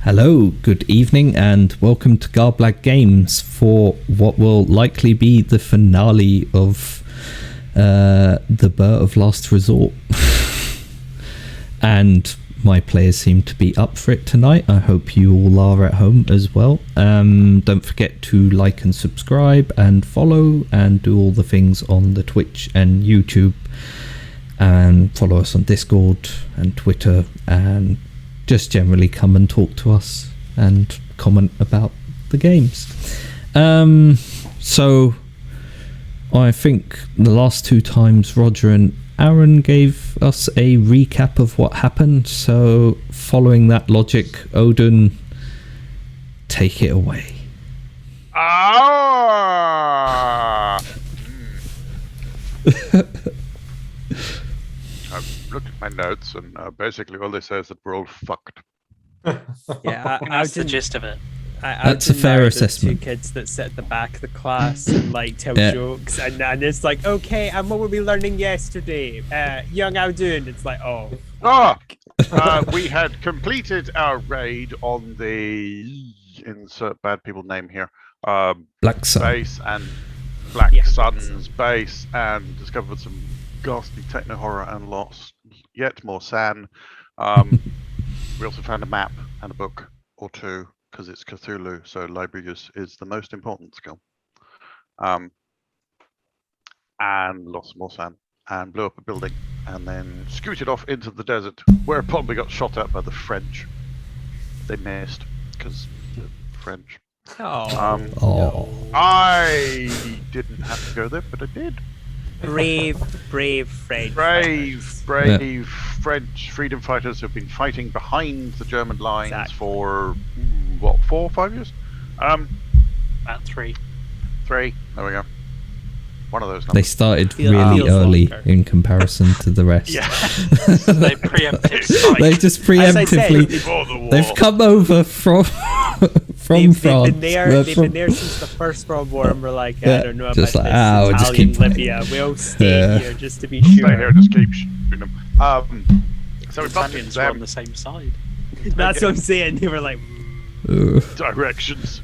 Hello, good evening, and welcome to Garblag Games for what will likely be the finale of the Burr of Last Resort. And my players seem to be up for it tonight. I hope you all are at home as well. Don't forget to like and subscribe and follow and do all the things on the Twitch and YouTube. And follow us on Discord and Twitter, and just generally come and talk to us and comment about the games. So I think the last two times Roger and Aaron gave us a recap of what happened. So following that logic, Odin, take it away. I've looked at my notes, and basically all they say is that we're all fucked. Yeah, that's the gist of it. That's a fair assessment. Two kids that sit at the back of the class and tell jokes, and it's like, okay, and what were we learning yesterday? Young Audun. It's like, we had completed our raid on the insert bad people name here, Black Sun base and Black Sun's base, and discovered some ghastly techno horror and lost yet more San. We also found a map and a book or two, because it's Cthulhu, so library use is the most important skill. And lost more San and blew up a building and then scooted off into the desert, whereupon we got shot at by the French. They missed because the French. I didn't have to go there, but I did. Brave French. Brave French freedom fighters who've been fighting behind the German lines for, 4 or 5 years? About 3. 3, there we go. One of those numbers. They started really early in compartion to the rest. Yeah. They preemptive strike. They just preemptively. They've come over from France. They've been there since the First World War, and we're like, I don't know about this Italian just keep Libya. We'll stay here just to be sure. Stay here, just keep shooting them. So we busted Italians were on the same side. That's what I'm saying. They were like directions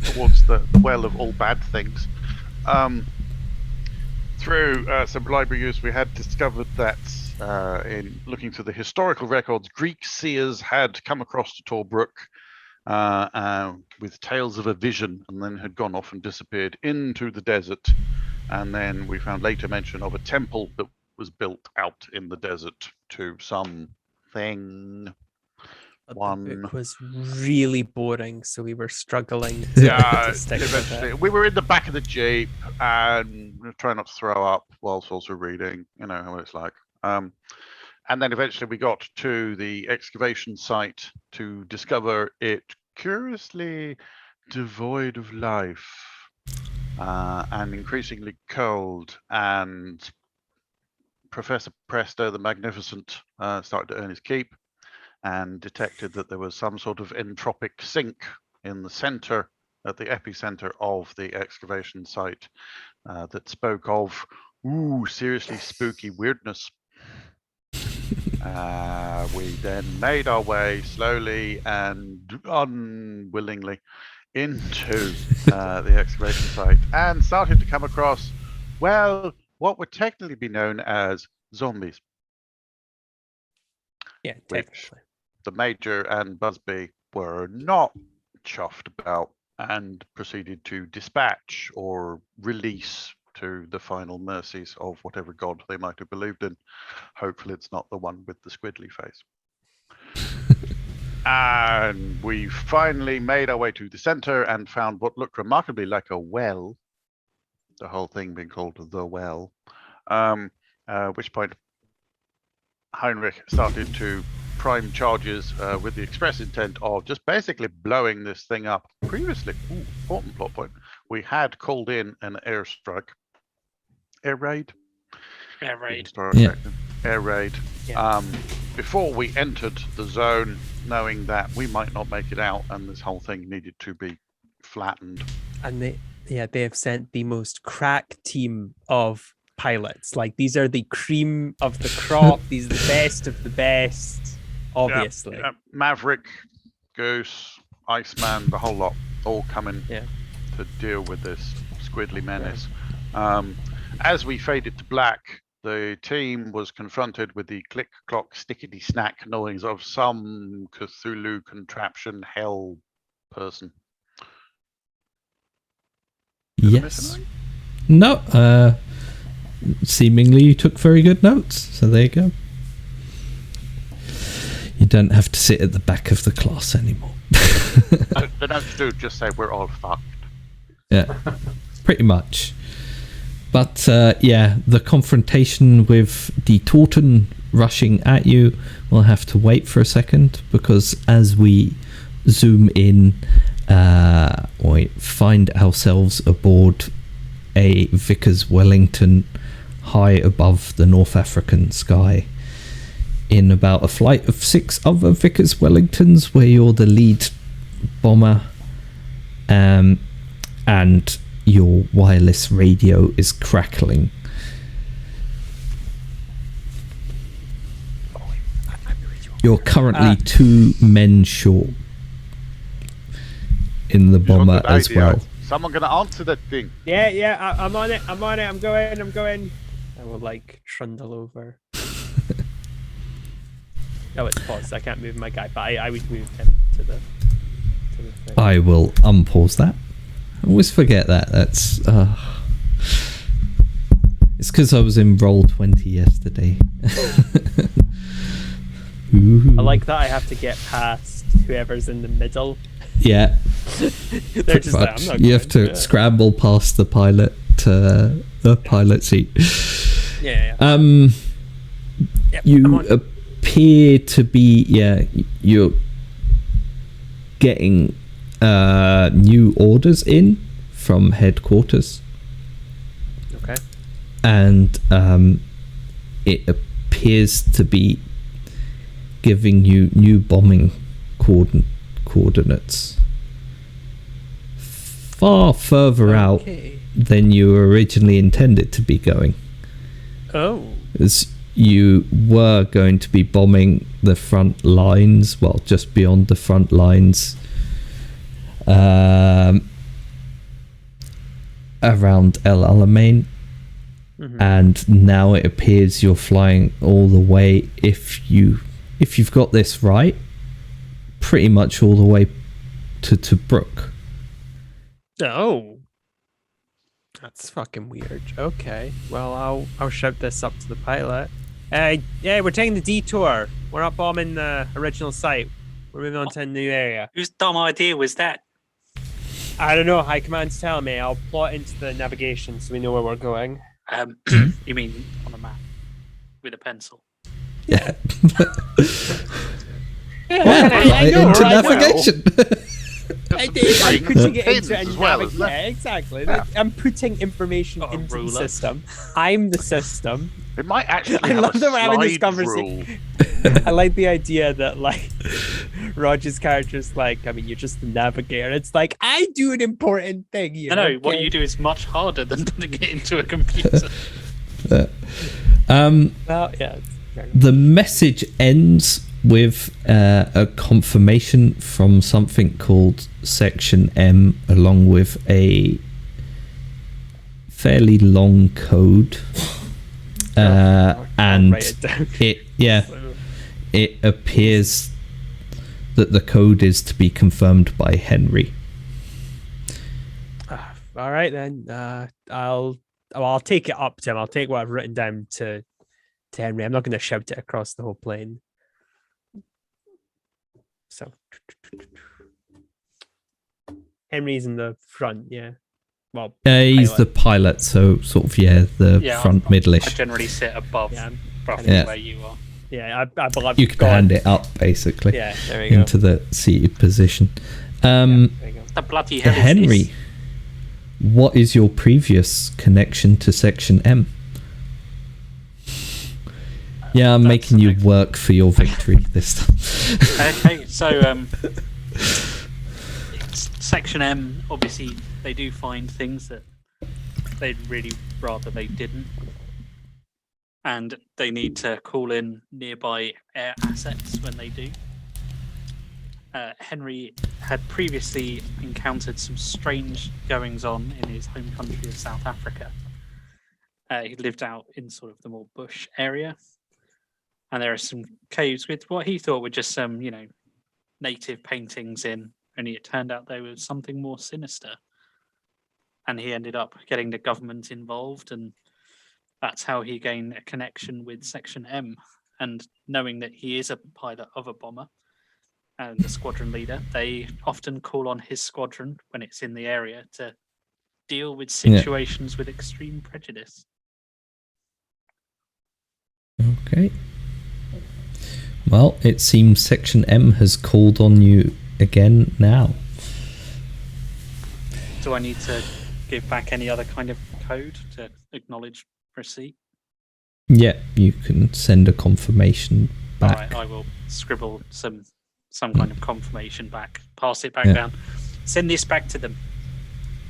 towards the well of all bad things. Through some library use, we had discovered that in looking through the historical records, Greek seers had come across to Torbrook with tales of a vision, and then had gone off and disappeared into the desert. And then we found later mention of a temple that was built out in the desert to some thing. The book was really boring, so we were struggling to stick eventually. with it. We were in the back of the Jeep and we were trying not to throw up whilst also reading, you know how it's like. And then eventually we got to the excavation site to discover it curiously devoid of life and increasingly cold. And Professor Presto the Magnificent started to earn his keep, and detected that there was some sort of entropic sink in the center, at the epicenter of the excavation site, that spoke of seriously spooky weirdness. We then made our way slowly and unwillingly into the excavation site and started to come across, what would technically be known as zombies. Yeah, technically. The Major and Busby were not chuffed about and proceeded to dispatch or release to the final mercies of whatever god they might have believed in. Hopefully it's not the one with the squiddly face. And we finally made our way to the center and found what looked remarkably like a well, the whole thing being called the well, at which point Heinrich started to prime charges with the express intent of just basically blowing this thing up. Previously, important plot point, we had called in an air raid. Before we entered the zone, knowing that we might not make it out and this whole thing needed to be flattened. And they have sent the most crack team of pilots. Like, these are the cream of the crop. These are the best of the best, obviously. Maverick, Goose, Iceman, the whole lot, all coming Yeah. to deal with this squidly menace. As we faded to black, the team was confronted with the click-clock, stickety-snack noise of some Cthulhu contraption hell person. Did I miss Yes. anything? No. Seemingly you took very good notes. So there you go. You don't have to sit at the back of the class anymore. The notes do just say we're all fucked. Yeah, pretty much. But yeah, the confrontation with the Taunton rushing at you will have to wait for a second, because as we zoom in, we find ourselves aboard a Vickers Wellington high above the North African sky, in about a flight of 6 other Vickers Wellingtons, where you're the lead bomber, and your wireless radio is crackling. You're currently 2 men short in the bomber as well. Someone gonna answer that thing. Yeah, I'm on it. I'm going. I will like trundle over. Oh, it's paused. I can't move my guy, but I would move him to the thing. I will unpause that. I always forget that. That's it's because I was in Roll20 yesterday. I like that I have to get past whoever's in the middle. Yeah. They're just like, I'm not you have to going. scramble past the pilot to the pilot seat. Yeah. Yep, I'm You on. appear to be, you're getting new orders in from headquarters. Okay. And it appears to be giving you new bombing coordinates far further out Okay. than you originally intended to be going, Oh. as you were going to be bombing the front lines, well, just beyond the front lines, around El Alamein. Mhm. And now it appears you're flying all the way, if you've got this right, pretty much all the way to Tobruk. Oh. That's fucking weird. Okay. Well, I'll shout this up to the pilot. Yeah, we're taking the detour. We're not bombing the original site. We're moving on to a new area. Whose dumb idea was that? I don't know. High Command's telling me. I'll plot into the navigation so we know where we're going. You mean on a map with a pencil? Yeah. I know, into right now. navigation. I'm putting it Pins into a as well, navigation. isn't it? Yeah, exactly. Yeah. I'm putting information Got a into the ruler. system. I'm the system. It might actually I have love a that we're having this slide conversation. rule. I like the idea that like Roger's character's like, I mean, you're just the navigator. It's like I do an important thing. You I know, what okay? you do is much harder than putting it into a computer. Well, yeah. it's fair enough. The message ends with a confirmation from something called Section M, along with a fairly long code. I'll And write it down. it appears that the code is to be confirmed by Henry. All right then. I'll take it up to him. I'll take what I've written down to Henry. I'm not going to shout it across the whole plane. So Henry's in the front, yeah. Well, He's pilot. the pilot, so sort of the Yeah, front I middle-ish. generally sit above Yeah, roughly Yeah. where you are. yeah. I believe You can hand it up basically Yeah, there we go. into the seated position. There you go. The bloody hell is Henry, this? what is your previous connection to Section M? Yeah, I'm That's making you something. work for your victory this time. Okay, so Section M, obviously, they do find things that they'd really rather they didn't. And they need to call in nearby air assets when they do. Henry had previously encountered some strange goings on in his home country of South Africa. He lived out in sort of the more bush area, and there are some caves with what he thought were just some, native paintings in. Only it turned out there was something more sinister, and he ended up getting the government involved, and that's how he gained a connection with Section M. And knowing that he is a pilot of a bomber and the squadron leader, they often call on his squadron when it's in the area to deal with situations with extreme prejudice. Okay. Well, it seems Section M has called on you again now. Do I need to give back any other kind of code to acknowledge receipt? Yeah, you can send a confirmation back. All right, I will scribble some kind of confirmation back, pass it back down, send this back to them.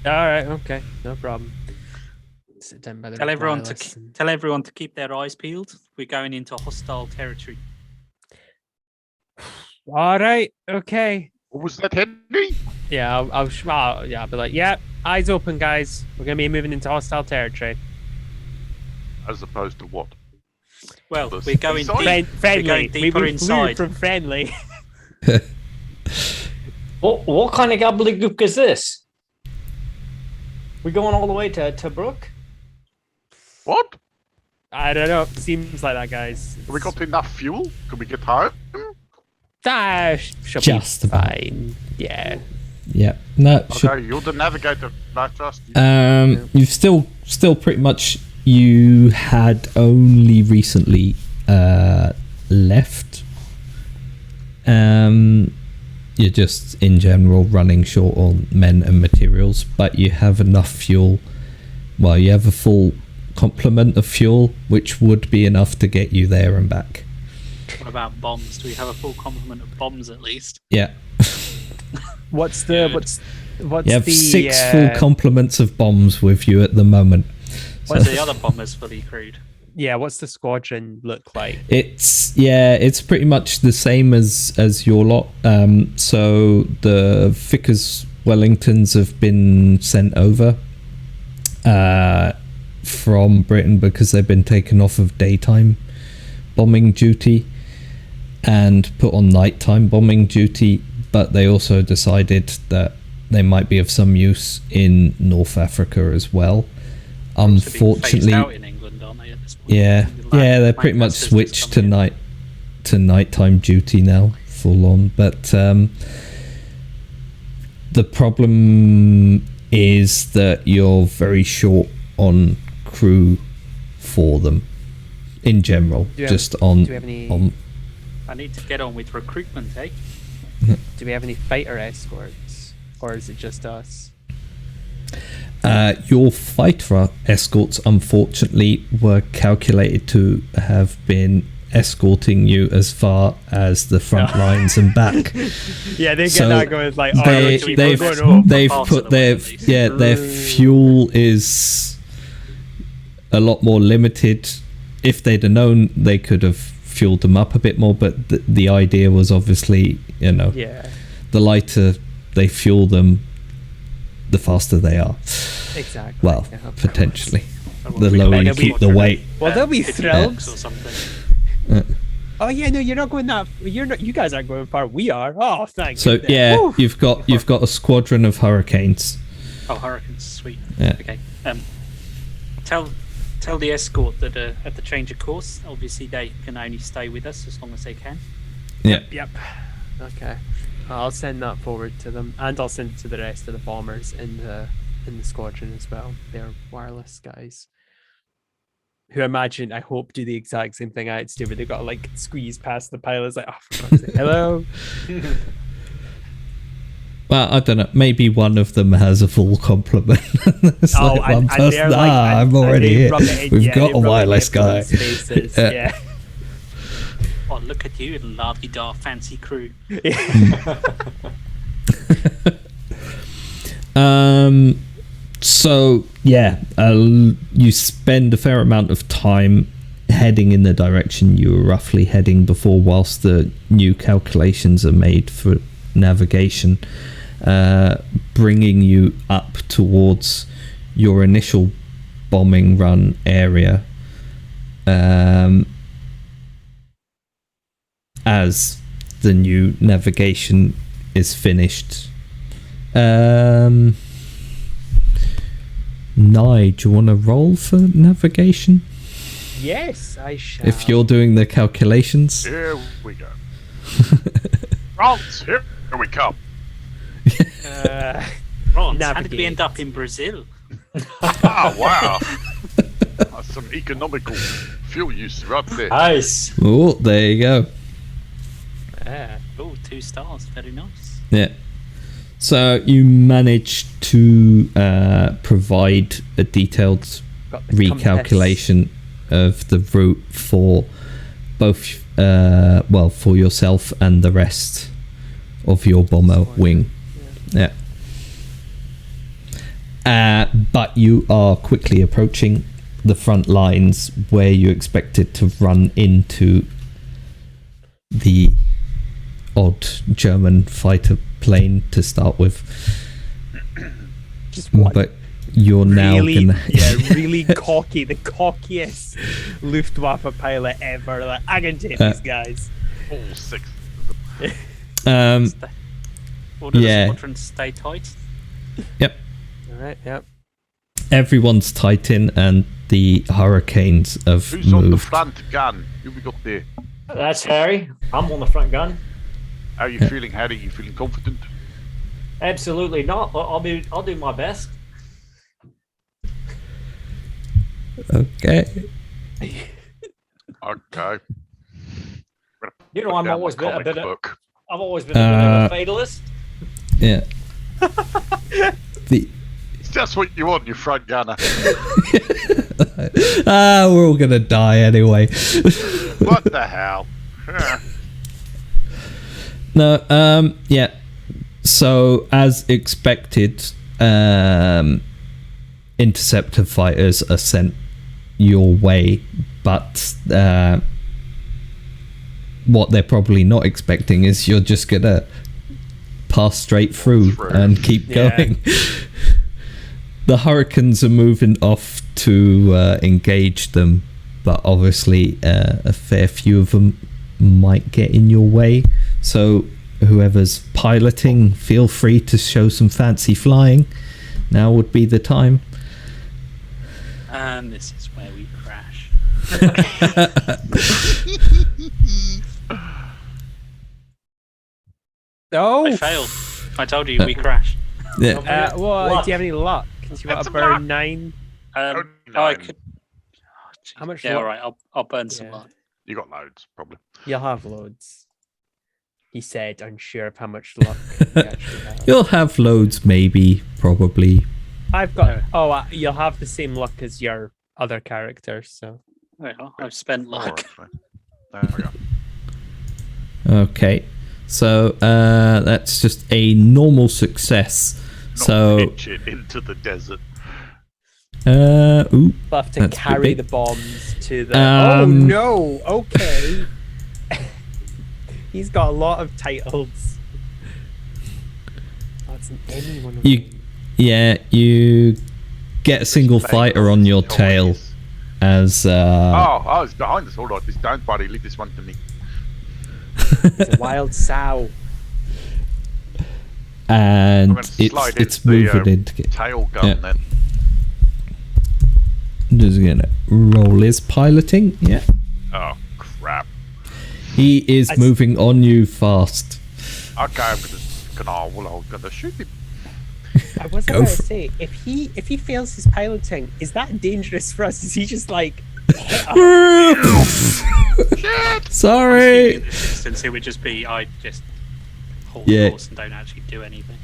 All right, okay, no problem. Sit down by the Tell everyone to keep their eyes peeled. We're going into hostile territory. All right, okay. What was that, Henry? Yeah, I'll be like, yeah, eyes open, guys. We're gonna be moving into hostile territory. As opposed to what? Well, we're going friendly. We're going deeper we inside. from friendly. What kind of gobbledygook is this? We going all the way to Brook? What? I don't know. Seems like that, guys. Have we got enough fuel? Can we get home? Should Just be about. fine. Yeah. Yeah. No. Okay, you're the navigator. I trust you. You've still pretty much. You had only recently left. You're just in general running short on men and materials, but you have enough fuel. Well, you have a full complement of fuel, which would be enough to get you there and back. What about bombs? Do we have a full complement of bombs at least? Yeah. What's you have 6 full complements of bombs with you at the moment. Where's the other bombers fully crewed? Yeah, what's the squadron look like? It's pretty much the same as your lot. So the Vickers Wellingtons have been sent over from Britain because they've been taken off of daytime bombing duty and put on nighttime bombing duty, but they also decided that they might be of some use in North Africa as well. Unfortunately, out in England, aren't they, at this point? They're pretty much switched to nighttime duty now, full on. But the problem is that you're very short on crew for them in general. Do we have any? I need to get on with recruitment, eh? Do we have any fighter escorts, or is it just us? Your fighter escorts, unfortunately, were calculated to have been escorting you as far as the front lines and back. Yeah, they get So that going like, they've put their fuel is a lot more limited. If they'd have known, they could have fueled them up a bit more, but the idea was obviously, the lighter they fuel them, the faster they are. Exactly. Well, potentially. Course. The lower you keep the weight. Well, they'll be thrilled. Or something. Oh yeah, no, you're not going that. You're not. You guys aren't going far. We are. Oh, thanks. So yeah, you've got a squadron of Hurricanes. Oh, Hurricanes, sweet. Yeah. Okay. Tell the escort that at the change of course, obviously they can only stay with us as long as they can. Yeah. Yep. Okay. I'll send that forward to them, and I'll send it to the rest of the bombers in the squadron as well. They're wireless guys who I hope do the exact same thing I had to do, where they've got to like squeeze past the pilots, like, oh, for God's sake, hello. Well, I don't know. Maybe one of them has a full complement. I'm already here. We've got a wireless guy. Yeah. Oh, look at you, la-di-da fancy crew. So yeah, you spend a fair amount of time heading in the direction you were roughly heading before, whilst the new calculations are made for navigation, bringing you up towards your initial bombing run area. As the new navigation is finished. Nye, do you want to roll for navigation? Yes, I shall. If you're doing the calculations. Here we go. France, here we come. France, how did we end up in Brazil? Oh, wow. That's some economical fuel use right there. Nice. Oh, there you go. Oh, 2 stars. Very nice. Yeah. So you managed to provide a detailed Got the recalculation of the route for both, for yourself and the rest of your bomber wing. Yeah. But you are quickly approaching the front lines where you expected to run into the odd German fighter plane to start with. Just one. But you're now really, gonna really cocky, the cockiest Luftwaffe pilot ever. Like, I can take these guys. All 6 of um Order yeah. the squadron to stay tight. Yep. Alright, yep. Everyone's tight in and the hurricanes have Who's on the moved. front gun? Who we got there? That's Harry. I'm on the front gun. How are you feeling, Harry? You feeling confident? Absolutely not, but I'll do my best. Okay. Okay. You know, I've always been a bit of a fatalist. Yeah. It's just what you want, you front gunner. We're all gonna die anyway. What the hell? Yeah. No, yeah. So as expected, interceptor fighters are sent your way, but what they're probably not expecting is you're just gonna pass straight through and keep going. The Hurricanes are moving off to engage them, but obviously a fair few of them might get in your way. So whoever's piloting, feel free to show some fancy flying. Now would be the time. And this is where we crash. Oh! I failed. I told you we crashed. Yeah. Well, do you have any luck? Do you want to burn luck. 9? I Nine. could. How much Yeah, luck? all right. I'll burn some Yeah. luck. You got loads, probably. You'll have loads. He said, unsure of how much luck you actually have. You'll have loads, maybe, probably. I've got. You'll have the same luck as your other characters. So There you are. I've spent More, luck. actually. There we go. Okay. So that's just a normal success. Not So pitch it into the desert. ooh, we'll have to That's a bit carry big. the bombs to the. Oh no! Okay. He's got a lot of titles. That's an anyone. you get a single fighter on your tail as Oh, it's behind us. Hold on. This don't worry. Leave this one to me. It's a wild sow. and I'm gonna slide it's into the, moving in to get. Tail gun Yeah. then. Just gonna roll his piloting. Yeah, Oh, crap. he is moving on you fast. Okay, I'm gonna shoot him. I was Go about to for- say, if he fails his piloting, is that dangerous for us? Is he just like Sorry. In this instance, it would just be I just hold Yeah. course and don't actually do anything.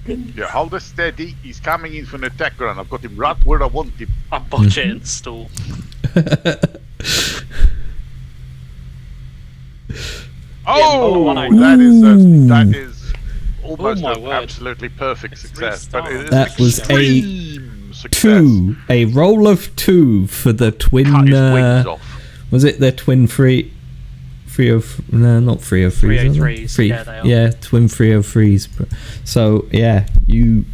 Yeah, hold us steady. He's coming in for an attack run. I've got him right where I want him. I botch it and stall. Oh, Ooh. that is almost my an word. absolutely perfect success. But it is That was a extreme success. 2, a roll of 2 for the twin. Cut his wings off. Was it the twin No, not 303s. 303s, yeah, they are. Yeah, twin 303s. So yeah, you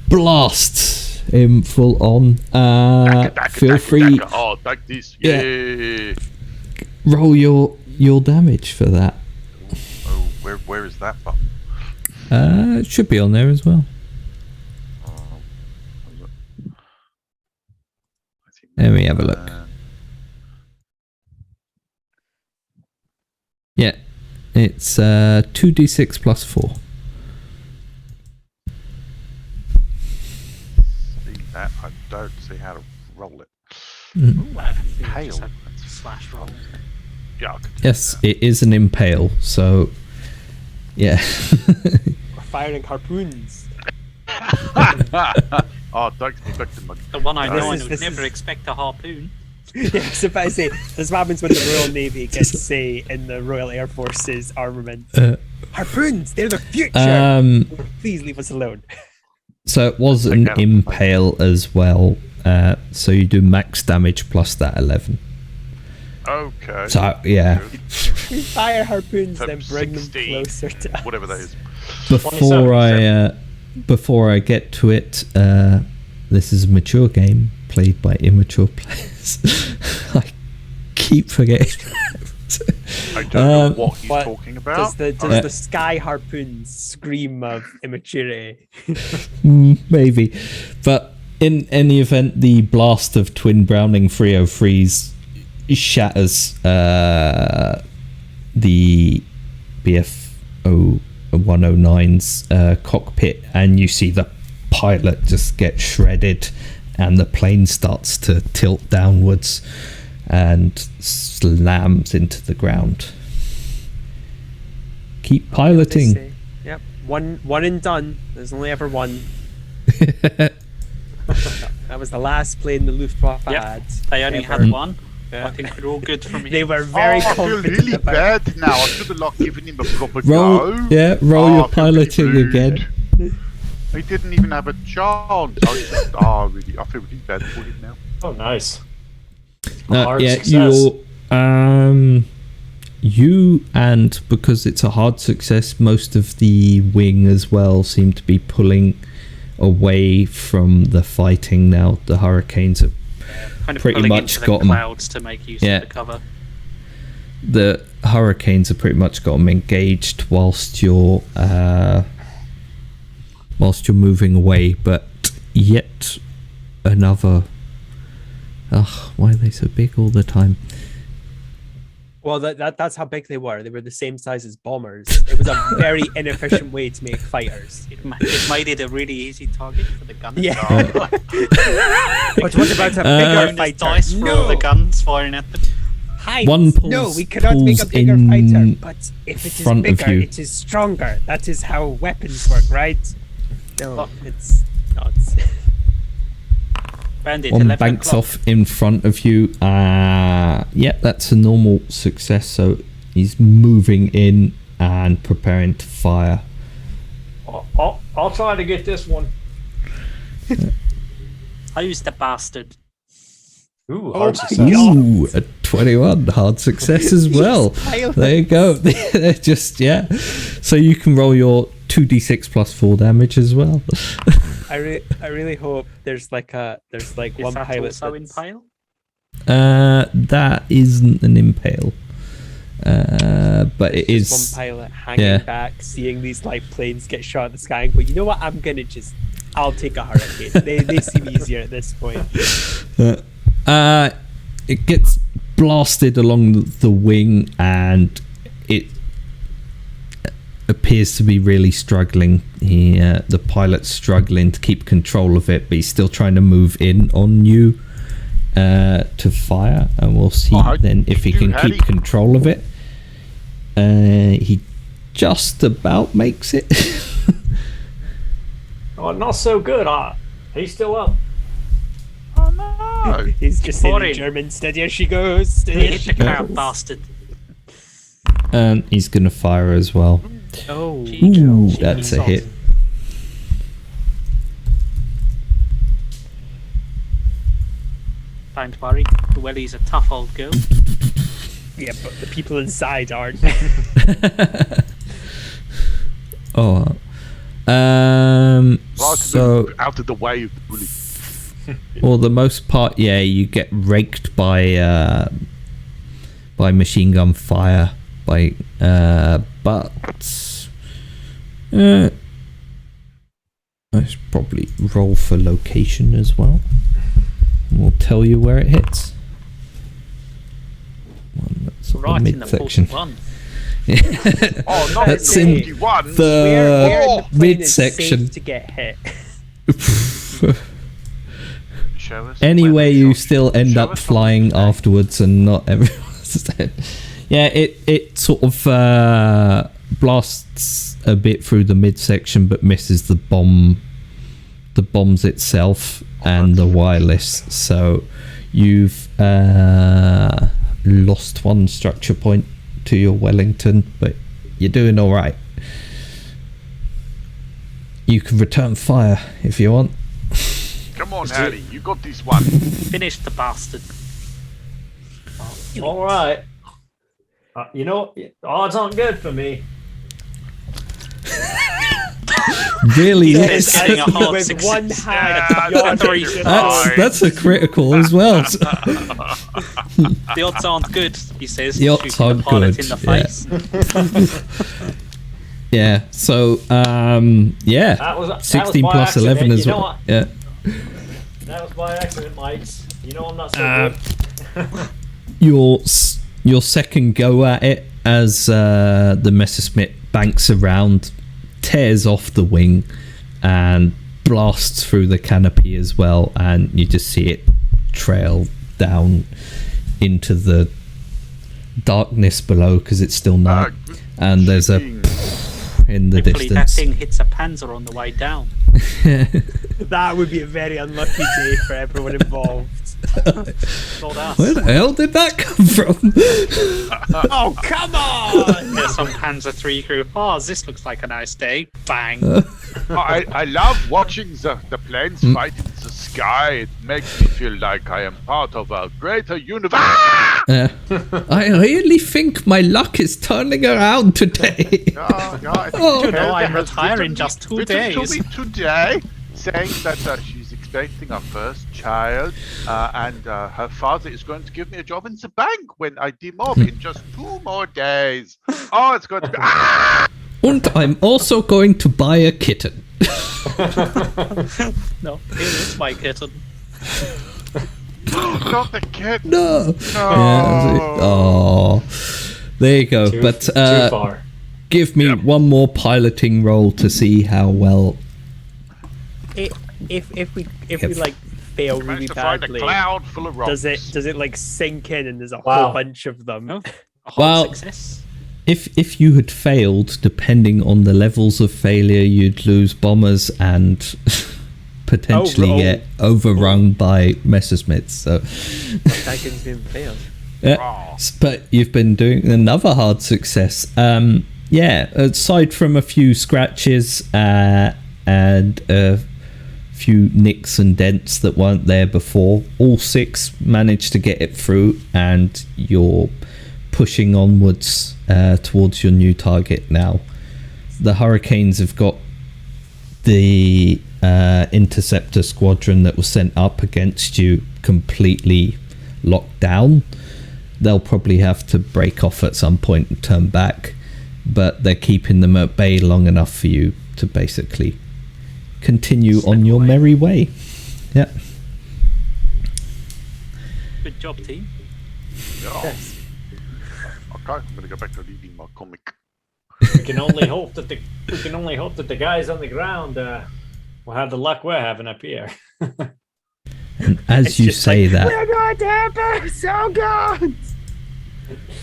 blast him full on. Feel free. Oh, like this. Yeah. Yeah. Roll your damage for that. Oh, where is that from? It should be on there as well. Let me have a look. Yeah, it's 2d6 plus 4. See that? I don't see how to roll it. Mm. Ooh, I think we Impale. just have slash roll. Yeah, I could do Yes, it is an impale. So, yeah. We're firing harpoons. that. Oh, don't expect the mug. The one I This know is- would this never is- expect a harpoon. Yeah, I was about to say, this is what happens when the Royal Navy gets, say, in the Royal Air Force's armament. Harpoons, they're the future! Please leave us alone. So it was an impale as well. So you do max damage plus that 11. Okay. So yeah, We fire harpoons, then Times bring them 16, closer to us. whatever that is. before I get to it, this is a mature game played by immature players. I keep forgetting. I don't know what he's But talking about. Does the sky harpoons scream of immaturity? Maybe, but in any event, the blast of twin Browning 303s shatters the BF 109's cockpit, and you see the pilot just get shredded, and the plane starts to tilt downwards and slams into the ground. Keep piloting. They say. Yep, one and done. There's only ever one. That was the last plane the Luftwaffe Yep. had. They only ever. had one. Yeah. I think we're all good from here. They were very I feel confident really about bad now. I should have not given him a proper Roll, go. yeah, roll Oh, your I feel really piloting rude. again. He didn't even have a chance. I feel really bad for him now. Oh, nice. Hard Yeah, success. you and because it's a hard success, most of the wing as well seem to be pulling away from the fighting now. The hurricanes have kind of pretty pulling much into the got 'em. clouds to make use Yeah. of the cover. the hurricanes have pretty much got them engaged whilst you're moving away, but yet another. Ugh, why are they so big all the time? Well, that's how big they were. They were the same size as bombers. It was a very inefficient way to make fighters. It made it a really easy target for the gunners. Yeah. Oh, But what about a bigger Bonus fighter? dice for all the guns firing at them. Height. One No, pulls- we cannot make a pulls bigger in fighter. But if it is front of bigger, you. it is stronger. That is how weapons work, right? No, it's not. Bandit, One 11 banks o'clock. off in front of you. Yep, that's a normal success. So he's moving in and preparing to fire. I'll try to get this one. Who's the bastard? Ooh, Oh hard my success. God. Ooh, a 21 hard success as well. There you go. They're just so you can roll your 2d6 plus 4 damage as well. I really hope there's like Is one that pilot also that's- impale? That isn't an impale, but it Just is. one pilot hanging yeah. back, seeing these like planes get shot at the sky, and go, you know what? I'll take a hurricane. they seem easier at this point. It gets blasted along the wing, and it appears to be really struggling. The pilot's struggling to keep control of it, but he's still trying to move in on you to fire, and we'll see then if he can keep control of it. He just about makes it. Oh, not so good. He's still up. Oh no! He's just saying in Boring. German, steady as she goes, steady as Hit she the crowd, goes. bastard. And he's gonna fire as well. Oh, Ooh, that's a hit. Don't worry, Llewellyn's a tough old girl. Yeah, but the people inside aren't. Oh. So out of the way of the bully. for the most part, yeah, you get raked by machine gun fire, but I should probably roll for location as well. We'll tell you where it hits. That's Right the in the midsection. 41. Oh, not That's in 41. the Plane is midsection. safe to get hit. Show us Anyway, where you the shot- still end show up us on flying the- afterwards, and not everyone's dead. Yeah, it sort of blasts a bit through the midsection, but misses the bombs itself and the wireless. So you've lost one structure point to your Wellington, but you're doing all right. You can return fire if you want. Come on, Harry, you got this one. Finish the bastard. All right. You know, odds aren't good for me. Really, It's is. adding a hard With success. one hand, Yeah, you're three just- That's a critical as well. The odds aren't good, he says. The odds shooting aren't the pilot good, in the yeah. face. Yeah. So yeah, That was 16 by plus 11 accident, as you know well. what? Yeah. That was by accident, mates. You know I'm not so good. Your second go at it as the Messerschmitt banks around, tears off the wing, and blasts through the canopy as well, and you just see it trail down into the darkness below because it's still night, and there's a in the Hopefully that distance. thing hits a Panzer on the way down. That would be a very unlucky day for everyone involved. Not us. Where the hell did that come from? Oh, come on! There's some Panzer III crew. Oh, this looks like a nice day. Bang. I love watching the planes fight in the sky. It makes me feel like I am part of a greater universe. I really think my luck is turning around today. I Oh. You know, Helga I'm has retiring written just 2 written days. to me today, saying that she's expecting her first child, and her father is going to give me a job in the bank when I demob in just 2 more days. Oh, it's going to be. And I'm also going to buy a kitten. No, here is my kitten. Not the kid. No. No. Oh, there you go. Too, But too far. give me one more piloting roll to see how well. If we like fail really Managed to find a badly, cloud full of rocks. does it like sink in and there's a Wow. whole bunch of them? No, a hard Well- success. If you had failed, depending on the levels of failure, you'd lose bombers and potentially get overrun by Messerschmitts. So, Seconds been failed. Oh. but you've been doing another hard success. Yeah, aside from a few scratches and a few nicks and dents that weren't there before, all 6 managed to get it through, and you're pushing onwards towards your new target now. The Hurricanes have got the interceptor squadron that was sent up against you completely locked down. They'll probably have to break off at some point and turn back, but they're keeping them at bay long enough for you to basically continue on your merry way. Yeah. Good job, team. Yeah. Okay, I'm gonna go back to reading my comic. We can only hope that the guys on the ground will have the luck we're having up here. And as It's you just say like, that, we're going to have so good.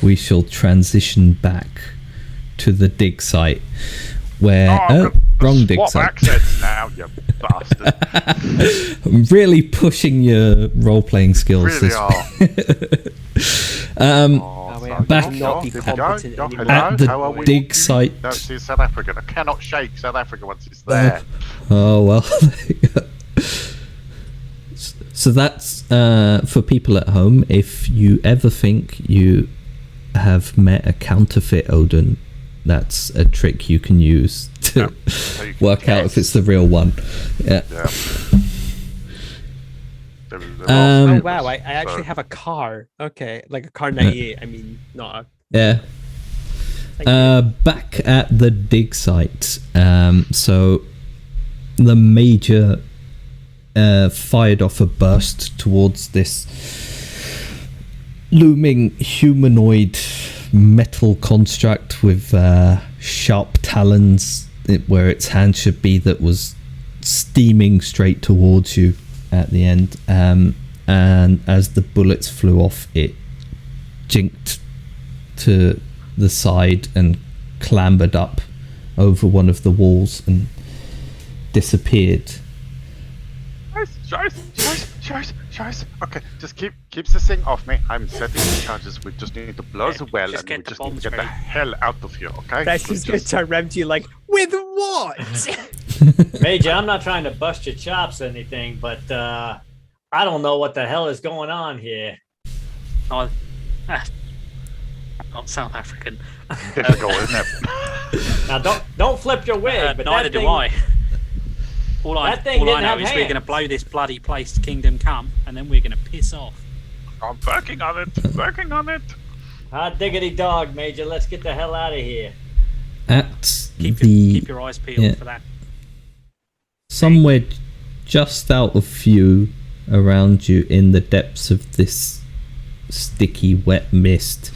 we shall transition back to the dig site where I'm gonna wrong dig swap site. accents now, you bastard. I'm really pushing your role-playing skills. Really this are. Oh, wait, so- I'm back- not be Here we go. competent Yeah, anymore. hello, At the how are we? dig site. No, see, South Africa. I cannot shake South Africa once it's there. Oh well. So that's for people at home. If you ever think you have met a counterfeit Odin. That's a trick you can use to So you can work out if it's the real one. Yeah. Yeah. There are Um, Oh also wow, I famous, actually so- have a car. Okay, like a car 98. I mean, not a. Yeah. Thank you. Back at the dig site, so the major fired off a burst towards this looming humanoid metal construct with sharp talons where its hand should be, that was steaming straight towards you at the end. And as the bullets flew off, it jinked to the side and clambered up over one of the walls and disappeared. Guys. Okay, just keeps this thing off me. I'm setting the charges. We just need to blow the well, just and get we the just need to bombs get the ready. hell out of here. Okay? Preston's gonna turn around to you like, with what? Major, I'm not trying to bust your chops or anything, but I don't know what the hell is going on here. Oh, not South African. Difficult, isn't it? Now don't flip your wig, but neither that thing, do I. All I That thing know didn't have is we're going to hands. blow this bloody place to Kingdom Come, and then we're going to piss off. I'm working on it. Working on it. Hot diggity dog, Major. Let's get the hell out of here. At Keep your eyes peeled for that. somewhere just out of view around you, in the depths of this sticky wet mist,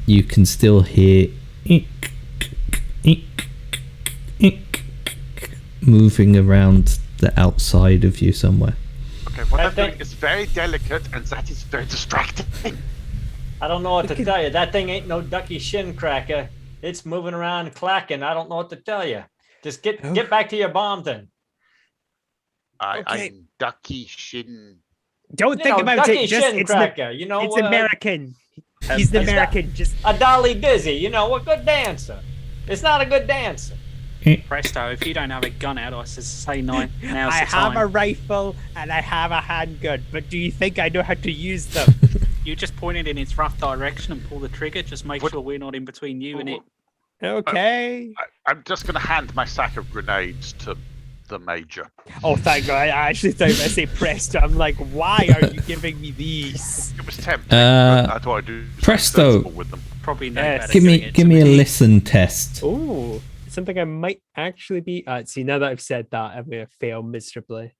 you can still hear moving around the outside of you somewhere. Okay, what I I'm doing think- is very delicate, and that is very distracting. I don't know what to tell you. That thing ain't no ducky shin cracker. It's moving around clacking. I don't know what to tell you. Just get back to your bomb then. Okay. I'm ducky shin. Don't You think know, about ducky it. Just shin it's cracker. You know, it's American. He's the it's not- American. Just a Dolly Dizzy. You know, a good dancer. It's not a good dancer. Presto, if you don't have a gun out, I say now's I the have time. a rifle and I have a handgun, but do you think I know how to use them? You just point it in its rough direction and pull the trigger. Just make What- sure we're not in between you and it. Okay. I'm just going to hand my sack of grenades to the major. Oh, thank God. I actually thought you were going to say Presto. I'm like, why are you giving me these? It was tempting. Uh, but I thought I'd do something Presto. sensible with them. Probably no Yes. better Give doing me it give to me a me. listen test. Oh, something I might actually be. See, now that I've said that, I'm going to fail miserably.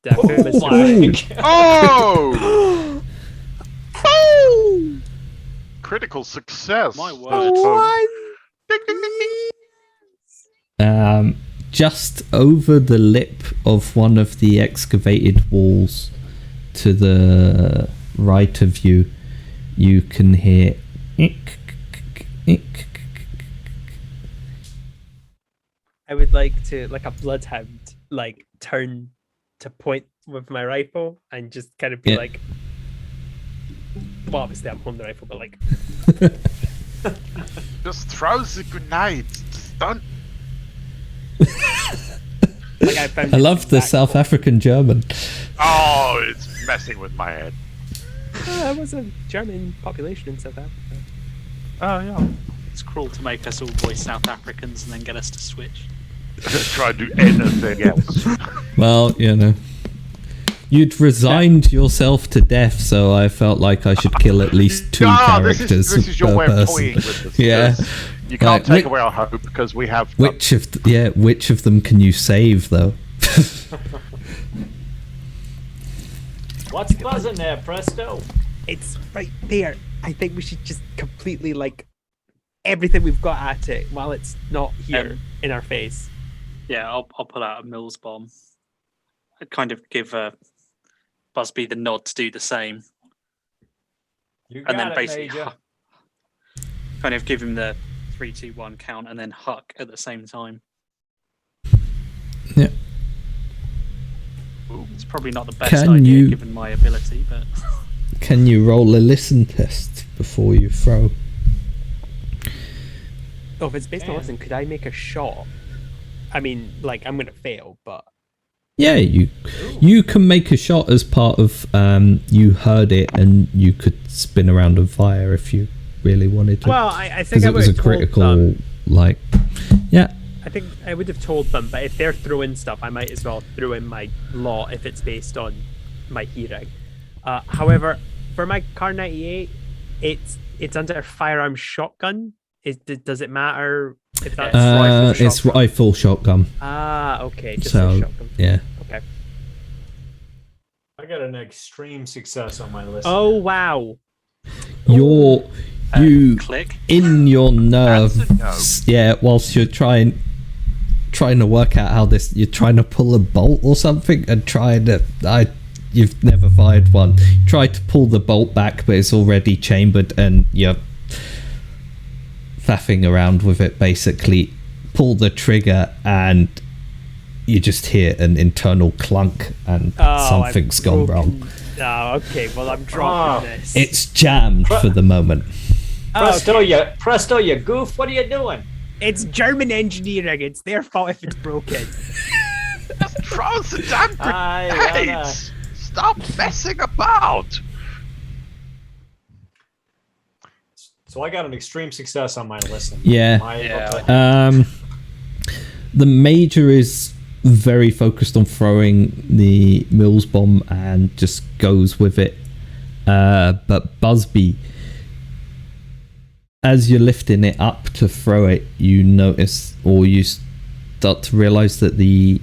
Definitely miserably. Oh! Critical success. My word. as it were. Ding, ding, ding, ding. Just over the lip of one of the excavated walls to the right of you, you can hear I would like to, like a bloodhound, like turn to point with my rifle and just kind of be Yeah. like, well, obviously I'm holding the rifle, but like, Just throw the grenades. Just don't. like I found. I it love the exact- South African German. Oh, it's messing with my head. There was a German population in South Africa. Oh, yeah. It's cruel to make us all voice South Africans and then get us to switch. Try to do anything else. Well, you know, you'd resigned yourself to death, so I felt like I should kill at least two characters This is your per way of person. toying with us. Yeah. because You can't Like, take whi- away our hope because we have. Which of them can you save though? What's buzzing there, Presto? It's right there. I think we should just completely like everything we've got at it while it's not here in our face. Yeah, I'll pull out a Mills bomb. I'd kind of give Busby the nod to do the same, You got and then it, basically Major. kind of give him the 3, 2, 1 count, and then huck at the same time. Yeah. It's probably not the best Can idea you- given my ability, but Can you roll a listen test before you throw? Oh, if it's based on Man. listen, could I make a shot? I mean, like I'm gonna fail, but Yeah, you can make a shot as part of you heard it, and you could spin around and fire if you really wanted to. Well, I think because I it was would a have told critical, them. like, yeah. I think I would have told them, but if they're throwing stuff, I might as well throw in my lot if it's based on my hearing. However, for my Car 98, it's under firearm shotgun. Does it matter if that's rifle It's shotgun? rifle shotgun. Ah, okay. Just So, a shotgun. yeah. Okay. I got an extreme success on my list. Oh wow. You Click. in your nerves. That's a no. Yeah, whilst you're trying to work out how this, you're trying to pull a bolt or something, and you've never fired one. Try to pull the bolt back, but it's already chambered, and you're faffing around with it. Basically, pull the trigger, and you just hear an internal clunk, and something's gone wrong. Oh, okay. Well, I'm dropping this. It's jammed for the moment. Presto, you goof! What are you doing? It's German engineering. It's their fault if it's broken. Just throw the damn grenades! Stop messing about! So I got an extreme success on my list. Yeah. The major is very focused on throwing the Mills bomb and just goes with it. But Busby, as you're lifting it up to throw it, you notice, or you start to realize that the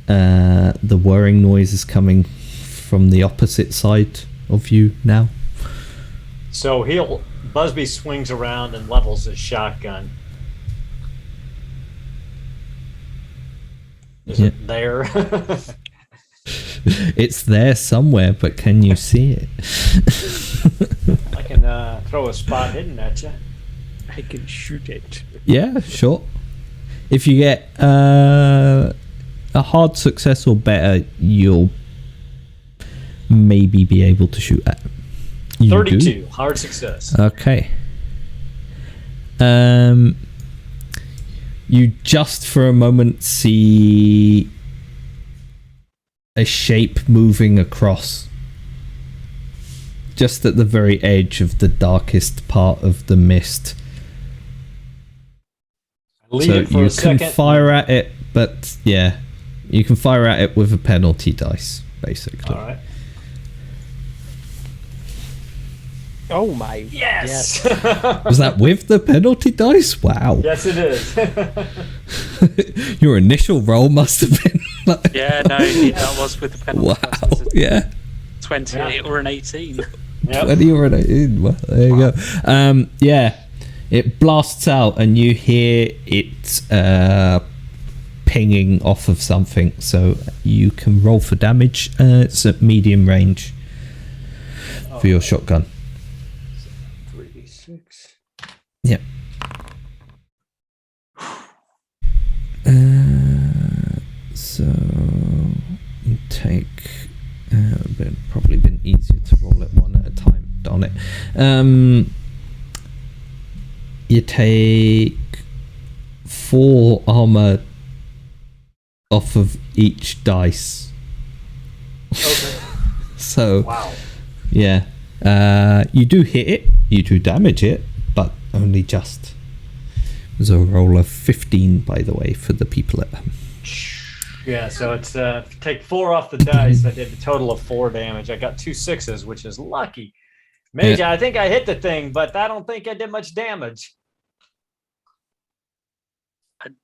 whirring noise is coming from the opposite side of you now. So Busby swings around and levels his shotgun. Is it there? It's there somewhere, but can you see it? I can throw a spot hidden at you. I can shoot it. Yeah, sure. If you get a hard success or better, you'll maybe be able to shoot at. 32, hard success. Okay. You just for a moment see a shape moving across, just at the very edge of the darkest part of the mist. Leave it for a second. Can fire at it, but yeah, you can fire at it with a penalty dice, basically. All right. Oh my! Yes. Was that with the penalty dice? Wow. Yes, it is. Your initial roll must have been. Yeah, no, that was with the penalty. Wow. Yeah. 28 or an 18. Yep. 20 or an 18. Well, there you go. Yeah. It blasts out, and you hear it pinging off of something. So you can roll for damage. It's at medium range for your shotgun. 3d6. Yep. So you take. But probably been easier to roll it one at a time. Darn it. You take 4 armor off of each dice. Okay. So Wow. yeah, you do hit it, you do damage it, but only just. It was a roll of 15, by the way, for the people at home. Yeah, so it's take 4 off the dice. I did a total of 4 damage. I got 2 6s, which is lucky. Mage, Yeah. I think I hit the thing, but I don't think I did much damage.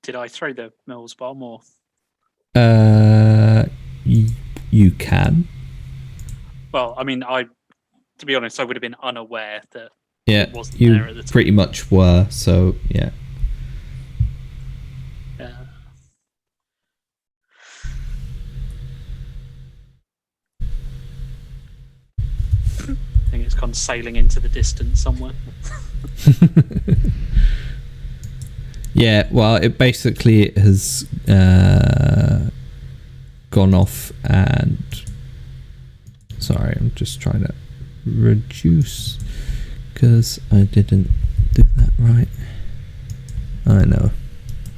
Did I throw the Mills bomb or? You can. Well, I mean, to be honest, I would have been unaware that Yeah, it wasn't you there at the time. pretty much were. So yeah. I think it's gone sailing into the distance somewhere. Yeah, well, it basically has gone off, and sorry, I'm just trying to reduce because I didn't do that right. I know.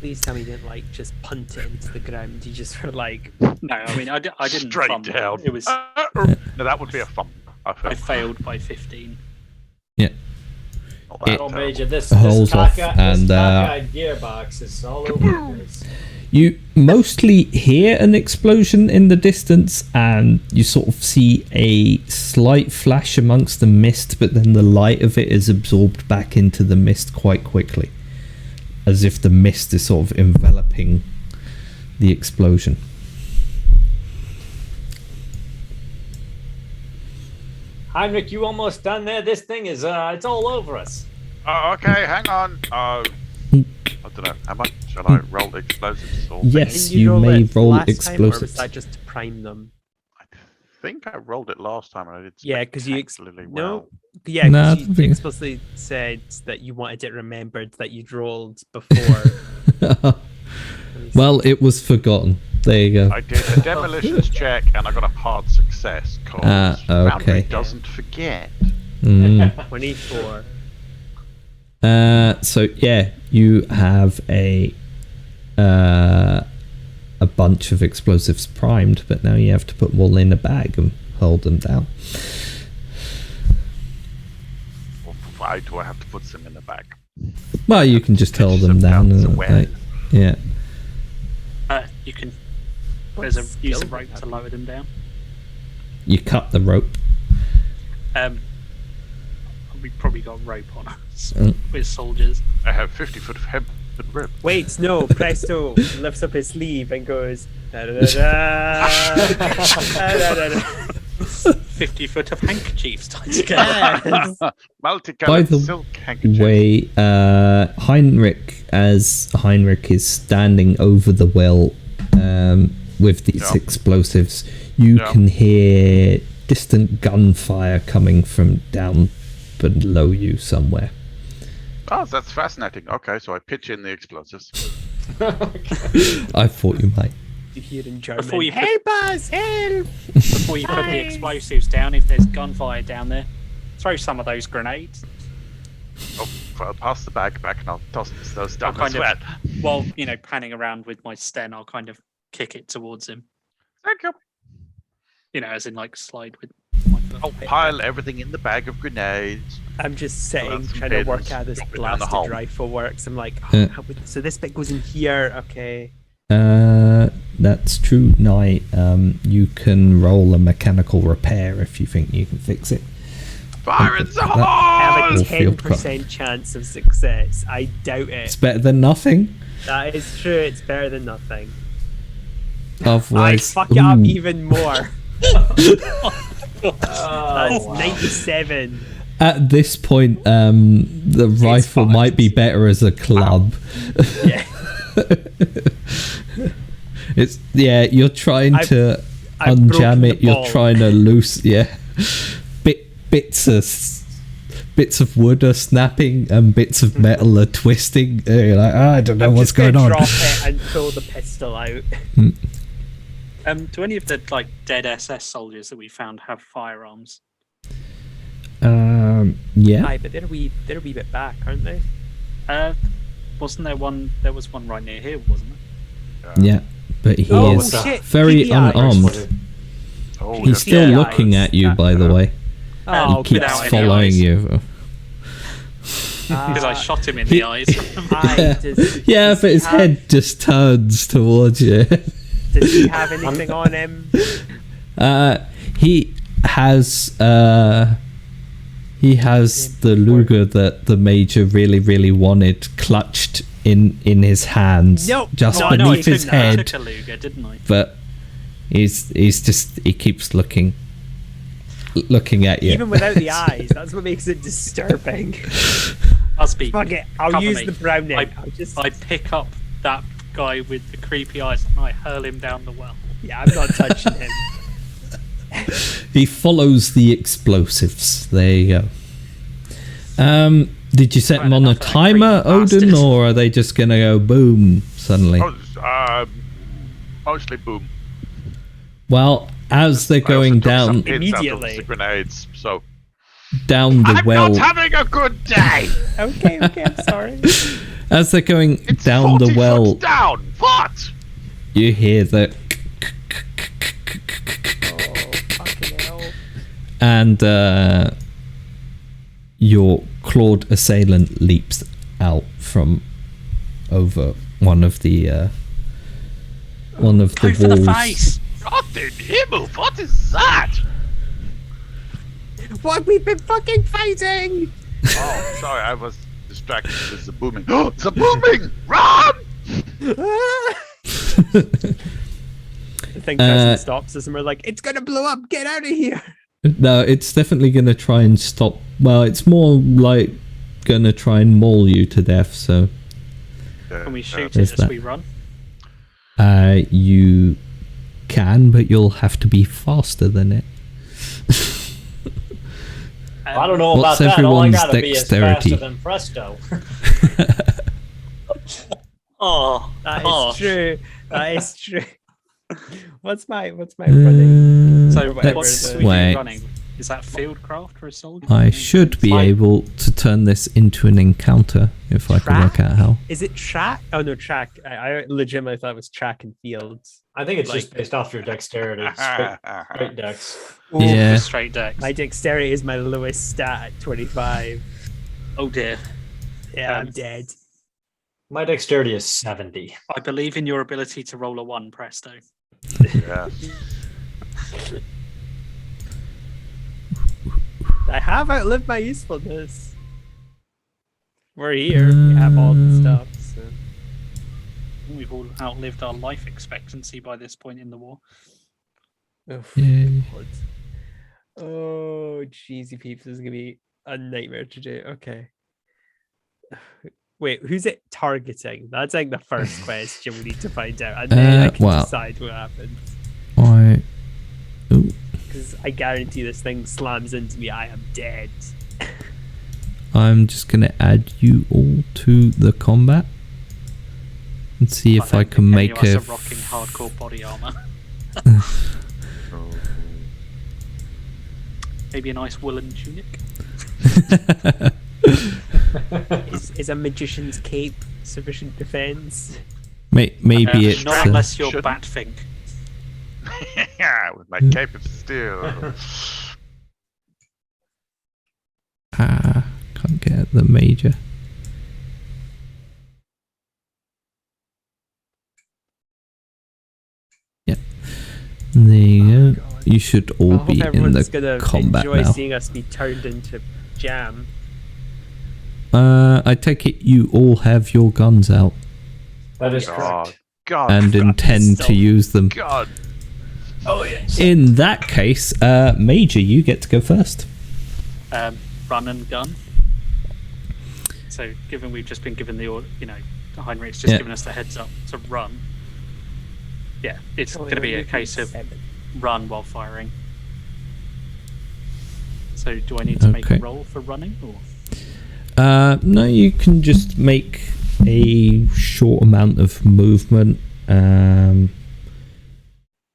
Please tell me you didn't like just punt it into the ground. You just were like, No, I mean I didn't Straight fumble. down. It was No, that would be a fumble. I failed by 15. Yeah. Not that Oh, terrible. Major, this Holds off, cockeyed and, gearbox is all over the place. You mostly hear an explosion in the distance, and you sort of see a slight flash amongst the mist, but then the light of it is absorbed back into the mist quite quickly, as if the mist is sort of enveloping the explosion. Heinrich, you almost done there? This thing is, it's all over us. Okay, hang on. I don't know. How much shall I roll explosives? Or Yes, didn't you roll may it roll last time, or explosives. was that just to prime them? I think I rolled it last time and I did. Yeah, 'cause you spectacularly well. Yeah, Nah, I because don't you think- explicitly said that you wanted it remembered that you'd rolled before. Well, it was forgotten. There you go. I did a demolitions check and I got a hard success. Cause okay. Foundry doesn't forget. Mm. 24. So yeah, you have a bunch of explosives primed, but now you have to put them all in a bag and hold them down. Why do I have to put them in the bag? Well, you can just hold Pitch them them down. down And, somewhere. yeah. You can What's use a skill rope to lower them down. You cut the rope. We probably got rope on us Mm. with soldiers. I have 50 foot of hemp and rope. Wait, no, Presto lifts up his sleeve and goes. Da, da, da, da, da, da, da. 50 foot of handkerchiefs tied together. Yes. By Multicolored the silk handkerchief. way, Heinrich is standing over the well with these Yeah. explosives, you Yeah. can hear distant gunfire coming from down below you somewhere. Oh, that's fascinating. Okay, so I pitch in the explosives. I thought you might. You hear in German. Before you put- help us! Help! Before you put the explosives down, if there's gunfire down there, throw some of those grenades. Oh, well, I'll pass the bag back and I'll toss those down kind as of- well. While, panning around with my sten, I'll kind of kick it towards him. Thank you. As in, slide with my foot. I'll pile everything in the bag of grenades. I'm just sitting some trying to work pins, out how this drop it down the blasted hole. rifle works. I'm like, Yeah. so this bit goes in here. Okay. That's true, Knight. You can roll a mechanical repair if you think you can fix it. Fire in the That- hole! I have a Or field 10% chance of success. I doubt It's it. better than nothing. That is true. It's better than nothing. I Otherwise, fuck it up ooh. even more. That's 97. At this point, the rifle fucked. might be better as a club. Yeah. You're trying to I've unjam broken it. the You're ball. trying to loose, bits of wood are snapping and bits of metal are twisting. You're like, I don't know I'm what's just gonna going on. Drop it and pull the pistol out. Do any of the dead SS soldiers that we found have firearms? Yeah. Aye, but they're a wee bit back, aren't they? Wasn't there one? There was one right near here, wasn't there? Yeah, but he Oh, is shit, very PPI. unarmed. Oh, He's still PPI. looking at you, by the way. Oh, He keeps without any following eyes. you. Because I shot him in the eyes. Aye, does Yeah, but his he have- head just turns towards you. Does he have anything on him? He has the Luger that the Major really wanted clutched in his hands, Nope. just No, I beneath his I head. took a Luger, didn't I? But he keeps looking at you. Even without the eyes, that's what makes it disturbing. Busby, Fuck it, I'll cover use me. the browning. I I pick up that guy with the creepy eyes and I hurl him down the well. Yeah, I'm not touching him. He follows the explosives. There you go. Did you set Right, them on a enough of that timer, creepy Odin, bastard. or are they just gonna go boom suddenly? Mostly boom. Well, as they're I also going took some down pins out of Immediately. the grenades, so the I'm well, not having a good day. Okay, I'm sorry. As they're going It's down 40 the well, foot down. What? you hear the Oh, fucking hell. and your clawed assailant leaps out from over one of the Go for the walls. face. God in Himmel, what is that? What we've been fucking fighting! Oh, sorry, I was distracted with the booming. The booming! Run! The thing doesn't stops us and we're like, it's gonna blow up, get out of here! No, it's definitely gonna try and stop. Well, it's more like gonna try and maul you to death. So Can we shoot There's it as that. we run? you can, but you'll have to be faster than it. I don't know What's about that. All I everyone's gotta be is dexterity? faster than Presto. Oh, That is oh. true. That is true. What's my running? So whatever what's the- we do Wait. running? Is that fieldcraft or a soldier? I should be Like- able to turn this into an encounter if I can work out how. Is it track? Oh no, track. I legitimately thought it was track and fields. I think it's just Like- based off your dexterity. Straight dex. Ooh, Yeah. just straight dex. My dexterity is my lowest stat at 25. Oh dear. Yeah, I'm Um, dead. My dexterity is 70. I believe in your ability to roll a 1, Presto. Yeah. I have outlived my usefulness. We're here. We have all the stuff. So. We've all outlived our life expectancy by this point in the war. Oof. Yay. God. Oh, cheesy peeps. This is going to be a nightmare to do. Okay. Wait, who's it targeting? That's like the first question we need to find out. And then I can well. decide what happens. I. Ooh. Because I guarantee this thing slams into me. I am dead. I'm just gonna add you all to the combat and see if I don't can think any make of us a. are rocking hardcore body armor. Maybe a nice woolen tunic. Is a magician's cape sufficient defense? Maybe it's. not unless you're Shouldn't. Batfink. Yeah, with my cape of steel. Can't get at the major. Yep. There you go. You should all I hope be in everyone's the gonna combat enjoy now. seeing us be turned into jam. I take it you all have your guns out That is God, correct. God, and God, intend so- to use them. God. Oh, yes. In that case, Major, you get to go first. Run and gun. So, given we've just been given the order, Heinrich's just Yeah. given us the heads up to run. Yeah, it's Oh, going to be a you case of seven. run while firing. So, do I need to make a Okay. roll for running, or? No, you can just make a short amount of movement.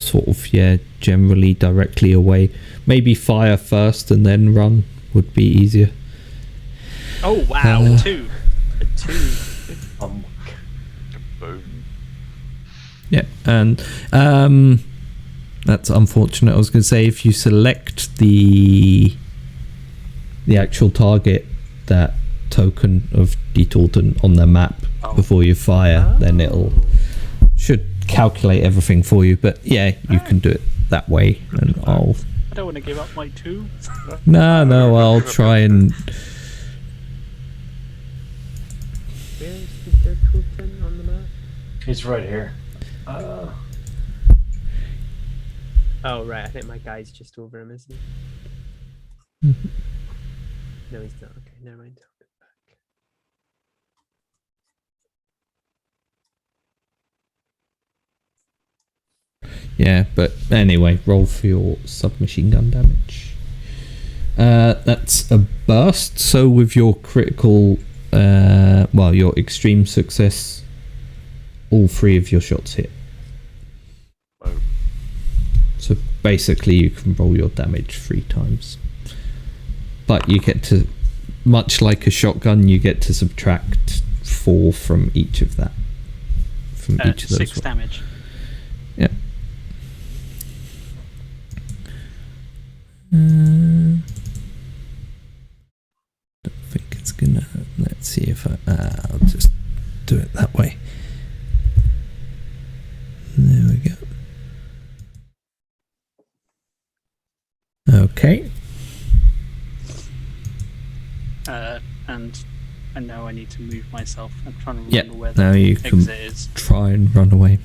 Sort of, yeah, generally directly away. Maybe fire first and then run would be easier. Oh wow, Uh, 2. a 2. Boom. Yeah, and that's unfortunate. I was going to say if you select the actual target, that token of Detorten on the map before you fire, then it'll should calculate everything for you. But yeah, you can do it that way, and I'll. I don't want to give up my 2. No, I'll try and. Where's the Detorten on the map? It's right here. Oh right, I think my guy's just over him, isn't he? No, he's not. Okay, never mind. I'll go back. Yeah, but anyway, roll for your submachine gun damage. That's a burst. So with your critical, your extreme success, all 3 of your shots hit. Oh. So basically, you can roll your damage 3 times. But you get to, much like a shotgun, you get to subtract 4 from each of that. From each of those. 6 damage. Yeah. Don't think it's gonna. Let's see if I'll just do it that way. There we go. Okay. And I know I need to move myself. I'm trying to remember Yeah. where Now the you can exit is. try and run away.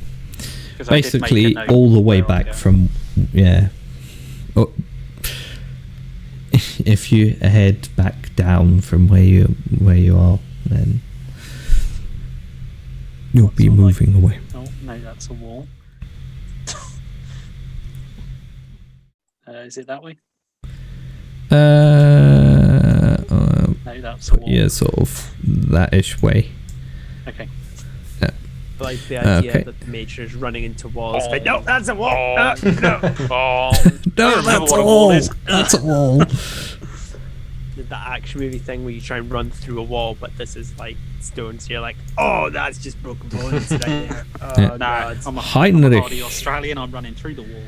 'Cause I did make a Basically, note all the way where I'm back going. from Oh, if you head back down from where you are, then you'll be Sort of like- moving away. Oh no, that's a wall. Is it that way? No, that's a wall. Yeah, sort of that-ish way. Okay. I like the idea Okay. that the major is running into walls. But no, that's a wall. Oh, no. No, remember what a wall is. That's a wall. That action movie thing where you try and run through a wall, but this is like stone, so you're like, oh, that's just broken bones right there. Oh, Yeah. No, God. I'm a Heinrich. hardy Australian. I'm running through the wall.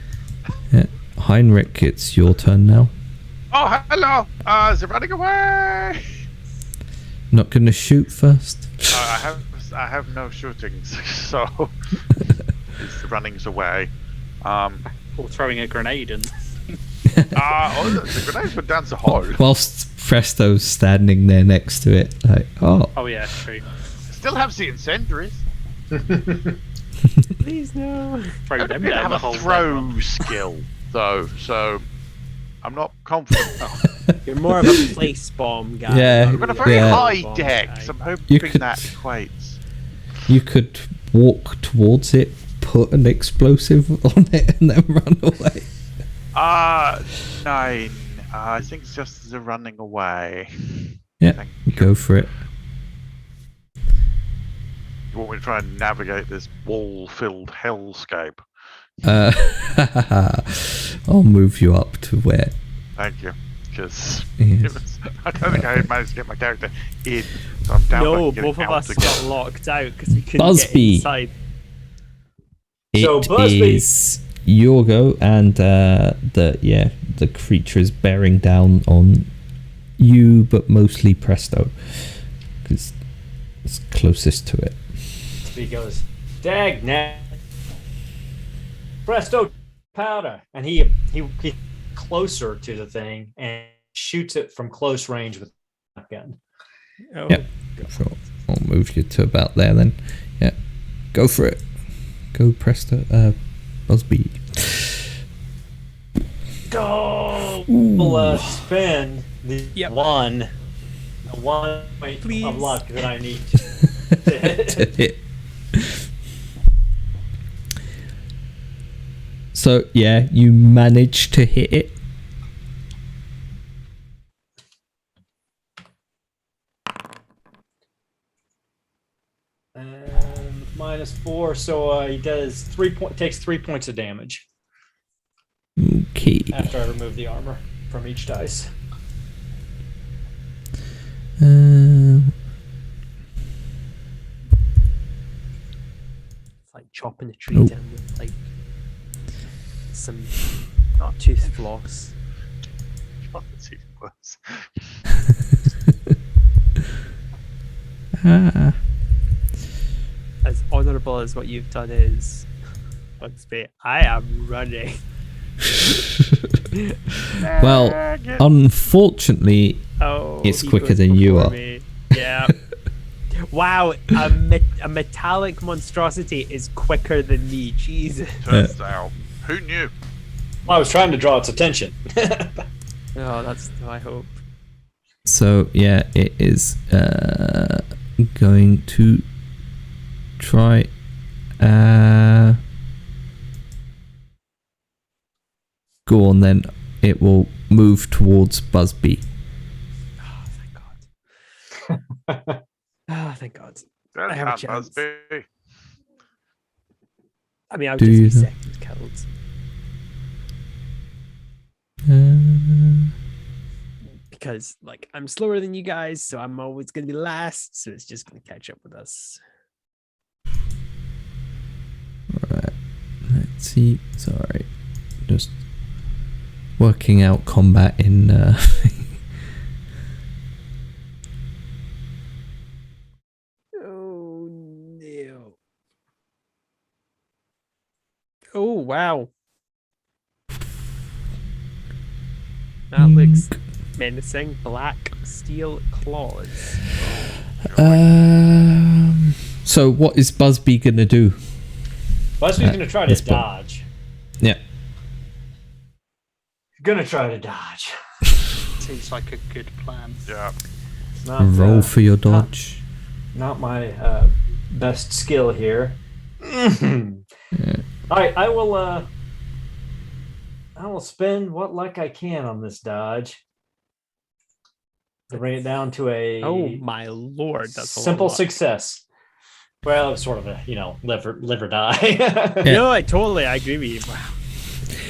Yeah. Heinrich, it's your turn now. Oh, hello. Is it running away? Not gonna shoot first. I have no shootings, so it's running's away. Or throwing a grenade and. The grenades went down the hole. Whilst Presto's standing there next to it, like, oh, Oh yeah, true. Still have the incendiaries. Please no. Throw I don't them really down have the a hole. throw skill though, so I'm not confident. You're more of a place bomb guy. Yeah. not You've got a really very Yeah. high bomb dex. guy. I'm hoping You could- that equates. you could walk towards it, put an explosive on it, and then run away. 9. I think it's just the running away. Yeah, Thank go for it. You want me to try and navigate this wall-filled hellscape? I'll move you up to where. Thank you, because Yes. I don't think I managed to get my character in, so I'm down. No, like getting both of out us again. got locked out because we couldn't Busby. get inside. So, It Busby- is your go, and the creature is bearing down on you, but mostly Presto, because it's closest to it. He goes, dag nat. Presto powder. And he closer to the thing and shoots it from close range with a gun. Oh, Yep. Sure. I'll move you to about there then. Yeah. Go for it. Go Presto. Busby. Go! Spin the Yep. one point Please. of luck that I need to hit. To hit. So yeah, you managed to hit it. -4, so he does takes 3 points of damage Okay. after I remove the armor from each dice. it's like chopping a tree Nope. down with like some tooth floss. Oh, that's even worse. As honourable as what you've done is, Bugsby, I am running. Well, unfortunately, Oh, It's he quicker goes than you before are. me. Yeah. Wow, a metallic monstrosity is quicker than me. Jesus. Turns out, who knew? Well, I was trying to draw its attention. Oh, that's I hope. so yeah, it is going to try. Go on then. It will move towards Busby. Oh, thank God. Oh, thank God. Well I have a done, chance. Busby. I mean, I would Do just be you though? second killed because like I'm slower than you guys, so I'm always gonna be last. So it's just gonna catch up with us. Right. Let's see. Sorry. Just working out combat in Oh no. Oh wow. That looks menacing. Black steel claws. So what is Busby gonna do? Busby's gonna try this to point. dodge. Yeah. Gonna try to dodge. Seems like a good plan. Yeah. It's not, Roll for your dodge. Not my best skill here. All right, I will spend what luck I can on this dodge to bring it down to a Oh my lord, that's a simple lot of luck. success. Well, it's sort of a live or die. No, I agree with you. Wow.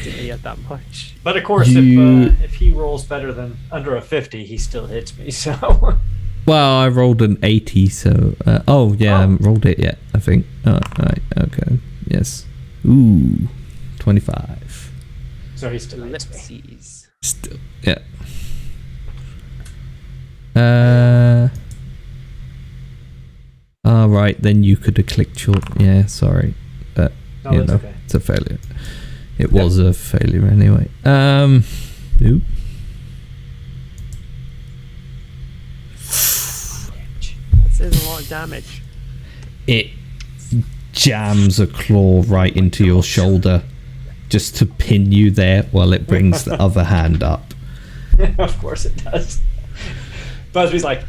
Didn't get that much. But of course, if he rolls better than under a 50, he still hits me. So. Well, I rolled an 80, so I haven't rolled it yet, I think. Oh, right, okay. Yes. Ooh. 25. So he still hits me. Ellipses. Still, yeah. Right, then you could have clicked your... Yeah, sorry. But, No, that's okay. it's a failure. It was a failure anyway. Oop. That says a lot of damage. It jams a claw right into your shoulder just to pin you there while it brings the other hand up. Of course it does. Busby's like,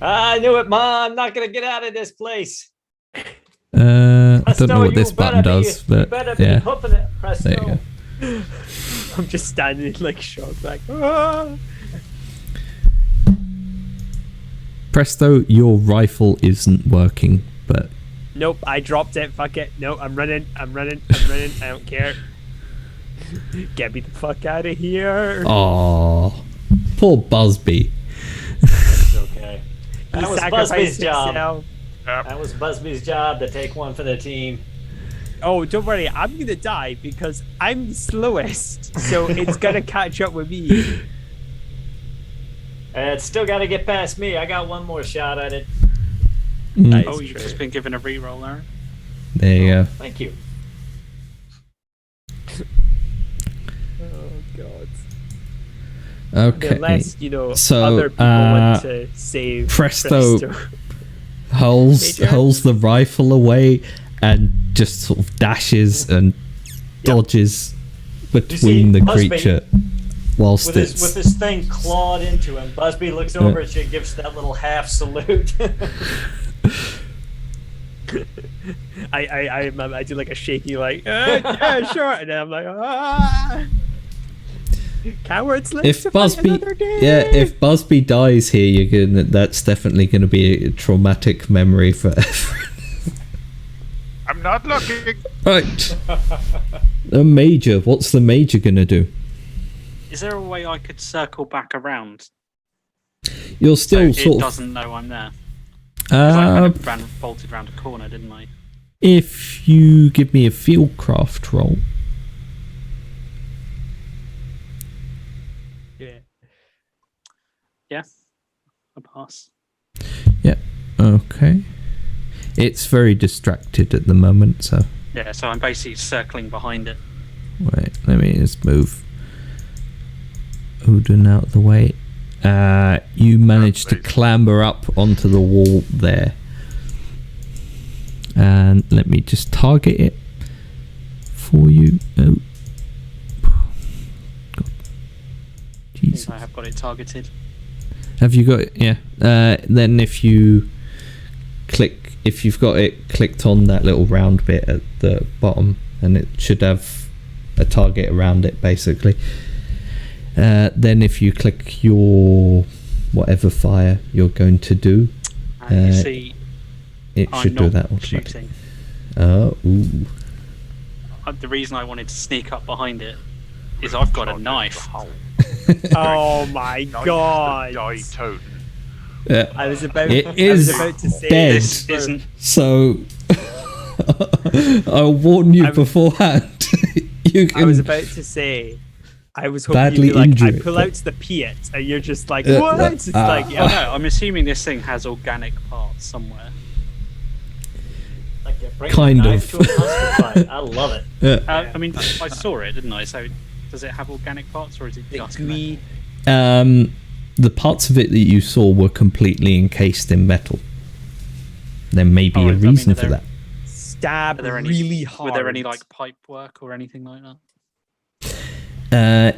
I knew it, Mom. I'm not going to get out of this place. I don't know what you this button does, you but better be yeah. hoofing it, Presto. There you go. I'm just standing like shocked, like, ah! Presto, your rifle isn't working, but Nope, I dropped it. Fuck it. No, I'm running. I don't care. Get me the fuck out of here. oh, poor Busby. It's okay. He That was sacrificed Busby's job. himself. That was Busby's job to take one for the team. Oh, don't worry. I'm gonna die because I'm the slowest, so it's gonna catch up with me. It's still got to get past me. I got one more shot at it. Mm, Oh, you've just been given a reroll, Aaron. there you go. Thank you. Oh god. Okay. Unless So, other people want to save Presto holds the rifle away and just sort of dashes and dodges between the Busby, creature whilst With it's his thing clawed into him, Busby looks over at you and gives that little half salute. I do like a shaky like yeah sure, and then I'm like cowards. if Busby dies here, that's definitely gonna be a traumatic memory for everyone. I'm not looking. Right. The major, what's the major gonna do? Is there a way I could circle back around You're so still it sort of doesn't know I'm there? 'Cause I kind of bolted round a corner, didn't I? if you give me a fieldcraft roll. Yeah. I pass. Yeah. Okay. It's very distracted at the moment, so Yeah, so I'm basically circling behind it. wait, let me just move Odin out of the way. You managed to clamber up onto the wall there. And let me just target it for you. Oh. God. I Jesus. think I have got it targeted. Have you got it? Yeah. Then if you've got it clicked on that little round bit at the bottom, and it should have a target around it basically. Then if you click your whatever fire you're going to do, And you see, it I'm should do not that automatically. shooting. Oh, ooh. The reason I wanted to sneak up behind it is I've got a knife. Oh my Nice, god! Die totem. I was about. It I was is about to say dead. This isn't. So I'll warn you I'm- beforehand. You can. I was about to say. I was hoping Badly you'd be like, injure I it, pull but- out the Piat, and you're just like, Yeah, what? that- It's like, Oh yeah. no, I'm assuming this thing has organic parts somewhere. Like, bring Kind a knife of. to a mustard fight. I love it. Yeah. I mean, I saw it, didn't I? So, does it have organic parts, or is it The just gooey. metal? The parts of it that you saw were completely encased in metal. There may be Oh, a I mean, reason are for there- that. Stab Are there any? really hard. Were there any like pipe work or anything like that?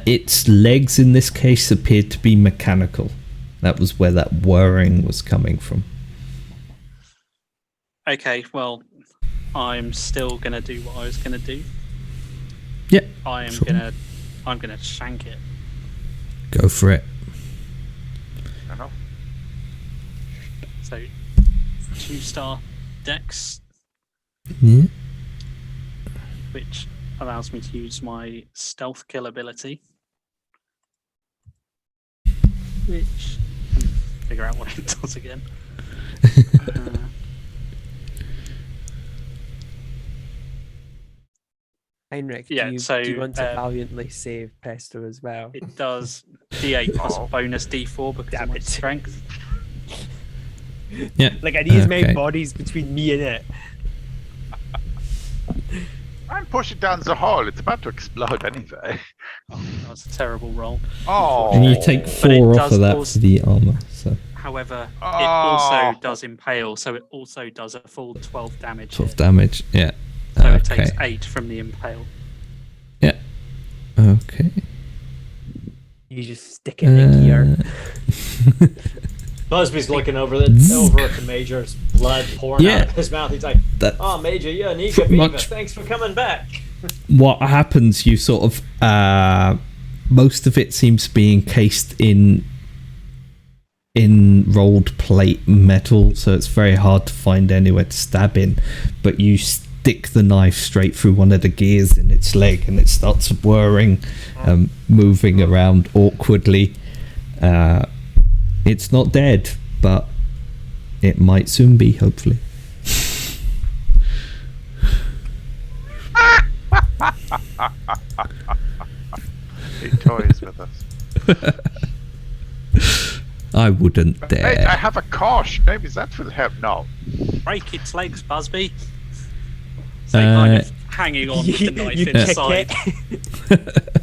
Its legs in this case appeared to be mechanical. That was where that whirring was coming from. Okay, well, I'm still gonna do what I was gonna do. Yeah, I'm sure. gonna shank it. Go for it. Fair enough. So, 2-star dex, Yeah. which allows me to use my stealth kill ability, which figure out what it does again. Heinrich, Yeah, do you so, want to valiantly save Pesto as well? It does D8 plus Oh. bonus D4 because Damn of my it. strength. Yeah. Like, I need as many Okay. bodies between me and it. I'm pushing down the hole. It's about to explode anyway. That was a terrible roll. Oh. And you take But it 4 off does of that also- for the armor. So However, it Oh. also does impale, so it also does a full 12 damage. 12 hit. damage. Yeah. So it Okay. takes 8 from the impale. Yeah. Okay. You just stick it in here. Busby's looking over at the Major's blood pouring Yeah. out of his mouth. He's like, That "Oh, Major, you're Nika pretty Viva. much- Thanks for coming back." what happens, you sort of most of it seems to be encased in rolled plate metal, so it's very hard to find anywhere to stab in, but you stick the knife straight through one of the gears in its leg and it starts whirring, moving around awkwardly. It's not dead, but it might soon be, hopefully. He toys with us. I wouldn't Hey, I dare. have a kosh. Maybe that will help. No. Break its legs, Busby. So kind of hanging on with the knife you inside. kick it.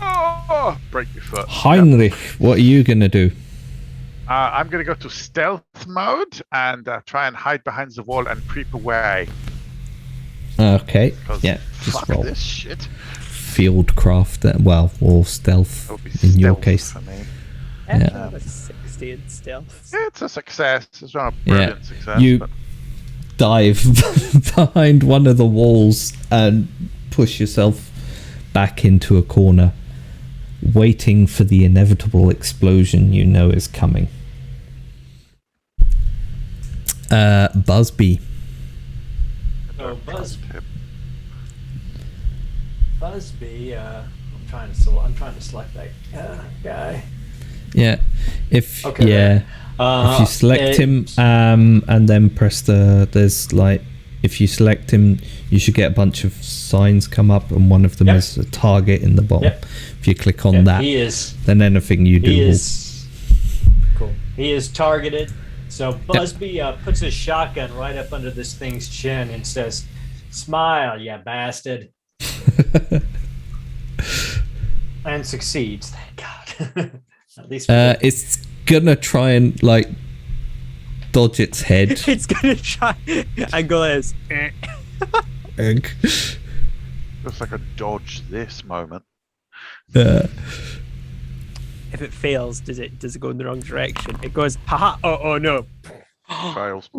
Oh, break your foot. Heinrich, what are you gonna do? I'm going to go to stealth mode and try and hide behind the wall and creep away. Okay, 'Cause yeah, just fuck roll this shit. fieldcraft, or stealth That would be in your stealth case. for me. Yeah. That's 60 in stealth. It's a success. It's not a Yeah, brilliant success. you- But Dive behind one of the walls and push yourself back into a corner, waiting for the inevitable explosion you know is coming. Busby. Oh, Pip. Busby. I'm trying to select that guy. Yeah, if Okay. yeah. If you select him and then press there's like, if you select him, you should get a bunch of signs come up, and one of them Yep. is a target in the bottom. Yep. If you click on Yeah, that, he is. then anything you do He will. is cool. He is targeted. So Busby puts his shotgun right up under this thing's chin and says, "Smile, you bastard," and succeeds. Thank God. At least. It's gonna try and like dodge its head. It's gonna try and go this. Egg. Looks like a dodge this moment. If it fails, does it go in the wrong direction? It goes, haha, oh no. Fails.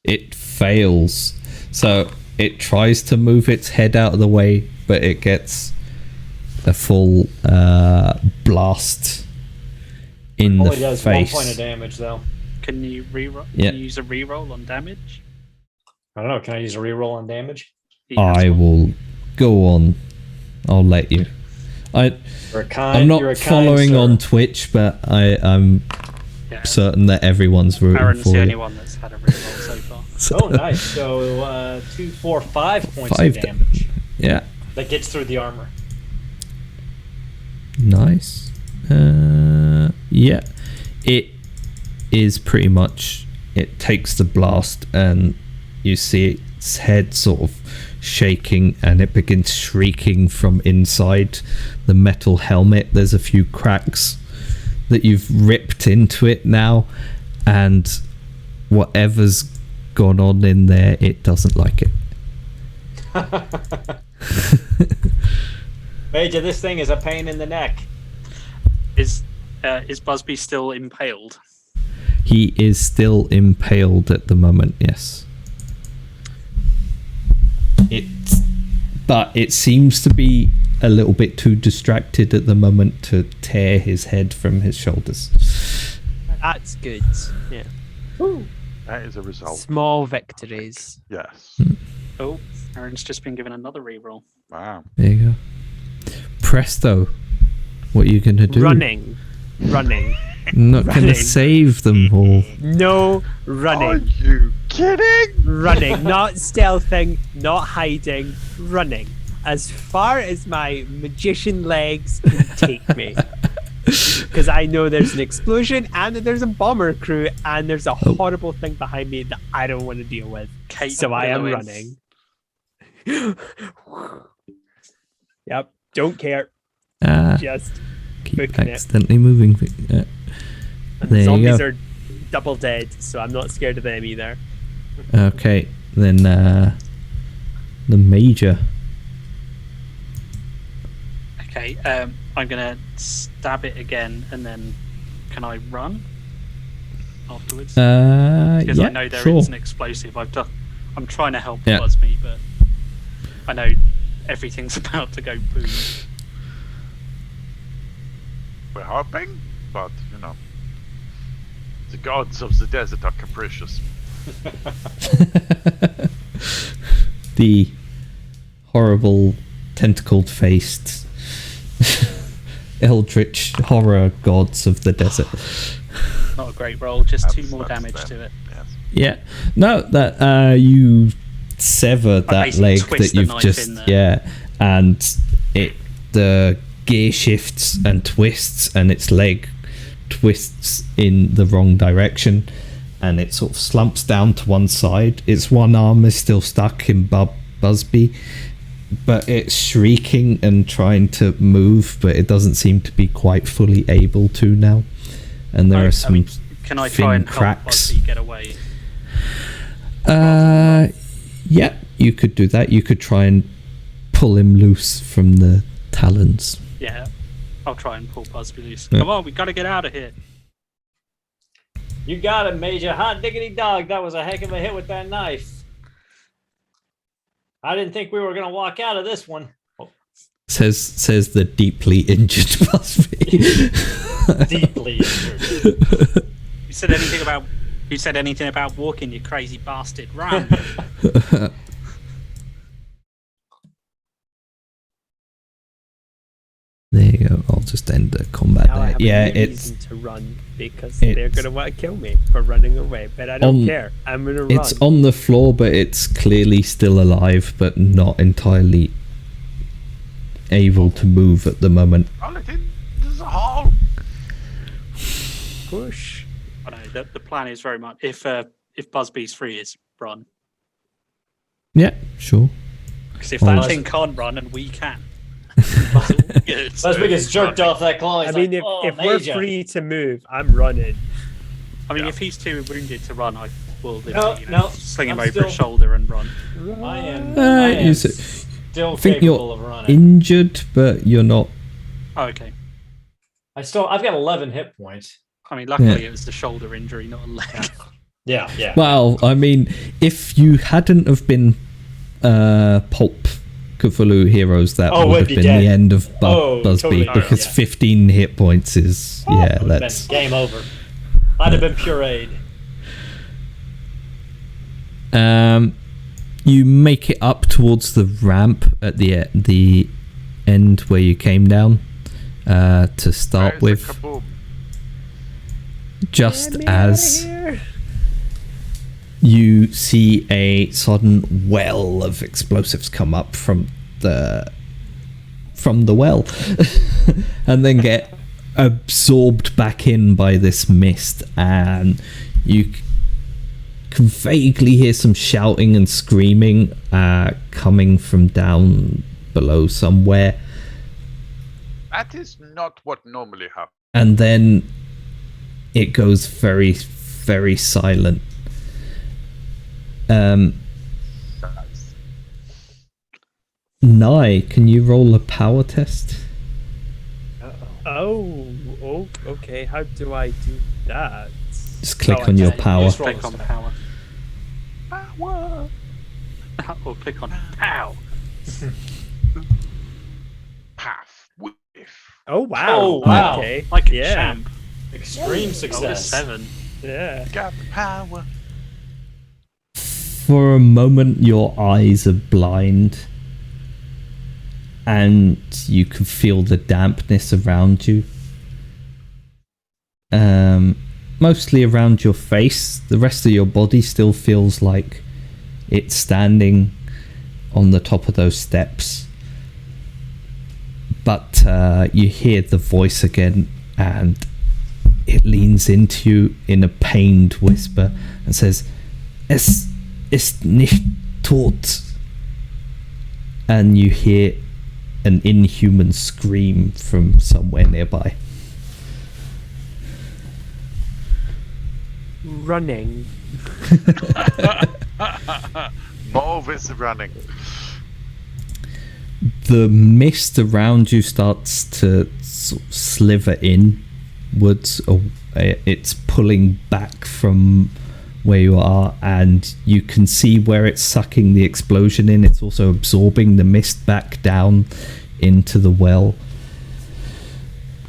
It fails. So it tries to move its head out of the way, but it gets a full blast in only the does face. 1 point of damage though. Can you reroll? Yeah. Can you use a reroll on damage? I don't know. Can I use a reroll on damage? He has I one. will go on. I'll let you. I'm not following on Twitch, but I'm certain that everyone's rooting Aaron's for the you. only one that's had a reroll so far. Oh, nice. So 2, 4, 5 points of damage. Yeah. That gets through the armor. Nice. Yeah. It is pretty much... It takes the blast and you see its head sort of shaking and it begins shrieking from inside the metal helmet. There's a few cracks that you've ripped into it now, and whatever's gone on in there, it doesn't like it. Major, this thing is a pain in the neck. Is Busby still impaled? He is still impaled at the moment, yes. But it seems to be a little bit too distracted at the moment to tear his head from his shoulders. That's good. Yeah. Ooh. That is a result. Small victories. Yes. Oh, Aaron's just been given another reroll. Wow. There you go. Presto. What are you going to do? Running. I'm not going to save them all. No running. Are you kidding? Running. Not stealthing, not hiding. Running. As far as my magician legs can take me. Because I know there's an explosion and that there's a bomber crew and there's a horrible thing behind me that I don't want to deal with. Kate So I am Willowing. running. Yep. Don't care. Just Keep booking it. accidentally moving. And There you zombies go. are double dead, so I'm not scared of them either. Okay, then the major. Okay, I'm gonna stab it again, and then can I run afterwards? Because Yeah, I know there is sure. an explosive. I'm trying to help Yeah. Busby, but I know everything's about to go boom. We're hoping, but you know, the gods of the desert are capricious. The horrible tentacled faced eldritch horror gods of the desert. Not a great roll, just 2 more That's damage them. to it. Yes. Yeah, no, that you sever that basically leg twist that the you've knife just in there. and the gear shifts and twists and its leg twists in the wrong direction and it sort of slumps down to one side. Its one arm is still stuck in Busby, but it's shrieking and trying to move, but it doesn't seem to be quite fully able to now. And there are some Can I thin try and help cracks. Busby get away? Yeah, you could do that. You could try and pull him loose from the talons. Yeah, I'll try and pull Busby loose. Yeah. Come on, we gotta get out of here. You got it, Major. Hot diggity dog. That was a heck of a hit with that knife. I didn't think we were going to walk out of this one. Says the deeply injured Busby. Deeply injured. You said anything about walking, you crazy bastard? Run! There you go. I'll just end the combat Now I there. have Yeah, no it's reason to run because they're going to want to kill me for running away, but I don't care. I'm going to run. it's on the floor, but it's clearly still alive, but not entirely able to move at the moment. Roll it in. There's a hole. Push. I know the plan is very much if Busby's free, is run. Yeah, sure. Because if that Oh. thing can't run and we can, it's all good. Busby gets jerked off that claw. I mean, if we're free to move, I'm running. I mean, if he's too wounded to run, I will sling him I'm over his shoulder and run. I am You still think capable you're of running. injured, but you're not. Oh, okay. I've got 11 hit points. I mean, luckily Yeah. it was the shoulder injury, not a leg. Yeah. Well, I mean, if you hadn't have been pulp Cthulhu heroes, that would we'd have be been dead. the end of Busby, Totally. because Yeah. 15 hit points is Would've that's been game over. I'd have been pureed. You make it up towards the ramp at the end where you came down to start Where's the with. kaboom? Just as you see a sudden well of explosives come up from the well and then get absorbed back in by this mist, and you can vaguely hear some shouting and screaming coming from down below somewhere, That is not what normally happens. and then it goes very, very silent. Nye, can you roll a power test? Oh, okay. How do I do that? Just click Oh, on your Yeah, you power. just click on power. Power. Or click on pow. Path. Whiff. Oh wow! Oh, wow. Okay. Like a yeah. champ. Extreme Oh, a success. 7. Yeah. Got the power. For a moment, your eyes are blind, and you can feel the dampness around you. Mostly around your face. The rest of your body still feels like it's standing on the top of those steps. But you hear the voice again, and it leans into you in a pained whisper and says, "Es ist nicht tot." And you hear an inhuman scream from somewhere nearby. Running. Mauve is running. The mist around you starts to sliver inwards. It's pulling back from where you are, and you can see where it's sucking the explosion in. It's also absorbing the mist back down into the well.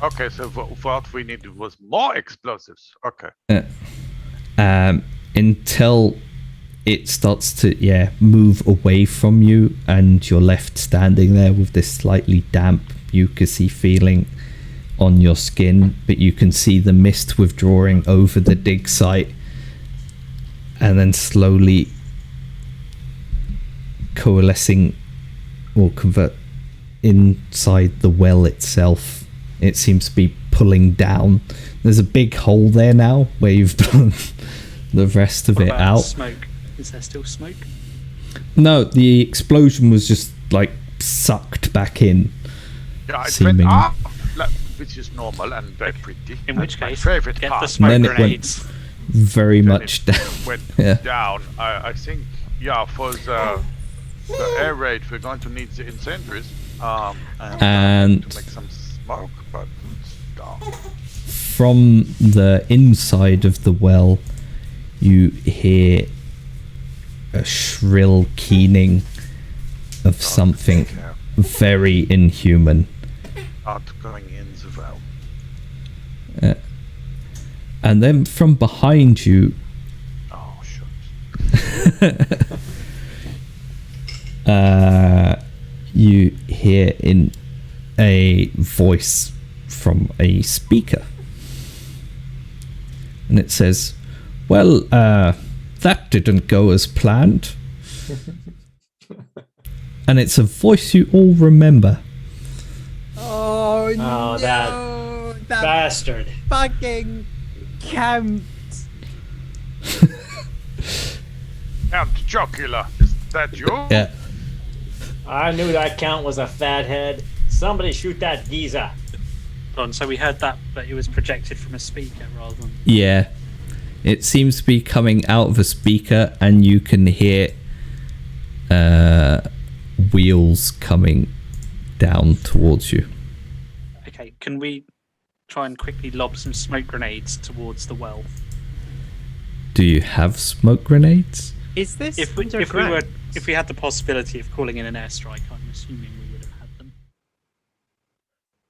Okay, so what we needed was more explosives. Okay. Until it starts to move away from you, and you're left standing there with this slightly damp, mucousy feeling on your skin, but you can see the mist withdrawing over the dig site and then slowly coalescing or convert inside the well itself. It seems to be pulling down. There's a big hole there now where you've done the rest of What it about out. smoke? Is there still smoke? No, the explosion was just like sucked back in. Yeah, it Seeming- went up, which is normal and very pretty. In which My case, favorite get part. the smoke then it went- grenades. Very Then much it down. went Yeah. down. I think, for the air raid, we're going to need the incendiaries And- to make some smoke, but From the inside of the well, you hear a shrill keening of something very inhuman. not going in the well. And then from behind you, Oh, shucks. you hear in a voice from a speaker. And it says, "Well, that didn't go as planned." And it's a voice you all remember. Oh Oh, that bastard. fucking camp. Count Chocula, is that you? Yeah. I knew that count was a fathead. Somebody shoot that geezer. So we heard that, but it was projected from a speaker rather than. Yeah. It seems to be coming out of a speaker, and you can hear wheels coming down towards you. Okay, can we try and quickly lob some smoke grenades towards the well? Do you have smoke grenades? Is this If we underground? had the possibility of calling in an airstrike, I'm assuming we would have had them.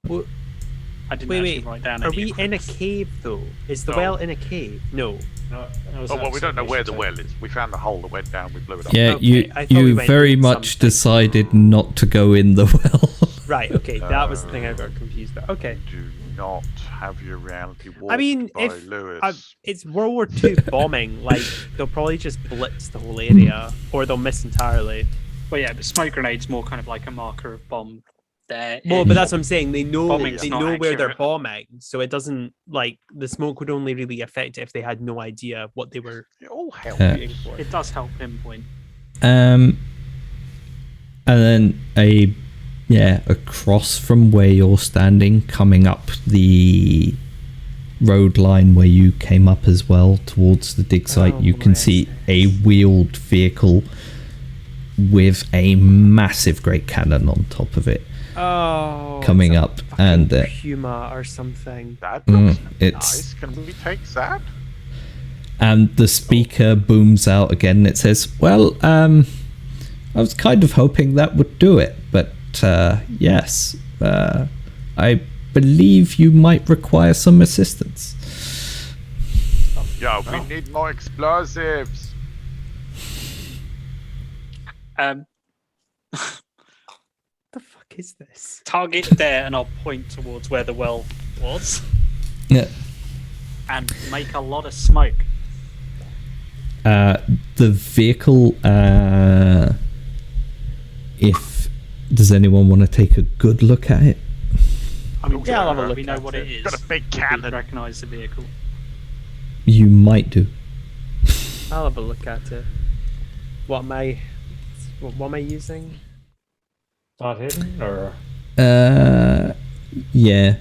Well, I didn't wait, actually wait. write down. Are any we of in a them. cave though? Is the No. well in a cave? No. No, that was Oh, well, we don't know where the observation well is. We found the hole that went down, we blew it up. Yeah, Okay, I thought we you went very in much something. decided not to go in the well. Right. Okay, that was the thing I got confused about. Okay. Do not have your reality warped I mean, by if Lewis. it's World War II bombing, like they'll probably just blitz the whole area, or they'll miss entirely. Well, yeah, but smoke grenades more kind of like a marker of bomb. There. Well, but that's what I'm saying. They know Bombing's they not know where they're accurate. bombing, so it doesn't like the smoke would only really affect it if they had no idea what they were It all helps. shooting for. It does help pinpoint. And then across from where you're standing, coming up the road line where you came up as well towards the dig site, you can see a wheeled vehicle with a massive great cannon on top of it. Oh, coming up, and Puma or something. That looks it's nice. Can we take that? and the speaker booms out again. It says, "Well, I was kind of hoping that would do it, but yes, I believe you might require some assistance." Yeah, we need more explosives. What the fuck is this? Target there, and I'll point towards where the well was, Yeah. and make a lot of smoke. The vehicle, if does anyone want to take a good look at it? I mean, Yeah, I'll have a look we know at what it. it is. Got a big We cannon. recognise the vehicle. You might do. I'll have a look at it. What am I using? Not hidden, or Yeah.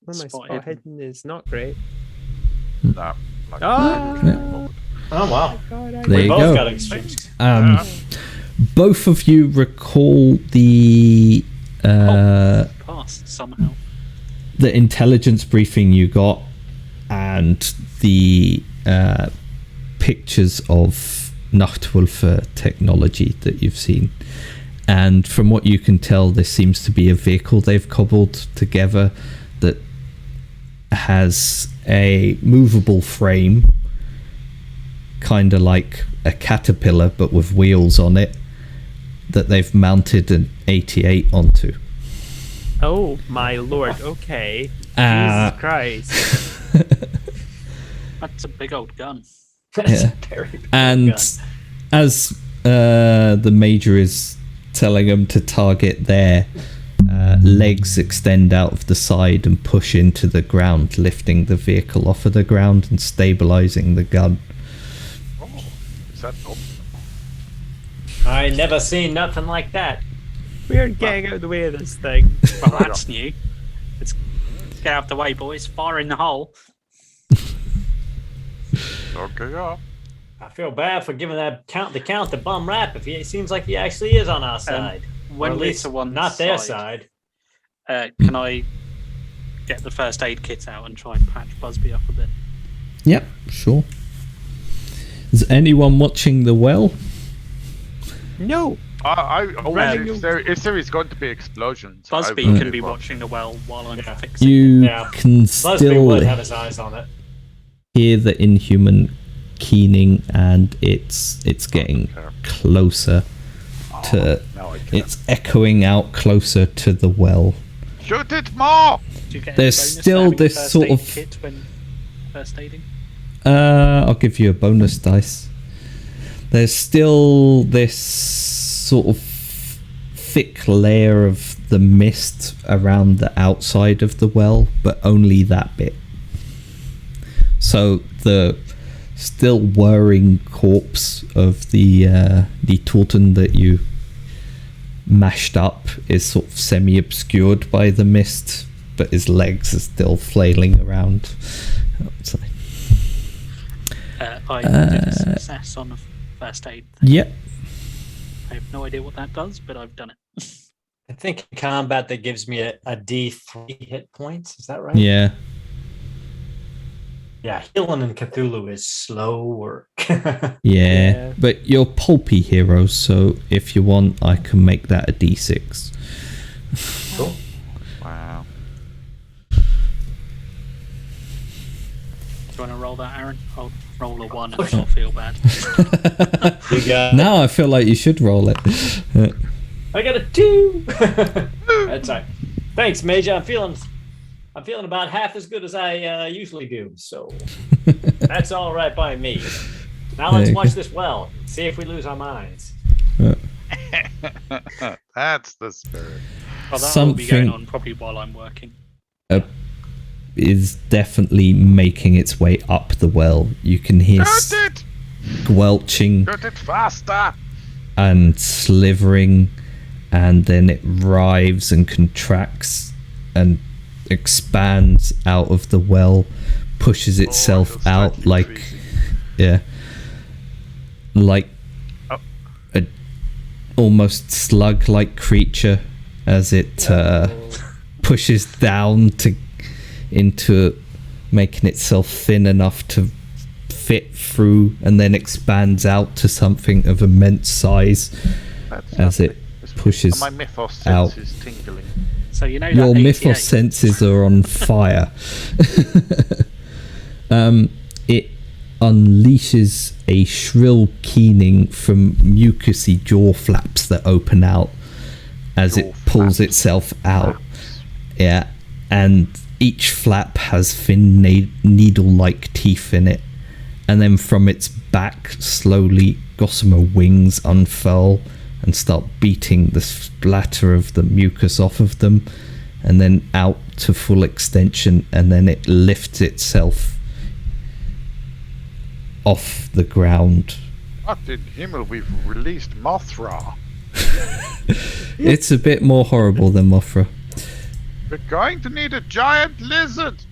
Well, my Spot spot hidden is not great. No. Like, Oh, oh wow, God, There we you both go. got extreme. Both of you recall the Passed somehow. the intelligence briefing you got and the pictures of Nachtwolfe technology that you've seen. And from what you can tell, this seems to be a vehicle they've cobbled together that has a movable frame, kind of like a caterpillar but with wheels on it, that they've mounted an 88 onto. Oh my lord! Okay. Uh, Jesus Christ. That's a big old gun. That's Yeah. a very big And gun. as the major is telling them to target there, legs extend out of the side and push into the ground, lifting the vehicle off of the ground and stabilizing the gun. oh, is that not? I never seen nothing like that. We're getting out of the way of this thing. Well, that's new. Let's get out of the way, boys. Fire in the hole. Okay, yeah. I feel bad for giving the count the bum rap if it seems like he actually is on our side. Or When at we're least to one not their side. Can I get the first aid kit out and try and patch Busby up a bit? Yep, sure. Is anyone watching the well? No. If there is going to be explosions, I Busby will can be watch. watching the well while I'm Yeah. fixing. You Yeah. can Busby still would have his eyes on it. hear the inhuman keening, and it's getting closer to. Now I can. It's echoing out closer to the well. Shoot it more! Do you get There's any bonus for still having this first sort aid of- kit when first aiding. I'll give you a bonus dice. There's still this sort of thick layer of the mist around the outside of the well, but only that bit. So the still whirring corpse of the Torten that you mashed up is sort of semi-obscured by the mist, but his legs are still flailing around outside. I did a success on the first aid. Yep. I have no idea what that does, but I've done it. I think in combat that gives me a D3 hit points. Is that right? Yeah. Yeah, healing in Cthulhu is slow work. Yeah, but you're pulpy heroes, so if you want, I can make that a D6. Cool. Wow. Do you want to roll that, Aaron? I'll roll a 1 and not feel bad. You got Now I feel like you should roll it. I got a 2. That's right. Thanks, Major. I'm feeling about half as good as I usually do. So that's all right by me. Now let's watch this well. See if we lose our minds. That's the spirit. Well, that will be going on probably while I'm working. Is definitely making its way up the well. You can hear squelching Get it faster. and slivering, and then it writhes and contracts and expands out of the well, pushes itself out like a almost slug-like creature as it pushes down into making itself thin enough to fit through, and then expands out to something of immense size as it pushes my mythos out. sense is tingling. So you know that Your 88 mythos senses are on fire. It unleashes a shrill keening from mucousy jaw flaps that open out as it pulls itself out. Yeah, and each flap has thin needle-like teeth in it, and then from its back slowly gossamer wings unfurl and start beating the splatter of the mucus off of them, and then out to full extension, and then it lifts itself off the ground. What in Himmel, we've released Mothra. It's a bit more horrible than Mothra. We're going to need a giant lizard.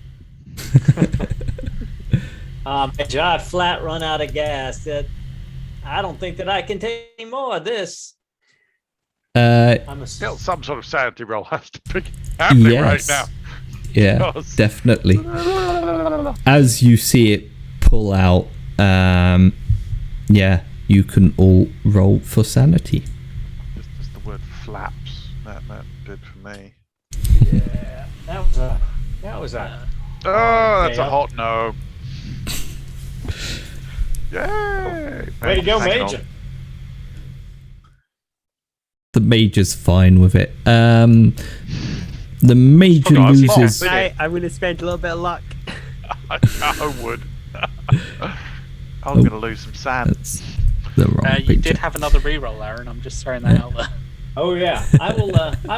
Major, I flat run out of gas. I don't think that I can take any more of this. Still, some sort of sanity roll has to be happening right now. Yeah, Because- definitely. As you see it pull out, you can all roll for sanity. Just the word flaps. That did for me. Yeah, that was a. Oh, that's a hot no. Yay! Way to go, Hang on. Major. The major's fine with it. The major Oh, it's loses. not. I'm going to spend a little bit of luck. I would. I'm going to lose some sand. That's the wrong You picture. did have another reroll, Aaron. I'm just throwing that out there. Oh yeah, I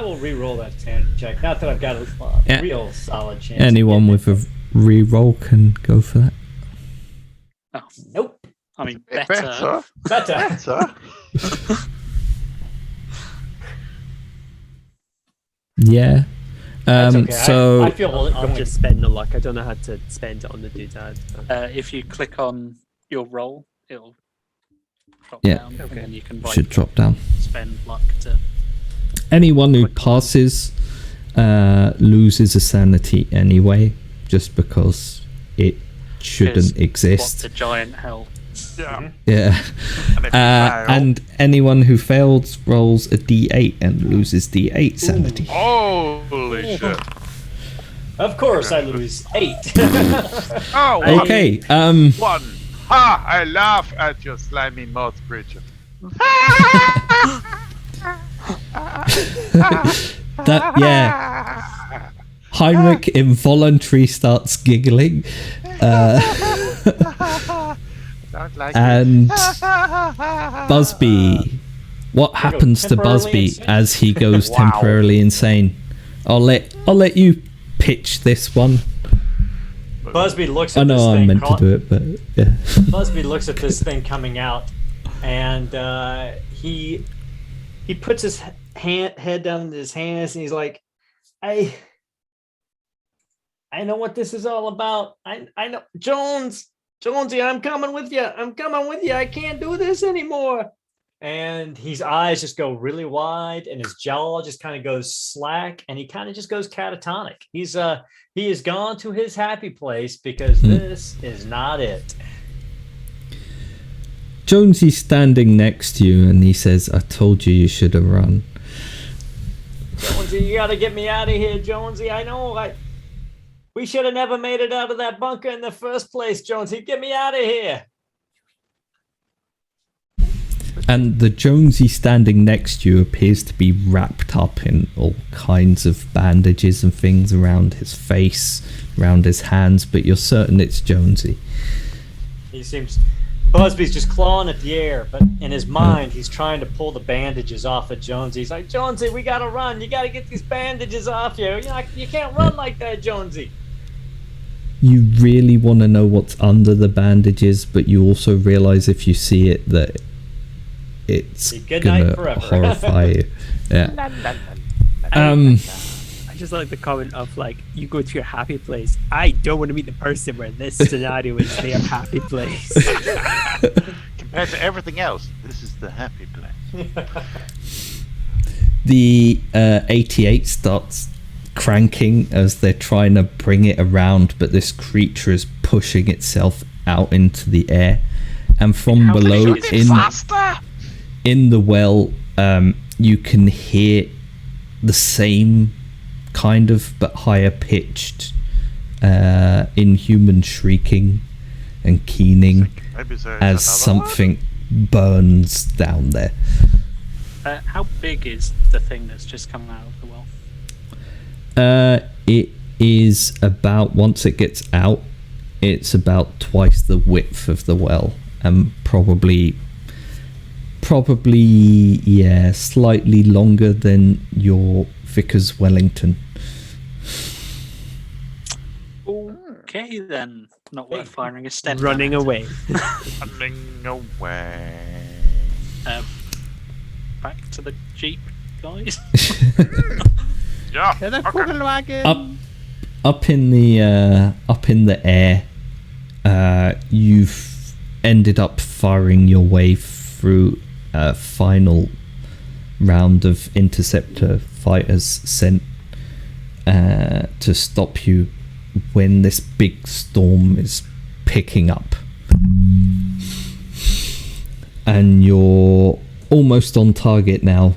will re-roll that sanity check. Not that I've got a Yeah. real solid chance. of Anyone getting with a re-roll can go for that. Oh, Nope. I mean, Better. Better. Yeah. That's okay. So I feel I'll just spend the luck. I don't know how to spend it on the doodad. If you click on your roll, it'll drop Yeah. down, Okay. and then you can should drop down. spend luck to. Anyone who passes loses a sanity anyway, just because it shouldn't What's exist. the giant hell? Yeah. Yeah. And if you fail- And anyone who fails rolls a d8 and loses d8 sanity. Holy shit. Of course, I lose 8. Oh, Okay. one. Ha! I laugh at your slimy moth creature. Heinrich involuntarily starts giggling. Don't like And it. Busby, what happens to temporarily Busby insane? as he goes Wow. temporarily insane? I'll let you pitch this one. Busby looks at I know this I'm thing. meant to do it, but yeah. Busby looks at this thing coming out, and he puts his head down in his hands, and he's like, I know what this is all about. I know, Jonesy, I'm coming with you. I can't do this anymore. And his eyes just go really wide, and his jaw just kind of goes slack, and he kind of just goes catatonic. He has gone to his happy place because this is not it. Jonesy's standing next to you and he says, I told you should have run. Jonesy, you got to get me out of here, Jonesy. I know we should have never made it out of that bunker in the first place, Jonesy. Get me out of here. And the Jonesy standing next to you appears to be wrapped up in all kinds of bandages and things around his face, around his hands, but you're certain it's Jonesy. He seems. Busby's just clawing at the air, but in his mind, he's trying to pull the bandages off of Jonesy. He's like, Jonesy, we gotta run. You gotta get these bandages off you. You can't run like that, Jonesy. You really want to know what's under the bandages, but you also realize if you see it that it's gonna horrify you. Yeah. I just like the comment of like, you go to your happy place. I don't want to meet the person where this scenario is their happy place. Compared to everything else, this is the happy place. The 88 starts cranking as they're trying to bring it around, but this creature is pushing itself out into the air, and from below in the well, you can hear the same kind of but higher pitched inhuman shrieking and keening as something burns down there. How big is the thing that's just come out of the well? It is about, once it gets out, it's about twice the width of the well, and probably yeah, slightly longer than your Vickers Wellington. Okay, then. Not worth firing a stem. Running away. Running away. Back to the jeep, guys. Yeah. To the fucking wagon. Up in the air, you've ended up firing your way through a final round of interceptor fighters sent to stop you when this big storm is picking up, and you're almost on target now,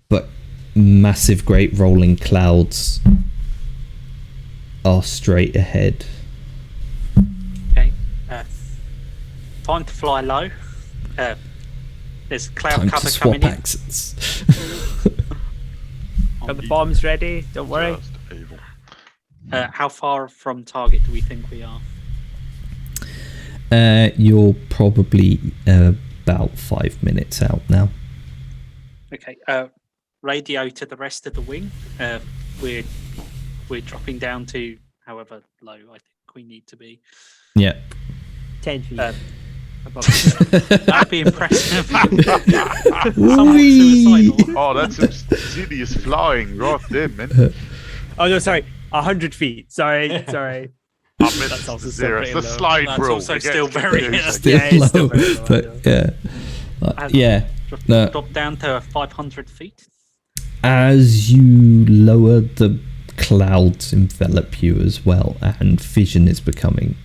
but massive great rolling clouds are straight ahead. Okay. Time to fly low. There's cloud Time cover to swap coming in. accents. Got the bombs ready. Don't worry. Just evil. How far from target do we think we are? You're probably about 5 minutes out now. Okay. Radio to the rest of the wing. We're dropping down to however low I think we need to be. Yeah. 10 feet. That'd be impressive. Somewhat Whee! suicidal. Oh, that's some serious flying right there, man. Oh no, sorry. 100 feet. Sorry. I That's missed also the still zero. pretty It's the low. slide That's rule. also It gets still very- confusing. Still Yeah, it's still low, very low, but yeah. As- Yeah. No. Drop down to 500 feet. As you lower, the clouds envelop you as well, and vision is becoming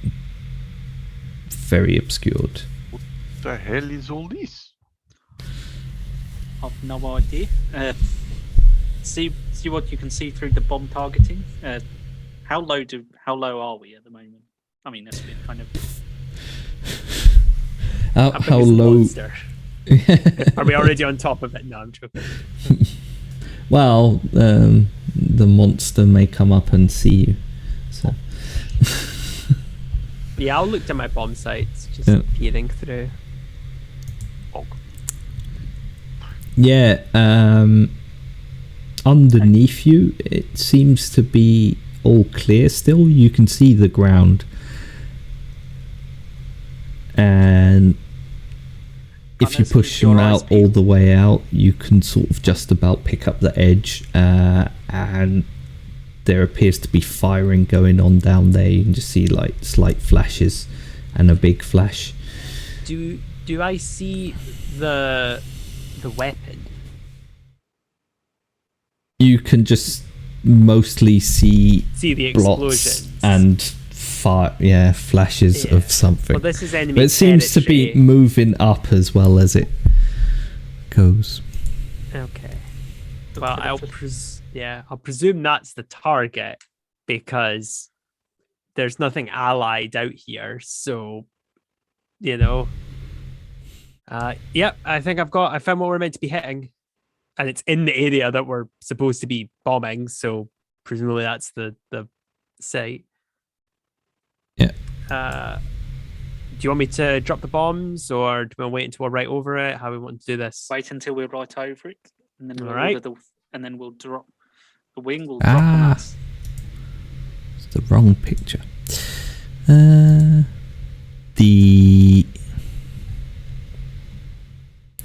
very obscured. What the hell is all this? I've no idea. See what you can see through the bomb targeting. How low are we at the moment? I mean, that's been kind of. How big How is the low? monster? Are we already on top of it? No, I'm joking. Well, the monster may come up and see you. So. Yeah, I'll look to my bomb sites, just Yeah. peering through. Oh, Yeah, underneath you, it seems to be all clear still. You can see the ground. And if you Unless push your them eyes out all peeled. the way out, you can sort of just about pick up the edge. And there appears to be firing going on down there. You can just see like slight flashes and a big flash. Do I see the weapon? You can just mostly see See the blots explosions. and flashes Yeah. of something. Well, this is enemy But it seems to be territory. moving up as well as it goes. Okay. Well, I'll presume that's the target because there's nothing allied out here. So, Yep, I think I found what we're meant to be hitting. And it's in the area that we're supposed to be bombing, so presumably that's the site. Yeah. Do you want me to drop the bombs, or do we wait until we're right over it? How we want to do this? Wait until we're right over it, and then we'll Alright. and then we'll drop the wing. Will drop on us. It's the wrong picture. The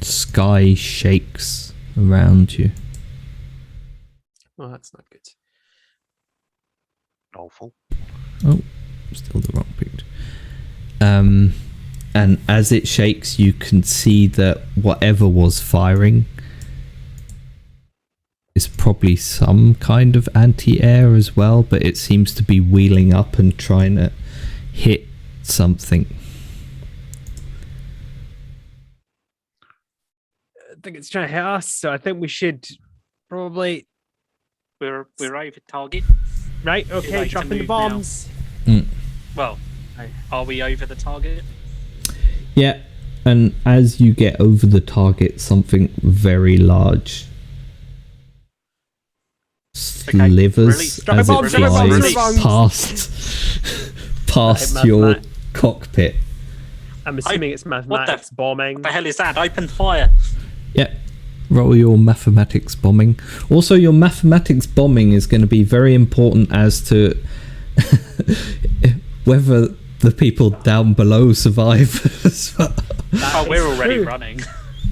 sky shakes around you. Oh, that's not good. Awful. Oh, still the wrong picture. And as it shakes, you can see that whatever was firing is probably some kind of anti-air as well, but it seems to be wheeling up and trying to hit something. I think it's trying to hit us, so I think we should probably. We're over target. Right, Too okay, late to dropping the move bombs. Well, are we over the target? Yeah, and as you get over the target, something very large slivers release. Drop as a it bomb, drop a bomb, flies release. past Right, your Matt. cockpit. I'm assuming it's mathematics bombing. What the hell is that? Open fire! Yeah. Roll your mathematics bombing. Also, your mathematics bombing is going to be very important as to whether the people down below survive as well. We're already running.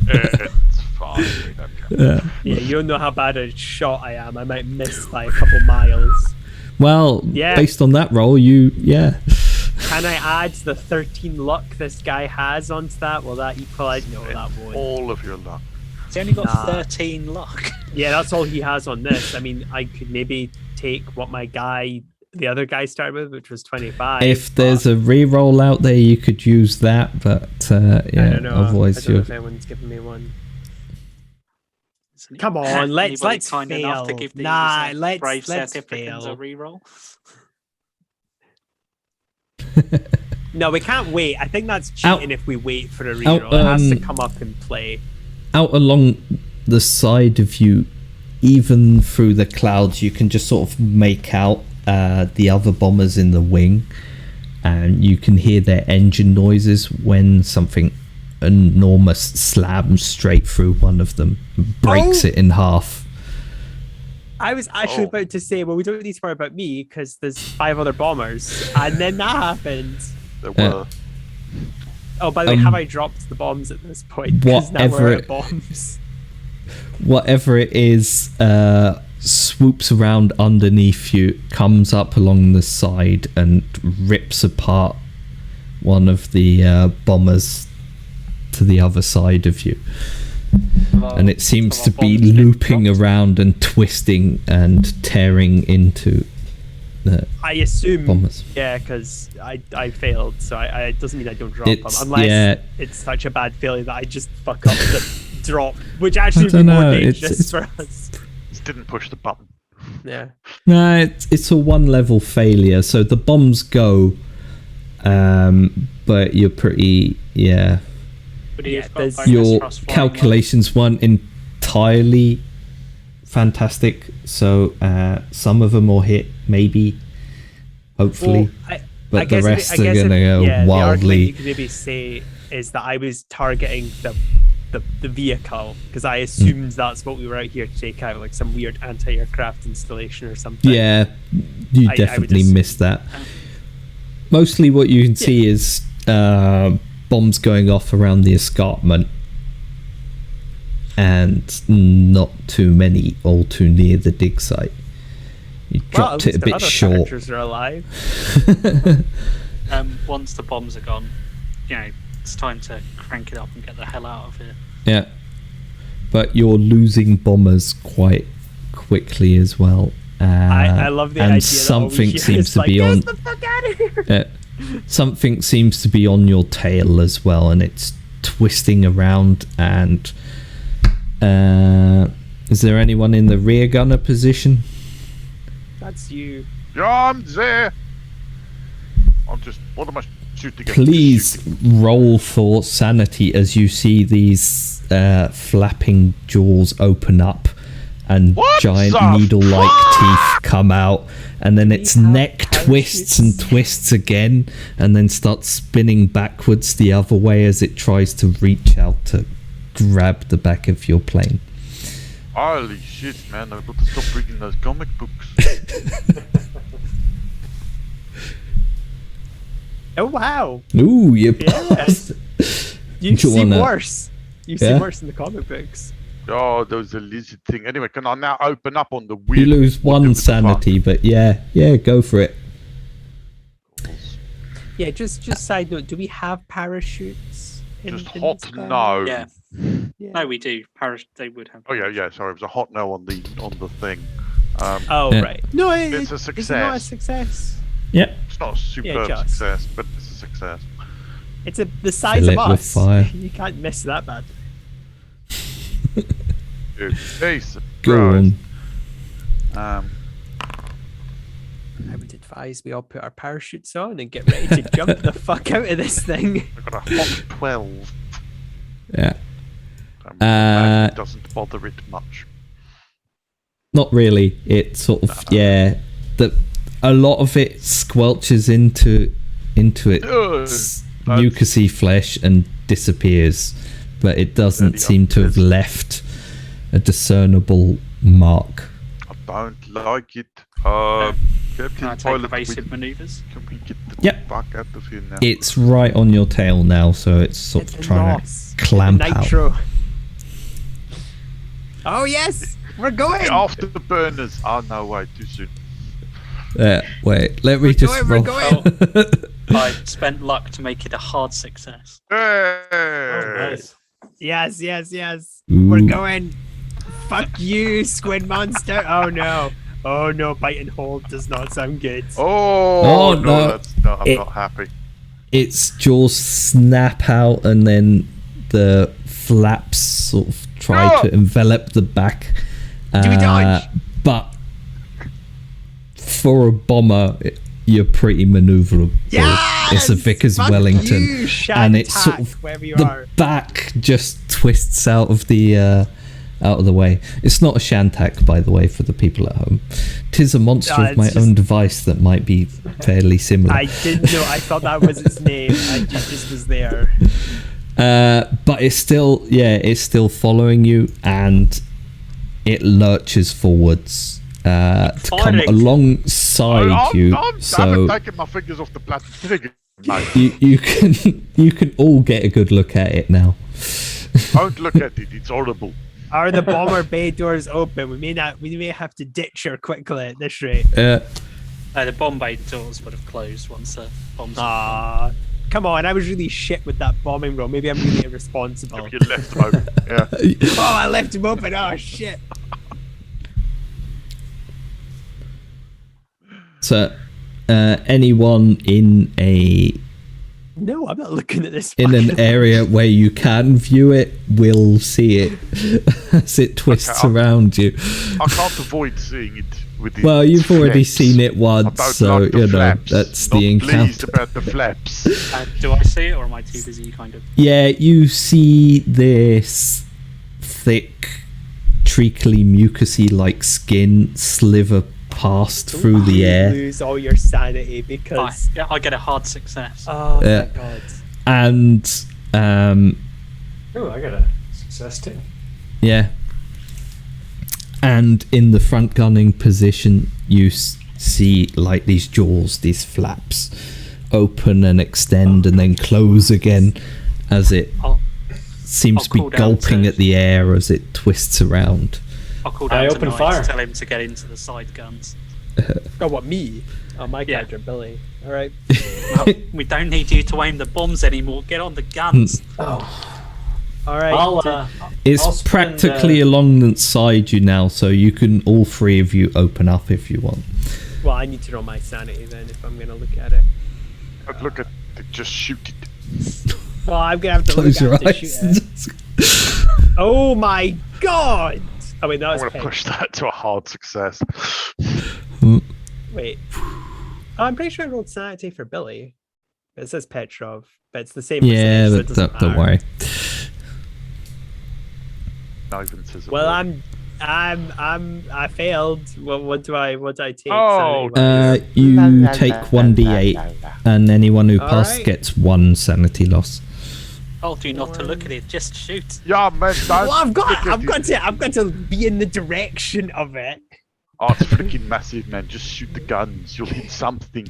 It's fine. We don't care. Yeah, you don't know how bad a shot I am. I might miss by a couple miles. Well, Yeah. based on that roll, Can I add the 13 luck this guy has onto that? Will that equalize? No, that won't. All of your luck. He's only got Nah. 13 luck. Yeah, that's all he has on this. I mean, I could maybe take what the other guy started with, which was 25. if there's a re-roll out there, you could use that, but I yeah, don't know. otherwise I don't know you're... if anyone's giving me one. Isn't it? Come on, let's Anybody let's kind enough to fail. give these Nah, brave let's South Africans fail. a reroll? No, we can't wait. I think that's Out- cheating if we wait for a out, reroll. It has to come up and play. Out along the side of you, even through the clouds, you can just sort of make out the other bombers in the wing, and you can hear their engine noises when something enormous slams straight through one of them, breaks Oh! it in half. I was actually Oh. about to say, well, we don't need to worry about me because there's 5 other bombers, and then that happened. There were. Oh, by the way, have I dropped the bombs at this point? 'Cause now Whatever we're out it- of bombs. Whatever it is, swoops around underneath you, comes up along the side and rips apart one of the bombers to the other side of you. And it seems to be looping around and twisting and tearing into the I assume, bombers. yeah, because I failed, so it doesn't mean I don't drop It's- them. Unless yeah. it's such a bad failure that I just fuck up the drop, which actually would be don't more know, it's- dangerous it's- for us. Just didn't push the button. Yeah. No, it's a one level failure. So the bombs go, but you're pretty, Yeah, You've got there's- bonus your plus flying calculations weren't entirely fantastic. So some of them will hit, maybe, hopefully. Well, but I the guess rest I guess are gonna go the argument wildly. you could maybe say is that I was targeting the vehicle because I assumed that's what we were out here to take out, like some weird anti-aircraft installation or something. Yeah, you I would definitely assume missed that. Mostly what you can see is bombs going off around the escarpment and not too many all too near the dig site. You Well, dropped at it a least the bit other short. characters are alive. Once the bombs are gone, it's time to crank it up and get the hell out of here. Yeah, but you're losing bombers quite quickly as well. I love the and idea something that seems to be on. Get the fuck out of here! Something seems to be on your tail as well, and it's twisting around. And is there anyone in the rear gunner position? That's you. I'm there. What am I shooting at? Please Shooting. roll for sanity as you see these flapping jaws open up and What giant the needle-like fuck? teeth come out, and then its have neck twists and twists again, and then starts spinning backwards the other way as it tries to reach out to grab the back of your plane. Holy shit, man! I've got to stop reading those comic books. Oh wow! Ooh, you Yes. passed. You've Do you seen wanna- worse. You've Yeah? seen worse in the comic books. Oh, there was a lizard thing. Anyway, can I now open up on the You weird? lose what one the fuck? sanity, but yeah, go for it. Yeah, just side note. Do we have parachutes? Just in hot this game? no. Yeah. Yeah. No, we do. They would have. Oh yeah. Sorry, it was a hot no on the thing. Oh Yeah. right. No, It's a Is it not a success. success? Yep. It's not a superb just. success, but it's a success. It's the size Fill of it with us. fire. You can't miss that bad. Dude, hey, Go surprise. on. I would advise we all put our parachutes on and get ready to jump the fuck out of this thing. I've got a hot 12. Yeah. It doesn't bother it much. Not really. It sort of a lot of it squelches into its mucousy flesh and disappears, but it doesn't Bloody seem to have unpleasant. left a discernible mark. I don't like it. Can Captain I take Pilot, evasive maneuvers? can we get the Yep. fuck out of here now? It's right on your tail now, so it's sort It's of a trying nos. to clamp out. Nitro. Oh yes, we're going. Get off the burners. Oh no, wait, too soon. Wait, let me just we're roll. going. I spent luck to make it a hard success. Hey! Oh, nice. Yes. We're Ooh. going. Fuck you, squid monster. Oh no. Oh no, bite and hold does not sound good. Oh, Oh, no. I'm It- not happy. Its jaws snap out, and then the flaps sort of try No! to envelop the back. Do we dodge? But for a bomber, you're pretty maneuverable. Yes! It's a Vickers Fuck Wellington, you, and it's sort Shantak, of wherever you the are. back just twists out of the way. It's not a Shantak, by the way, for the people at home. 'Tis a monster No, of my it's own device that might be fairly similar. I didn't know. I thought that was its name. I just was there. But it's still following you, and it lurches forwards to come Firing. alongside you. I So haven't taken my fingers off the plastic trigger, mate. you can all get a good look at it now. Don't look at it. It's horrible. Are the bomber bay doors open? We may have to ditch her quickly at this rate. The Bombay doors would have closed once the bombs. Ah, come on! I was really shit with that bombing roll. Maybe I'm really irresponsible. If you left them open. Yeah. Oh, I left him open. Oh shit! So anyone in No, I'm not looking at this. an fucking- area where you can view it will see it as it twists Okay, around you. I can't avoid seeing it with the Well, you've already flaps. seen it I once, don't so like the you know flaps. that's Not the encounter. pleased about the flaps. Do I see it, or am I too busy kind of? Yeah, you see this thick, treacly, mucousy like skin sliver past through the You air, lose all your sanity Fine. because. Yeah, I get a hard success. Oh Yeah. my god! and Oh, I got a success too. yeah, and in the front gunning position, you see like these jaws, these flaps, open and extend and then close again as it I'll, seems I'll to be call down gulping to- at the air as it twists around. I'll call I down to open Knight fire. to tell him to get into the side guns. Oh, what me? Oh, my Yeah. character Billy. All right. Well, we don't need you to aim the bombs anymore. Get on the guns. Oh, All right. I'll It's I'll spend, practically alongside you now, so you can all three of you open up if you want. Well, I need to roll my sanity then if I'm gonna look at it. But look at it. Just shoot it. Well, I'm gonna have to Close your look at it to shoot eyes. it. Oh my god! Oh wait, that I'm was going to pink. push that to a hard success. Wait. I'm pretty sure I rolled sanity for Billy. It says Petrov, but it's the same. Yeah, percentage, so it but doesn't don't matter. worry. Ivan says it Well, works. I failed. What do I take? Oh, Sanity-wise? You take 1d8, and anyone who All passed right. gets 1 sanity loss. Told you not to look at it. Just shoot. Yeah, man. Well, I've got to be in the direction of it. Oh, it's freaking massive, man. Just shoot the guns. You'll hit something.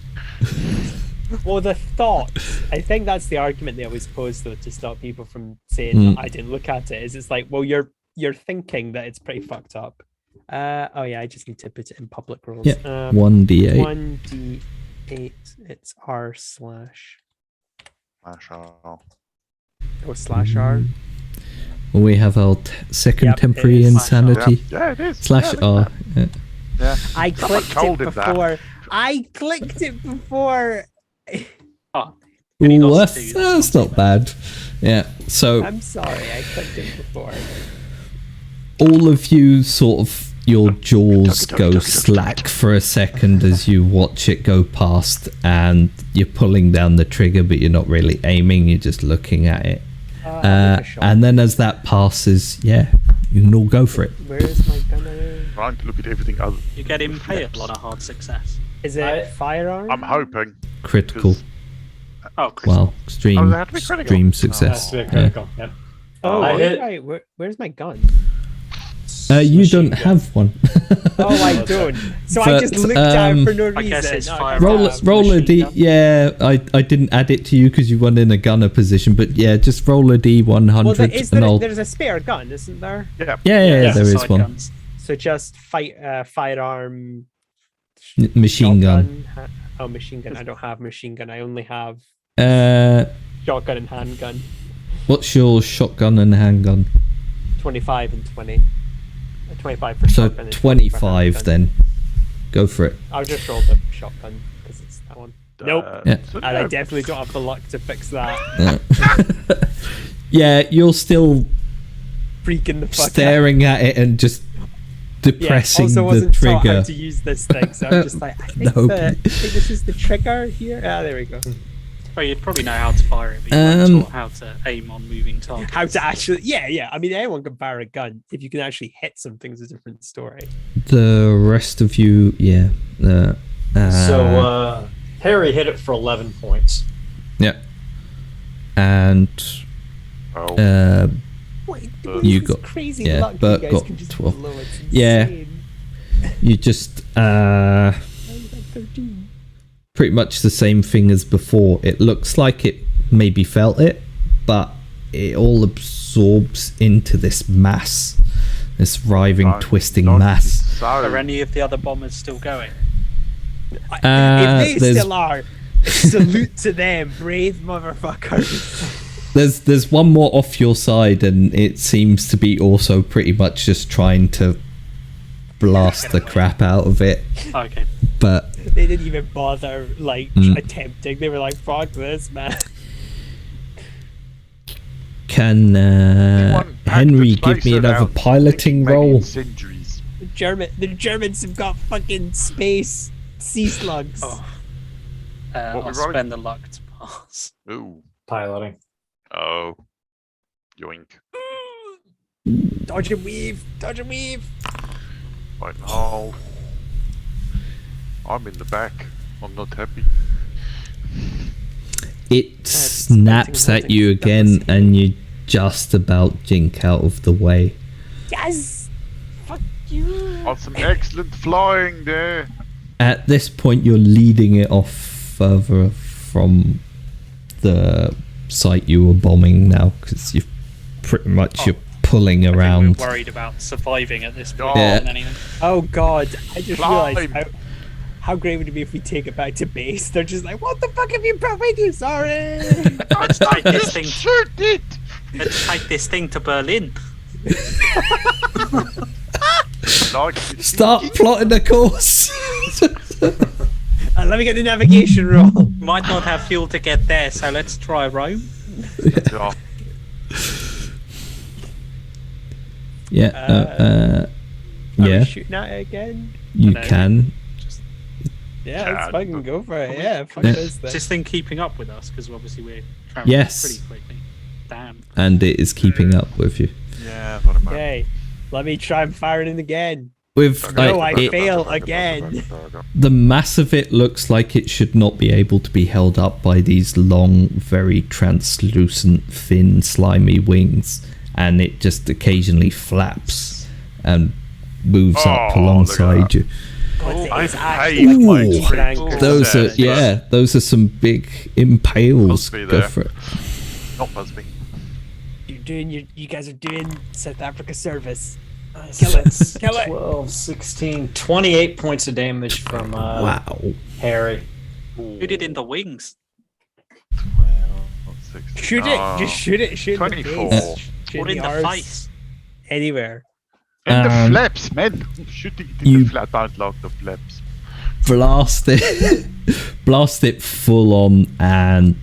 Well, the thoughts. I think that's the argument they always pose, though, to stop people from saying that I didn't look at it. Is it's like, well, you're thinking that it's pretty fucked up. Oh yeah, I just need to put it in public rules. Yeah, 1d8. 1d8. It's r/. Oh. Oh, /r. We have our second Yep, it temporary is insanity. Yeah, it is. /r. Yeah. Yeah. I Someone clicked told it him that. before. I clicked it before. Oh, Any Ooh, loss that's, to you, that's not bad. Yeah, so I'm sorry, I clicked it before. all of you sort of, your jaws go slack for a second as you watch it go past, and you're pulling down the trigger, but you're not really aiming, you're just looking at it. I'll make a shot. And then as that passes, yeah, you can all go for it. Where is my gunner? Trying to look at everything other. You get impaled on a hard success. Is it firearm? I'm hoping. Critical. Oh, Chris. Well, extreme, Oh, they have to be critical. extreme Has success. to be Yeah. critical. Yep. Oh, I hit- right. Where's my gun? You Machine don't gun. have one. Oh, I don't. So I just But, looked at it for no reason. I guess it's Oh, fire- roll, Uh, roll a machine d. gun. Yeah, I didn't add it to you because you weren't in a gunner position. But yeah, just roll a d100 Well, and I'll. there's a spare gun, isn't there? Yeah. Yeah, there is side one. guns. So just firearm. Machine gun. shotgun, Oh, machine gun. I don't have machine gun. I only have Uh, shotgun and handgun. what's your shotgun and handgun? 25 and 20. 25 for So shotgun and 20 for 25 handgun. then. Go for it. I'll just roll the shotgun because it's that one. Nope. Yeah. So And I no. definitely don't have the luck to fix that. Yeah, you're still Freaking the fuck out. staring at it and just depressing also the wasn't taught trigger. how to use this thing, so I'm just like, I think, Nope. I think this is the trigger here. Ah, there we go. Well, you'd probably know how to fire it, but you weren't Um, taught how to aim on moving targets. How to actually, yeah. I mean, anyone can fire a gun. If you can actually hit something, it's a different story. The rest of you, yeah. So Harry hit it for 11 points. Yeah. And Oh. Wait, You this is got- crazy yeah, luck. Bert You guys got can just 12. blow it. It's Yeah. insane. you just How is that 13? pretty much the same thing as before. It looks like it maybe felt it, but it all absorbs into this mass, this writhing, twisting mass. Are any of the other bombers still going? If they there's- still are, salute to them, brave motherfuckers. There's one more off your side, and it seems to be also pretty much just trying to blast the crap out of it. Okay. But They didn't even bother attempting. They were like, "Fuck this, man." can Henry give me another piloting roll? Centuries. The Germans have got fucking space sea slugs. Oh. What I'll we rolling? spend the luck to pass. Ooh. Piloting. Oh. Yoink. Dodge and weave, dodge and weave. Right now. I'm in the back. I'm not happy. It snaps at you again, and you just about jink out of the way. Yes. Fuck you. Oh, some excellent flying there. At this point, you're leading it off further from the site you were bombing now, because you've pretty much you're pulling I think around. we're worried about surviving at this point Yeah. more than anything. Oh god, I just realized Climb. how great would it be if we take it back to base? They're just like, what the fuck have you brought me to? Sorry. Let's take this thing. Shoot it! Let's take this thing to Berlin. Like Start plotting a course. Let me get the navigation roll. Might not have fuel to get there, so let's try Rome. Yeah. Yeah, Are we yeah, shooting at it again? you no. can. Yeah, let's Chad, fucking but- go for it. Are we- Yeah, fuck Yeah. this Is thing. this thing keeping up with us? Because obviously we're traveling Yes. pretty quickly. Damn. And it is keeping up with you. Yeah, what about? Okay, let me try and fire it again. With No, like, I fail again. the mass of it looks like it should not be able to be held up by these long, very translucent, thin, slimy wings, and it just occasionally flaps and moves up Oh, look at aliside that. you. But I it's hate actually my like Ooh. an anchor. Those are Yeah. those are some big impales. Must be Go there. for it. Not Busby. You guys are doing South Africa service. Kill it. Kill it. 12, 16, 28 points of damage from Wow. Harry. Who did in the wings? 12, 16. Shoot it. Oh, Just shoot it. Shoot in the 24. face. Shoot Or in the arse, face? Anywhere. In the Um, flaps, man. Shooting in you- the flat. Don't like the flaps. Blast it. Blast it full on, and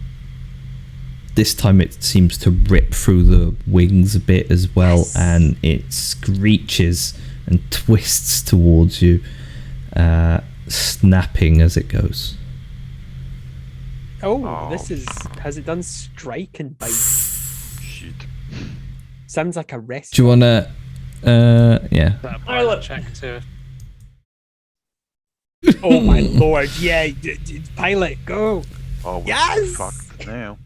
this time it seems to rip through the wings a bit as well, Yes. and it screeches and twists towards you, snapping as it goes. Oh, Oh. this is. Has it done strike and bite? Shit. Sounds like a rest. Do you wanna? Yeah. That Pilot. pilot check to. Oh my lord! Yeah, pilot, go. Oh, we're Yes! fucked now.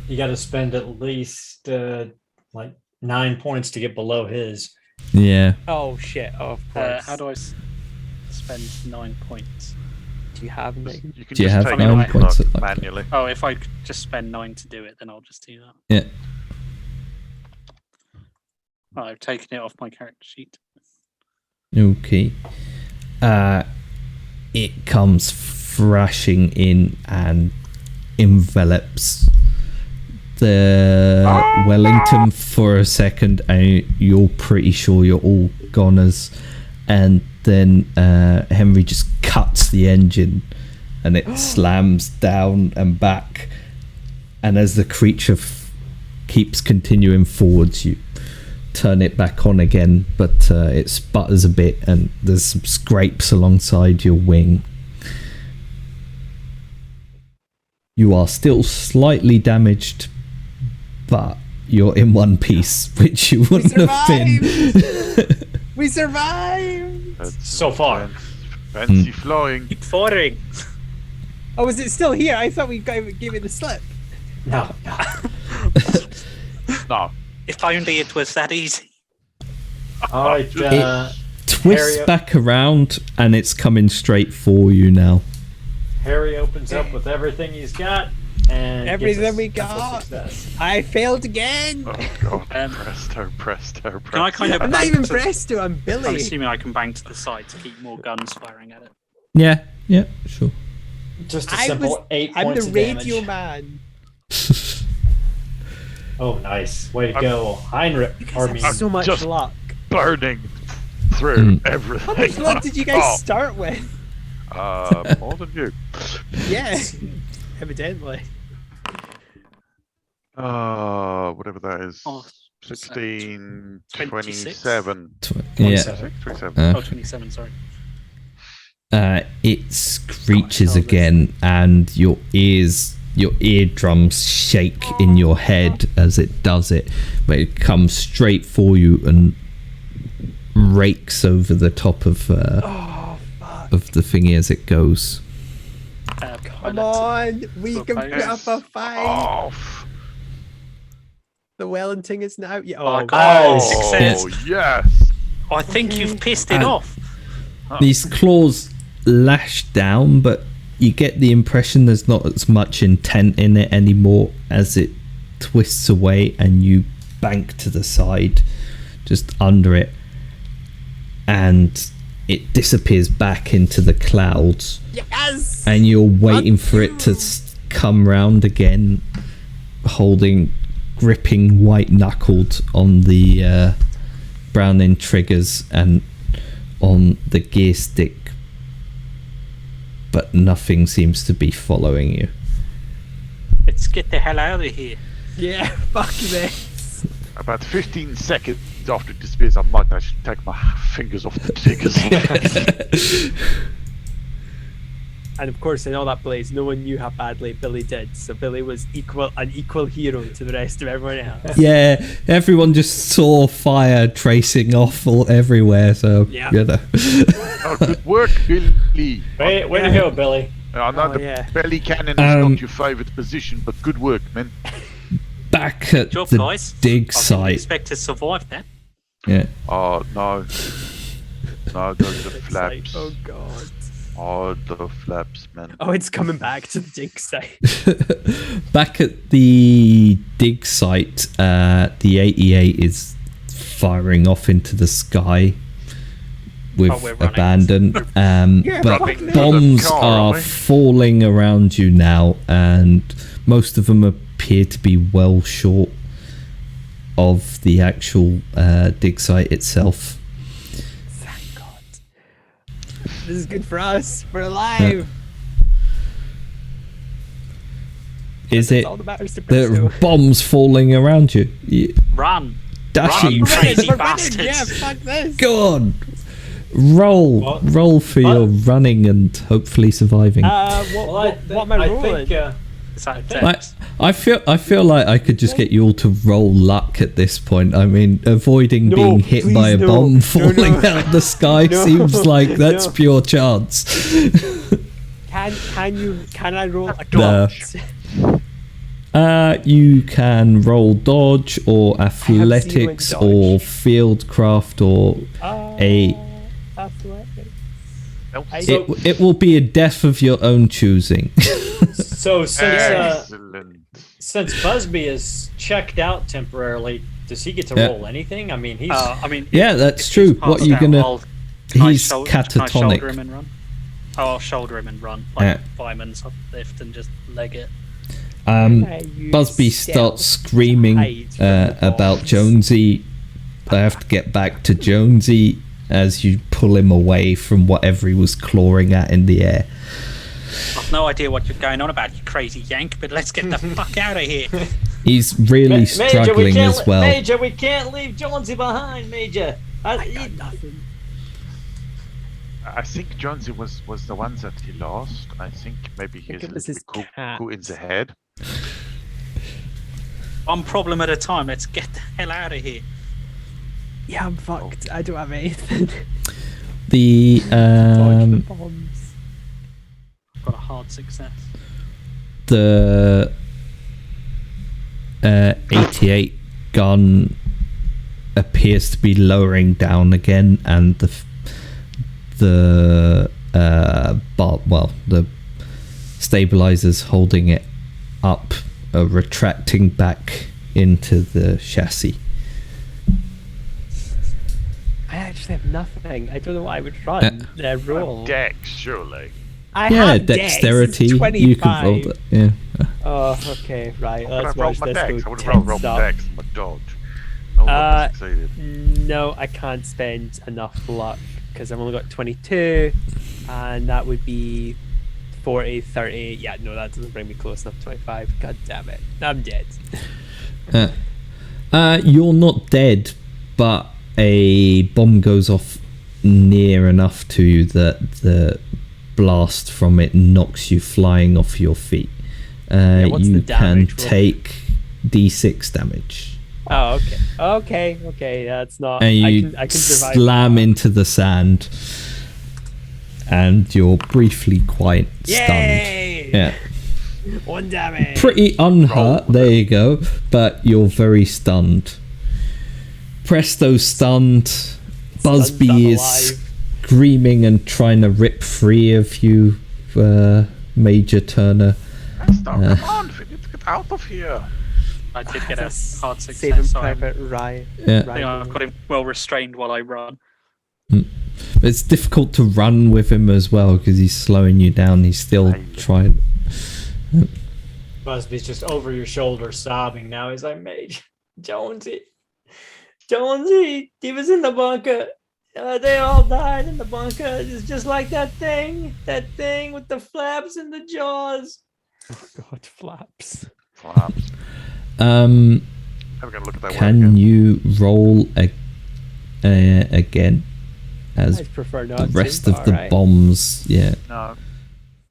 You got to spend at least like 9 points to get below his. Yeah. Oh shit! Oh, of course. How do I spend 9 points? do you have? Just- Nick? you can Do you just have take 9 it off, points like, of luck? manually. Oh, if I could just spend 9 to do it, then I'll just do that. Yeah. Oh, I've taken it off my character sheet. Okay. It comes thrashing in and envelops the Wellington for a second, and you're pretty sure you're all goners. And then Henry just cuts the engine, and it slams down and back. And as the creature keeps continuing forwards, you turn it back on again, but it sputters a bit, and there's some scrapes alongside your wing. You are still slightly damaged, but you're in one piece, which you wouldn't have been. We survived. That's So far. Fancy flying. Keep firing! Oh, is it still here? I thought we gave it the slip. No. No. If only it was that easy. All right. Twists Harry- back around, and it's coming straight for you now. Harry opens up with everything he's got, and gets Everything a we simple got. success. I failed again. Oh god. Um, presto, presto, presto. Can I kind of I'm not bang even to- Presto. I'm I'm Billy. assuming I can bang to the side to keep more guns firing at it. Yeah, sure. Just a I simple was- 8 I'm points the of radio damage. man. Oh, nice. Way to go, Heinrich. Or I mean, So much just- luck. burning through Mm. everything. How much luck did you guys start with? More than you. Yeah, evidently. Whatever that is. Oh, 16, 26? 27. Yeah. 27. Oh, 27, sorry. It screeches again, and your eardrums shake in your head as it does it, but it comes straight for you and rakes over the top of Oh fuck! of the thingy as it goes. Come on, we can put up a fight. Off. The Wellington is now. Yeah. Oh, I Oh, got Oh, success. yes. I think you've pissed it And- off. These claws lash down, but you get the impression there's not as much intent in it anymore as it twists away, and you bank to the side just under it, and it disappears back into the clouds, yes. and you're waiting for it to come round again, gripping white knuckled on the Browning triggers and on the gear stick, but nothing seems to be following you. Let's get the hell out of here. Yeah. Fuck this. About 15 seconds after it disappears, I might actually take my fingers off the triggers. And of course, in all that blaze, no one knew how badly Billy did. So Billy was an equal hero to the rest of everyone else. Yeah, everyone just saw fire tracing off everywhere. So Yeah. you know. Oh, good work, Billy. Way to go, Billy. I know Oh, the yeah. belly cannon is not your favourite position, but good work, man. Back at Job, the guys. dig I didn't site. expect to survive that. Yeah. Oh, no. No, those are It's like, flaps. oh god. Oh, the flaps, man. Oh, it's coming back to the dig site. Back at the dig site, the 88 is firing off into the sky with we're running. abandon. Yeah, but fuck me. bombs The car, are aren't we? falling around you now, and most of them appear to be well short of the actual dig site itself. Thank God. This is good for us. We're alive. Is That's it all that matters to the Presto. bombs falling around you? Run. Dashing. Run, crazy We're running. bastards. Yeah, fuck this. Go on. Roll. What? Roll for your running and hopefully surviving. What am I rolling? Is that think- text? I feel like I could just get you all to roll luck at this point. I mean, avoiding No, being hit please by a no. bomb No, falling no. out the sky No, seems like that's no. pure chance. Can I roll a No. dodge? You can roll dodge or zero in athletics dodge. or fieldcraft or a. Athletics. Nope. It will be a death of your own choosing. So Excellent. since Busby is checked out temporarily, does he get to Yeah. roll anything? I mean, he's I mean, Yeah, that's if true. he's What passed you out, gonna? can I He's Can I shoulder catatonic. him and run? Oh, I'll shoulder him and run. Like Yeah. fireman's lift and just leg it. Busby starts screaming about Jonesy. I have to get back to Jonesy as you pull him away from whatever he was clawing at in the air. I've no idea what you're going on about, you crazy yank, but let's get the fuck out of here. He's really struggling as well. Major, we can't leave Jonesy behind, Major. Nothing. I think Jonesy was the one that he lost. I think maybe he's it a was little his bit cat. cool in the head. One problem at a time. Let's get the hell out of here. Yeah, I'm fucked. I don't have anything. The Dodge the bombs. Got a hard success. the 88 gun appears to be lowering down again, and the stabilizers holding it up are retracting back into the chassis. I actually have nothing. I don't know what I would run. Roll. Dex, surely. I Yeah, have Dex. It's dexterity. You can roll 25. that. Yeah. Oh, okay, right. Would I Let's roll watch my this dex? I go would have rolled tensed my up. dex and my dodge. I would have succeeded. No, I can't spend enough luck because I've only got 22, and that would be 40, 30. Yeah, no, that doesn't bring me close enough to 25. God damn it. I'm dead. You're not dead, but a bomb goes off near enough to you that the blast from it knocks you flying off your feet. what's You the can damage roll? take D6 damage. Oh, okay. Okay, that's not. And you I can survive. slam into the sand, and you're briefly quite stunned. Yay! Yeah. 1 damage. Pretty unhurt, there you go, but you're very stunned. Presto's stunned. Busby I'm is alive. screaming and trying to rip free of you, Major Turner. Come on, Philip, get out of here. I did get a hard Saving success. So Private Ryan. Yeah. I think I've got him well restrained while I run. It's difficult to run with him as well because he's slowing you down. He's still trying. Busby's just over your shoulder sobbing now. He's like, Mage, Jonesy, he was in the bunker. They all died in the bunker. It's just like that thing with the flaps and the jaws. Oh God, flaps. Flaps. Um, I'm going to look at that can one again. you roll again as I'd prefer the not. rest to, of the alright. bombs? Yeah. No.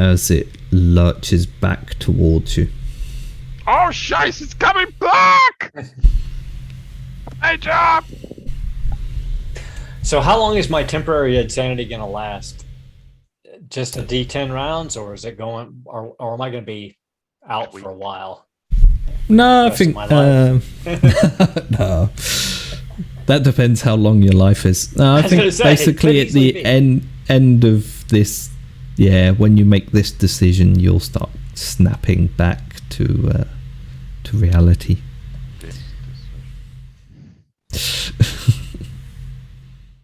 as it lurches back towards you. Oh, shice, it's coming back! Hey, job! So how long is my temporary insanity going to last? Just a D10 rounds, or is it going, or am I going to be out for a while? No, I Rest of think my life? no. That depends how long your life is. No, I was gonna think say, basically could at the easily end of this, yeah, when you make this decision, you'll start snapping back to reality.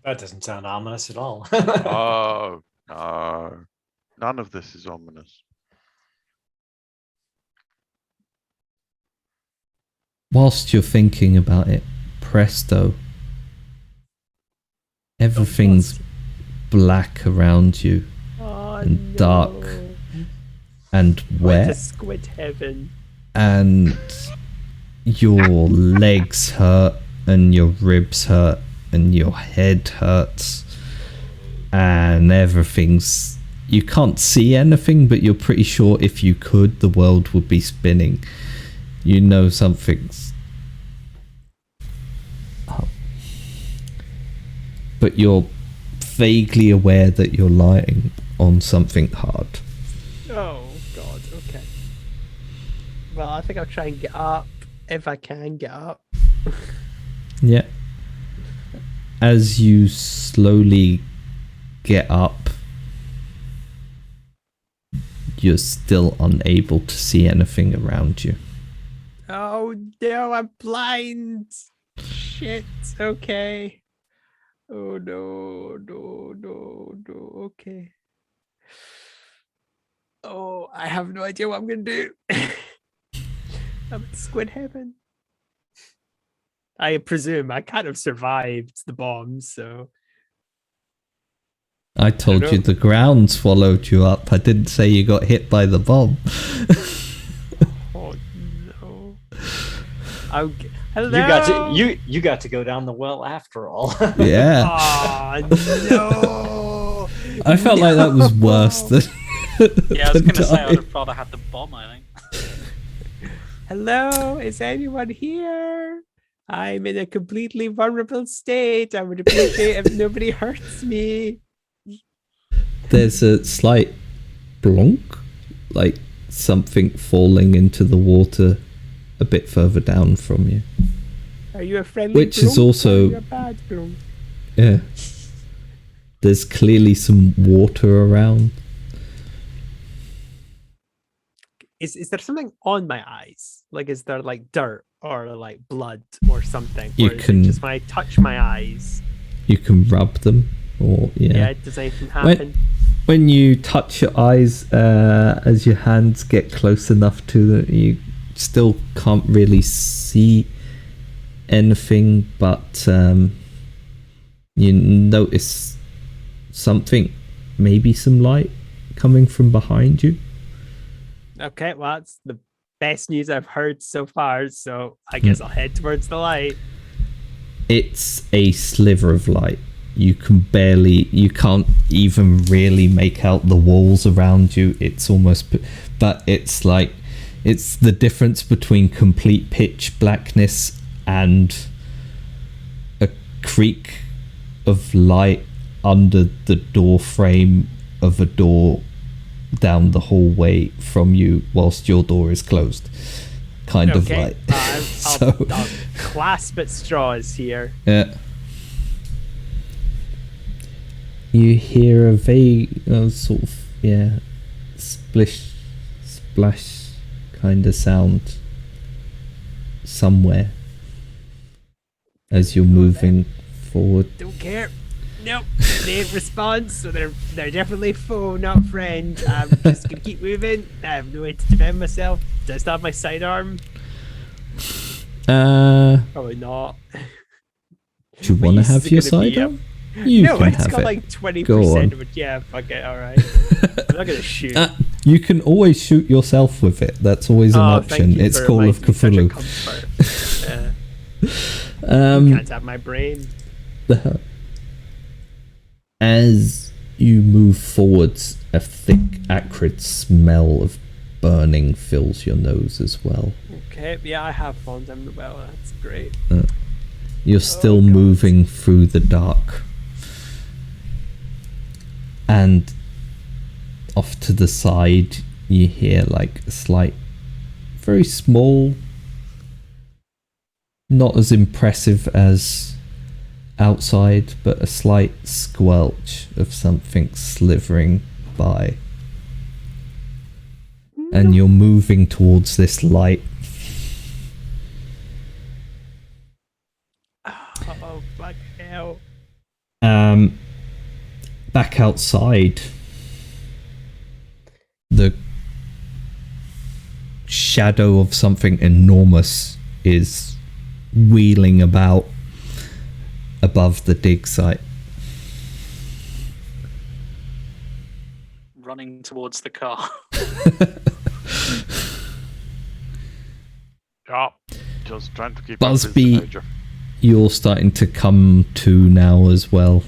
That doesn't sound ominous at all. Oh, no. None of this is ominous. Whilst you're thinking about it, presto, everything's black around you and dark and Went to wet, squid heaven. and your legs hurt and your ribs hurt and your head hurts and everything's, you can't see anything, but you're pretty sure if you could, the world would be spinning. You know something's up, but you're vaguely aware that you're lying on something hard. Oh God. Okay. Well, I think I'll try and get up if I can get up. Yeah. As you slowly get up, you're still unable to see anything around you. Oh no, I'm blind. Shit. Okay. Oh no, no. Okay. Oh, I have no idea what I'm gonna do. I'm in squid heaven. I presume I kind of survived the bomb, so I told know. you the ground swallowed you up. I didn't say you got hit by the bomb. oh no. Hello. You got to go down the well after all. Yeah. Oh no. I felt like that was worse than Yeah, I was than going to say I would dying. have rather had the bomb, I think. Hello, is anyone here? I'm in a completely vulnerable state. I would appreciate if nobody hurts me. There's a slight blonk, like something falling into the water a bit further down from you. Are you a friendly Which is blunk or also- are you a bad blunk? Yeah. There's clearly some water around. Is there something on my eyes? Like, is there like dirt or like blood or something? You or is can- it just when I touch my eyes? You can rub them, or Yeah, does anything happen? When you touch your eyes, as your hands get close enough to them, you still can't really see anything, but you notice something, maybe some light coming from behind you. Okay, well, that's the best news I've heard so far, so I guess I'll head towards the light. It's a sliver of light. You can't even really make out the walls around you. It's almost, but it's like, it's the difference between complete pitch blackness and a creak of light under the door frame of a door down the hallway from you whilst your door is closed. Kind of Okay, light. I'll clasp at straws here. Yeah. You hear a vague sort of, splish, splash kind of sound somewhere as you're moving forward. Don't care. Nope. They ain't respond, so they're definitely foe, not friend. I'm just gonna keep moving. I have no way to defend myself. Do I still have my sidearm? Probably not. Do you want to use have is your it gonna be, sidearm? You no, can it's have got it. like 20% Go on. of it. Yeah, fuck it. All right. I'm not gonna shoot. You can always shoot yourself with it. That's always an Oh, thank option. you It's for Call of reminding me, such a Cthulhu. comfort. Can't have my brain. As you move forwards a thick, acrid smell of burning fills your nose as well. Okay, yeah, I have found them. Well, that's great. You're still God. moving through the dark. And off to the side, you hear like a slight, very small, not as impressive as outside, but a slight squelch of something slithering by. And you're moving towards this light. Oh, fuck hell. Back outside, the shadow of something enormous is wheeling about above the dig site. Running towards the car. Yeah, just trying to keep up Busby, with Major. you're starting to come to now as well.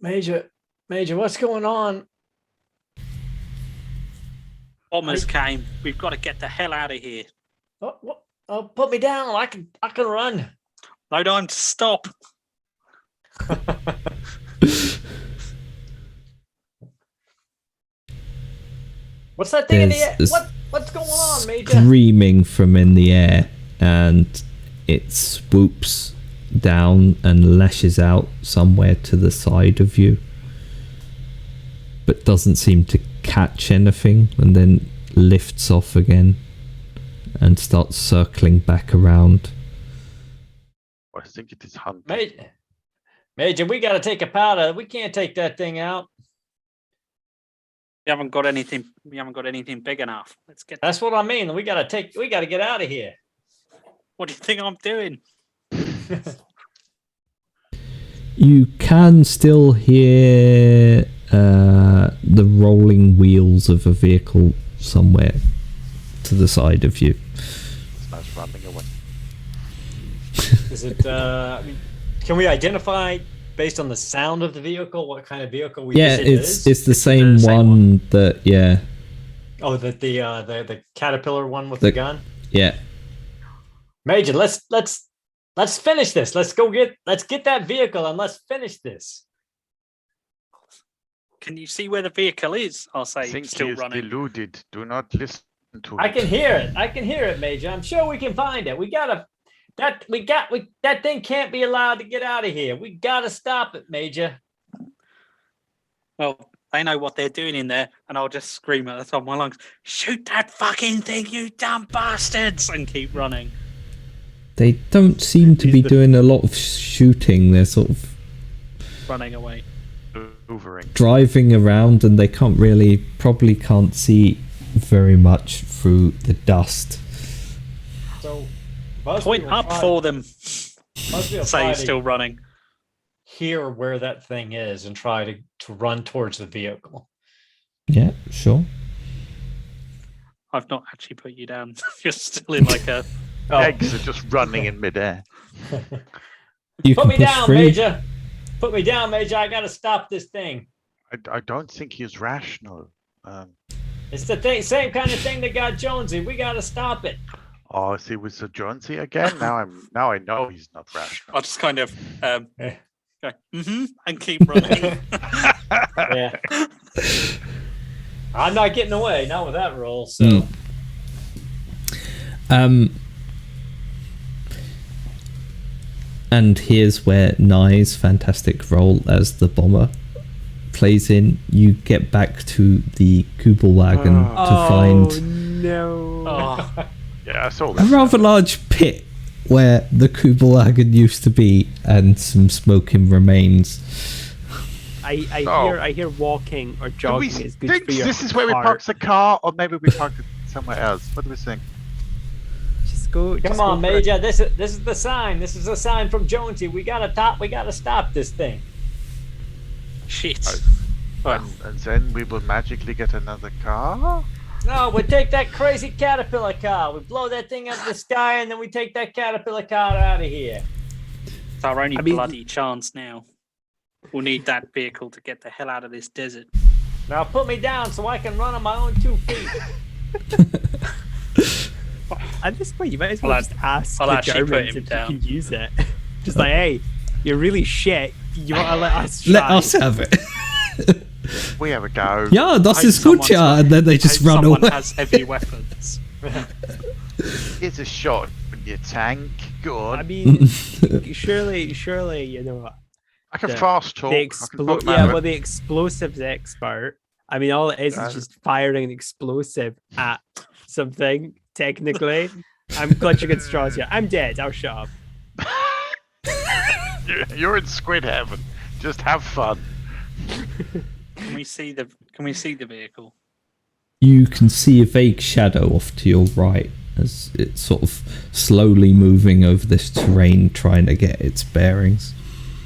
Major, what's going on? Bombers came. We've got to get the hell out of here. Put me down. I can run. No time to stop. What's that thing in the air? There's What's going on, Major? Screaming from in the air, and it swoops down and lashes out somewhere to the side of you, but doesn't seem to catch anything, and then lifts off again and starts circling back around. I think it is hunting. Major, we got to take a powder. We can't take that thing out. We haven't got anything big enough. Let's get. That's what I mean. We got to get out of here. What do you think I'm doing? You can still hear the rolling wheels of a vehicle somewhere to the side of you. It's nice running away. Is it? Can we identify based on the sound of the vehicle what kind of vehicle we? Yeah, think it is? it's the same one that Oh, the caterpillar one with the gun. Yeah. Major, let's finish this. Let's get that vehicle and let's finish this. Can you see where the vehicle is? I'll say I think still he is running. deluded. Do not listen to I him. can hear it, Major. I'm sure we can find it. That thing can't be allowed to get out of here. We gotta stop it, Major. Well, they know what they're doing in there, and I'll just scream at the top of my lungs, "Shoot that fucking thing, you dumb bastards!" and keep running. They don't seem to be doing a lot of shooting. They're sort of Running away. Hoovering. driving around, and they probably can't see very much through the dust. So Point up for them. Say Say he's still running. Hear where that thing is and try to run towards the vehicle. Yeah, sure. I've not actually put you down. You're still in like a. Eggs are just running in midair. You Put can me push down, free. Major. Put me down, Major. I gotta stop this thing. I don't think he's rational. It's the same kind of thing that got Jonesy. We gotta stop it. Oh, is he with Sir Jonesy again? Now I know he's not rational. I'll just kind of go, and keep running. Yeah. I'm not getting away, not with that roll. So. And here's where Nye's fantastic role as the bomber plays in. You get back to the Kubel wagon to find No. Yeah, I saw a this. rather large pit where the Kubel wagon used to be, and some smoking remains. I hear walking or Do we jogging is good think for your this is where we heart. parked the car, or maybe we parked it somewhere else? What do we think? Just go. Come on, Major. This is the sign. This is a sign from Jonesy. We gotta stop this thing. Shit. And then we will magically get another car? No, we take that crazy caterpillar car. We blow that thing up the sky, and then we take that caterpillar car out of here. It's our only bloody chance now. We'll need that vehicle to get the hell out of this desert. Now put me down so I can run on my own 2 feet. At this point, you might as well I'll just ask I'll the actually put Germans him if down. you can use it. Just like, hey, you're really shit. You want to let us try? Let us have it. We have a go. Ja, das Hope ist gut, someone's ja. got- And then they just hope run someone away. has heavy weapons. Here's a shot in your tank. Go on. I mean, surely, you know, I can the- fast talk. the I can talk yeah, about well, the explosives expert. I mean, all it is just firing an explosive at something. Technically, I'm clutching at straws here. I'm dead. I'll shut up. You're in squid heaven. Just have fun. Can we see the vehicle? You can see a vague shadow off to your right as it's sort of slowly moving over this terrain, trying to get its bearings.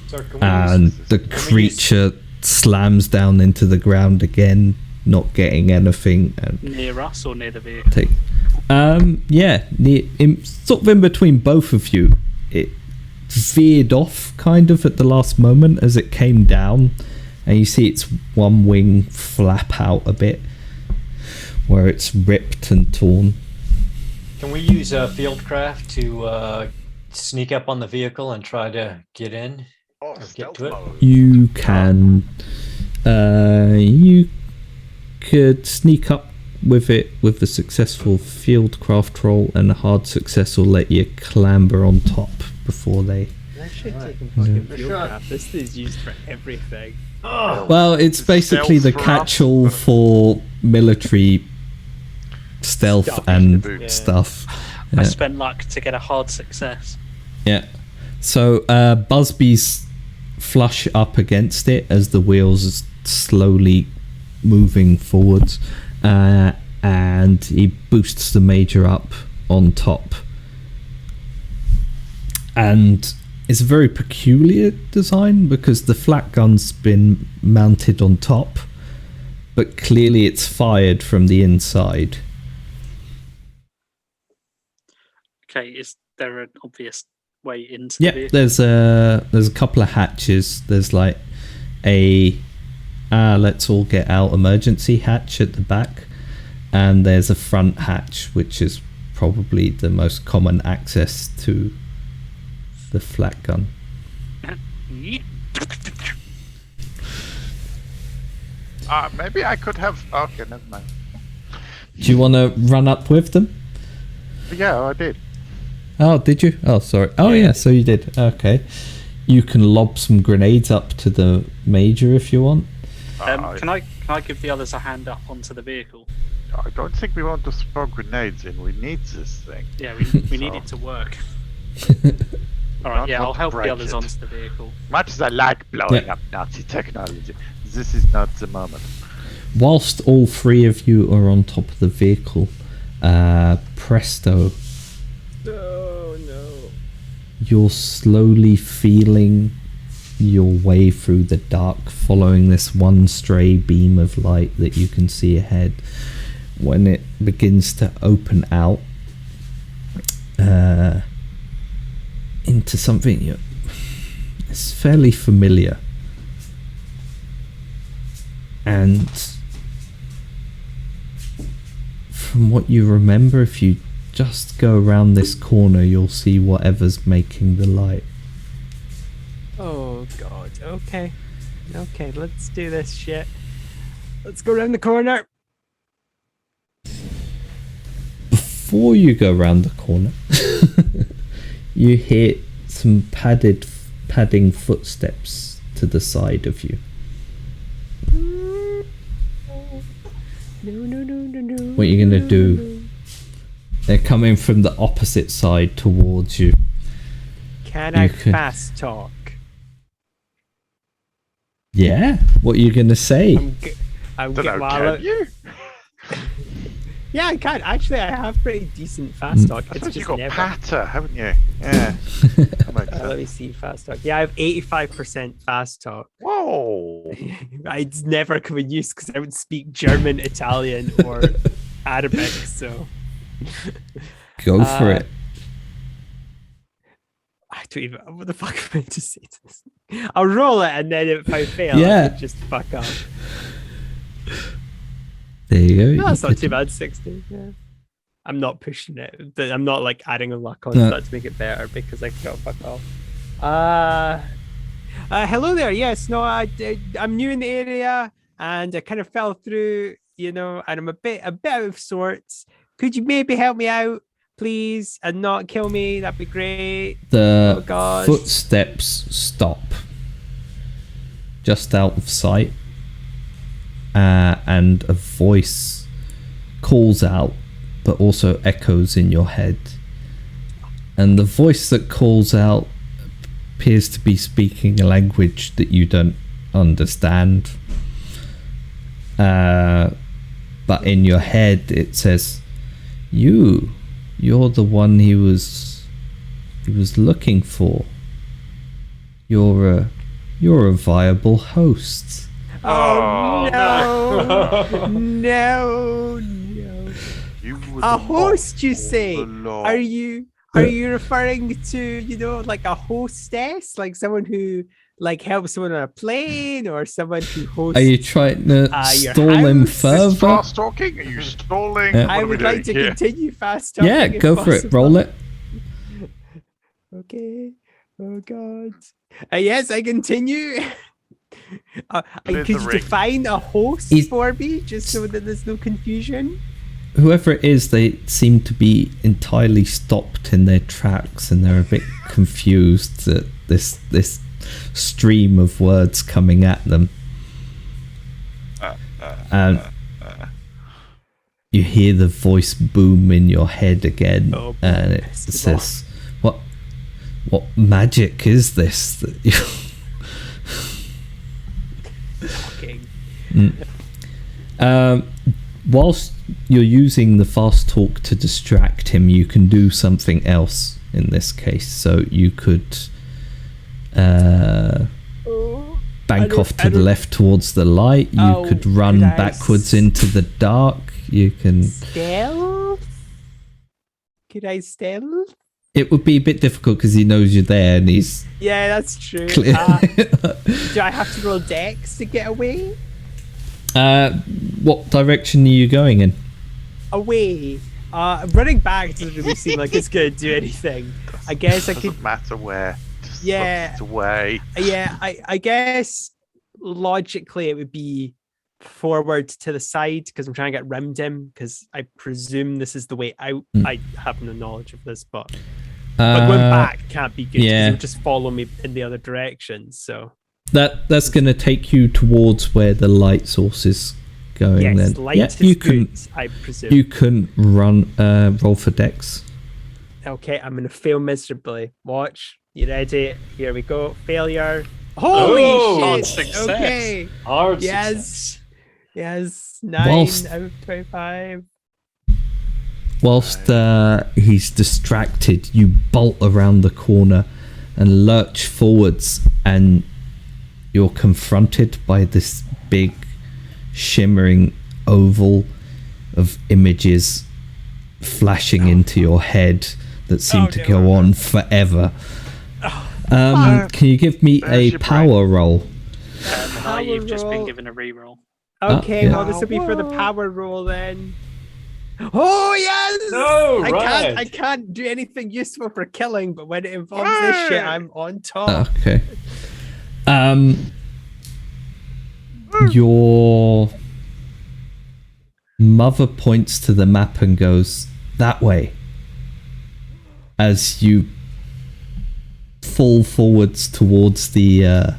So can we And the we use- creature slams down into the ground again, not getting anything. And Near us or near the vehicle? take, sort of in between both of you, it veered off kind of at the last moment as it came down, and you see its one wing flap out a bit, where it's ripped and torn. Can we use Fieldcraft to sneak up on the vehicle and try to get in? Oh, Get stealth to it. mode. You can, you could sneak up with it with a successful fieldcraft roll, and a hard success will let you clamber on top before they. I should Alright. take a fucking Yeah. field craft. This is used for everything. Oh, Well, it's basically the Stealth for us, catch-all but- for military stealth Stuff. and Yeah. stuff. I Yeah. spent luck to get a hard success. Yeah. So Busby's flush up against it as the wheels are slowly moving forwards, and he boosts the major up on top. And it's a very peculiar design because the flat gun's been mounted on top, but clearly it's fired from the inside. Okay, is there an obvious way into Yeah, the vehicle? there's a couple of hatches. There's like a let's all get out emergency hatch at the back, and there's a front hatch which is probably the most common access to the flat gun. Maybe I could have. Okay, never mind. Do you want to run up with them? Yeah, I did. Oh, did you? Oh, sorry. Oh, yeah, so you did. Okay. You can lob some grenades up to the major if you want. Can I give the others a hand up onto the vehicle? I don't think we want to throw grenades in. We need this thing. Yeah, we need it to work. All right, Don't yeah, want I'll to help the break others it. onto the vehicle. Much as I like blowing Yeah. up Nazi technology, this is not the moment. Whilst all three of you are on top of the vehicle, presto, Oh no. you're slowly feeling your way through the dark, following this one stray beam of light that you can see ahead. When it begins to open out into something it's fairly familiar, and from what you remember, if you just go around this corner, you'll see whatever's making the light. Oh god. Okay. Okay, let's do this shit. Let's go around the corner. Before you go round the corner, you hear some padding footsteps to the side of you. No. What are you gonna do? They're coming from the opposite side towards you. Can I You can- fast talk? Yeah? What are you gonna say? I'm Don't know, well, can you? yeah, I can. Actually, I have pretty decent fast talk. I It's suppose you've just got never. patter, haven't you? Yeah. That makes Let sense. me see fast talk. Yeah, I have 85% fast talk. Whoa! It's never come in use because I would speak German, Italian, or Arabic. So Go for it. don't even. What the fuck am I meant to say to this? I'll roll it, and then if I fail, Yeah. I can just fuck off. There you go. No, that's You not could- too bad. 60. Yeah. I'm not pushing it. I'm not like adding a luck on No. that to make it better because I got fuck off. Hello there. Yes, no, I'm new in the area and I kind of fell through, and I'm a bit out of sorts. Could you maybe help me out, please, and not kill me? That'd be great. The Oh, God. footsteps stop just out of sight, and a voice calls out, but also echoes in your head. And the voice that calls out appears to be speaking a language that you don't understand. But in your head, it says, "You're the one he was looking for. You're a viable host." Oh, no. no. You were A the host, you mock all say? along. Are you referring to, like a hostess, like someone who like helps someone on a plane, or someone who hosts? Are you trying to your stall him house? Is this further? fast talking? Are you stalling? Yeah. What I are we would like to doing here? continue fast talking. Yeah, if go for it. possible. Roll it. Okay. Oh God. Yes, I continue. Could you Blithering. define a host He's- for me, just so that there's no confusion? Whoever it is, they seem to be entirely stopped in their tracks, and they're a bit confused at this stream of words coming at them. And you hear the voice boom in your head again, Oh, boy, and it pissed me says, "What magic is this that you?" Talking. Whilst you're using the fast talk to distract him, you can do something else in this case. So you could Oh, bank I off to don't- the left towards the light. You Oh, could run could I backwards into the dark. You can. stealth? Could I stealth? It would be a bit difficult because he knows you're there and he's Yeah, that's true. clear. Do I have to roll dex to get away? What direction are you going in? Away. Running back doesn't really seem like it's going to do anything. I guess I Doesn't could. matter where. Just Yeah. it's away. Yeah, I guess logically it would be forward to the side because I'm trying to get rimmed him because I presume this is the way out. I have no knowledge of this, but going back can't be good. 'Cause yeah. he'll just follow me in the other direction. So That's going to take you towards where the light source is going. yes, then light yeah, is you good, can I presume. you can run roll for dex. Okay, I'm gonna fail miserably. Watch. You ready? Here we go. Failure. Holy Oh, shit! success. Okay. Hard Yes. success. Yes. 9 Whilst- out of 25. Whilst he's distracted, you bolt around the corner and lurch forwards, and you're confronted by this big shimmering oval of images flashing into your head that seem Oh, to no. go on forever. Can you give me There's a your power roll? No, you've just been roll. given a reroll. Okay, yeah. well this will be for the power roll then. Oh yes! No, I right. can't do anything useful for killing, but when it involves this shit, I'm on top. Okay. Your mother points to the map and goes, "That way." As you fall forwards towards the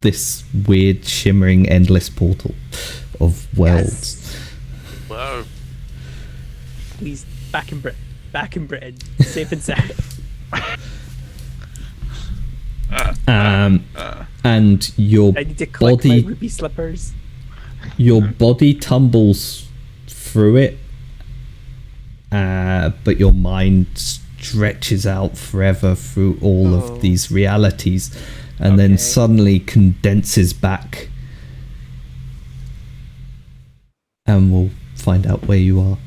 this weird shimmering endless portal of worlds. Whoa. Please, back in Britain. Back in Britain. Safe and sound. And your I need to click body my ruby slippers. your body tumbles through it, but your mind stretches out forever through all Oh. of these realities, and then Okay. suddenly condenses back, and we'll find out where you are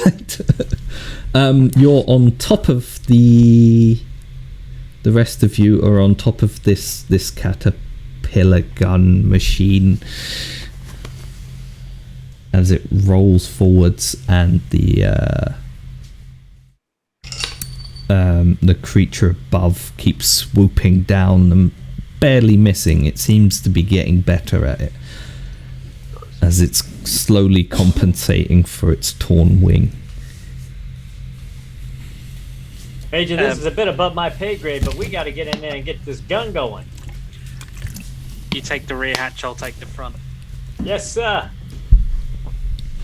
later. You're on top of the the rest of you are on top of this caterpillar gun machine as it rolls forwards, and the creature above keeps swooping down and barely missing. It seems to be getting better at it as it's slowly compensating for its torn wing. Major, this is a bit above my pay grade, but we got to get in there and get this gun going. You take the rear hatch, I'll take the front. Yes, sir.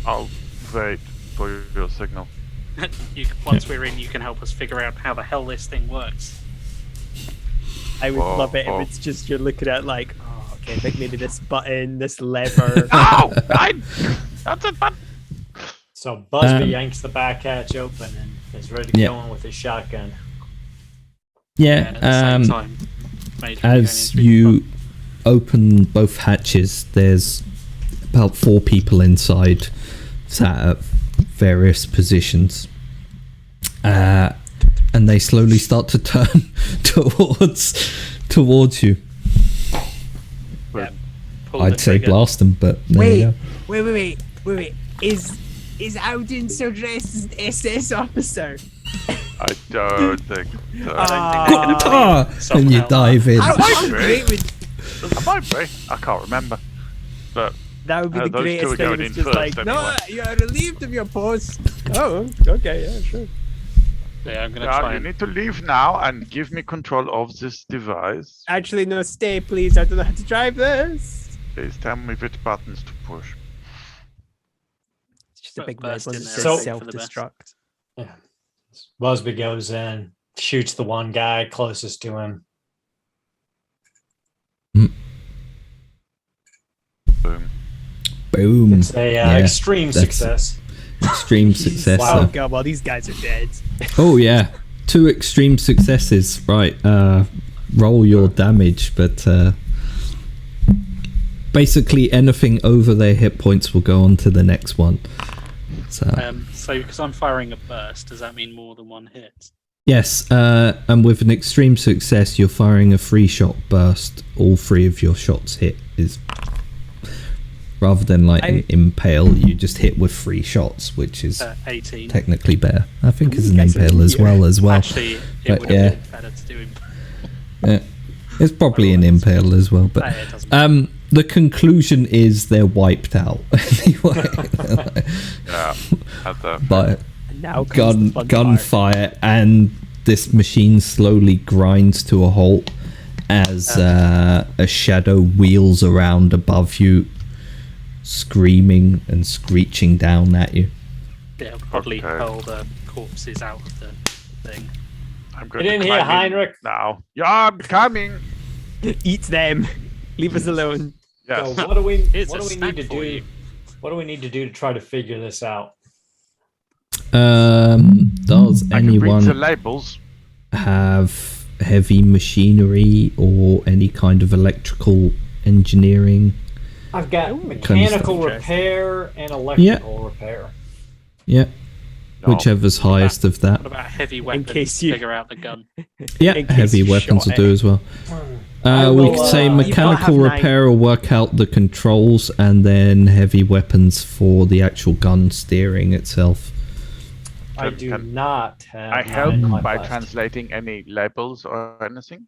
I'll wait for your signal. Once we're in, you can help us figure out how the hell this thing works. I would Whoa, love it whoa. if it's just you're looking at like, oh, okay, like maybe this button, this lever. Ow! That's it, button. So Busby yanks the back hatch open and is ready to go in with his shotgun. And at the same time, Major can As go in you open both hatches, there's about 4 people inside, sat at various positions, and they slowly start to turn towards you. Yeah, pull the I'd say trigger. blast them, but there you Wait, go. wait. Is Audin so dressed as an SS officer? I don't think so. I don't think they're gonna believe And you somehow. dive in. might be. great would I might be. I can't remember. But that would be the those two greatest are thing. going It's in just first like, no, anyway. you're relieved of your post. Oh, okay, yeah, sure. Yeah, I'm gonna try you and need to leave now and give me control of this device. Actually, no, stay, please. I don't know how to drive this. Please tell me which buttons to push. It's just a Put big red burst one in that there, says So- self-destruct. Yeah. Busby goes in, shoots the one guy closest to him. Boom. Boom. It's a Yeah, extreme that's- success. Extreme success. Wow. Oh god, well these guys are dead. Oh yeah, 2 extreme successes. Right, roll your damage, but basically anything over their hit points will go on to the next one. So so because I'm firing a burst, does that mean more than one hit? yes, and with an extreme success, you're firing a 3-shot burst. All 3 of your shots hit. Is rather than like an impale, you just hit with 3 shots, which is 18. technically better. I think it's you an guys are impale as well. Actually, it But would yeah. have been better to do him. Yeah. It's probably an impale as well, but It doesn't matter. the conclusion is they're wiped out anyway. Yeah. At the But And now comes the fun part. gunfire, and this machine slowly grinds to a halt as a shadow wheels around above you, screaming and screeching down at you. Yeah, it'll probably Okay. hurl the corpses out of the thing. I'm going Get to in here, climb Heinrich. now. Yeah, I'm coming. Eat them. Leave us alone. Yes. So what do we Here's what a do we snack need to for do? you. What do we need to do to try to figure this out? Does I can read the anyone labels. have heavy machinery or any kind of electrical engineering? I've got Ooh, mechanical interesting. repair and electrical repair. Yeah, No. whichever's highest of that. What about heavy weapons? case you- Figure out the gun. Yeah, in case heavy you weapons shot will do as well. I We will, could say you gotta mechanical have repair will work out the controls, and then heavy weapons for the actual gun steering itself. I do Can not have. I nine help in my by left. translating any labels or anything?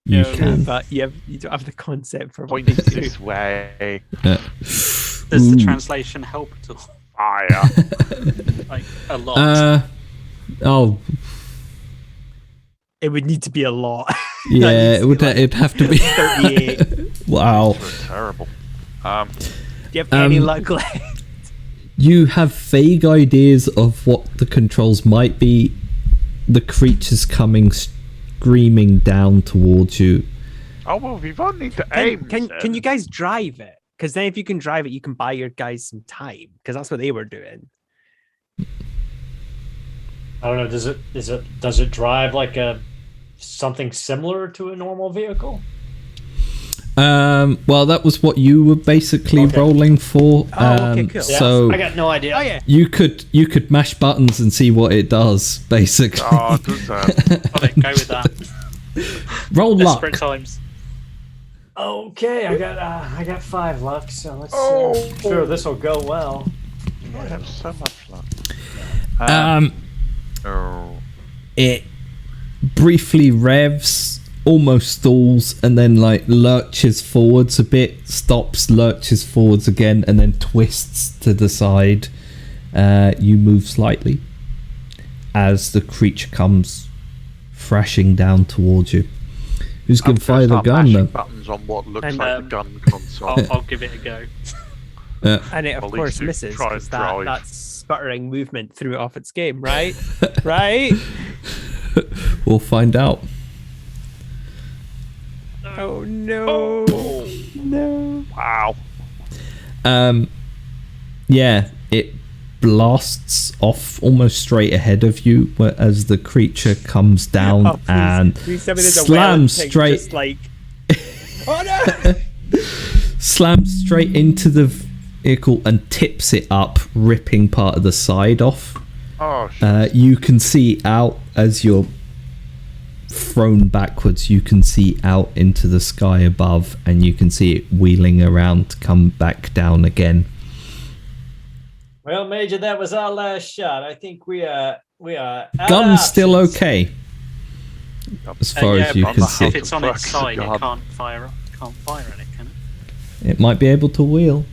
You Yeah, can. But you don't have the concept for what Point they do. this way. Does the Ooh. translation help at all? Fire. Like a lot. Oh, It would need to be a lot. yeah, needs it to would. be like It'd have to be. 38. Wow. We're terrible. Do you have any luck left? You have vague ideas of what the controls might be. The creature's coming screaming down towards you. Oh well, we've only to aim. Can you guys drive it? Because then if you can drive it, you can buy your guys some time. Because that's what they were doing. I don't know. Does it drive like something similar to a normal vehicle? Well, that was what you were basically Okay. rolling for. Oh, okay, cool. Yeah, So I got no idea. Oh yeah. you could mash buttons and see what it does, basically. Oh, does that? Got it, go with that. Roll luck. Desperate times. Okay, I got 5 luck, so let's Oh. sure this will go well. I have so much luck. Oh. It briefly revs, almost stalls, and then like lurches forwards a bit, stops, lurches forwards again, and then twists to the side. You move slightly as the creature comes thrashing down towards you. Who's going to fire the gun though? Buttons on what looks And, like the gun console. I'll give it a go. And it, of Well, course, these two misses try because and that drive. sputtering movement threw it off its game, right? Right? We'll find out. Oh no! No! Wow. Yeah, it blasts off almost straight ahead of you as the creature comes down Oh, and please tell me there's a whale slams thing straight just like. Oh no! slams straight into the vehicle and tips it up, ripping part of the side off. Oh, shit. You can see out as you're thrown backwards. You can see out into the sky above, and you can see it wheeling around to come back down again. Well, Major, that was our last shot. I think we are out of Gun's still options. okay, as far yeah, as you but can the see. if it's on its Fuck, side, God. it can't fire at it, can it? It might be able to wheel.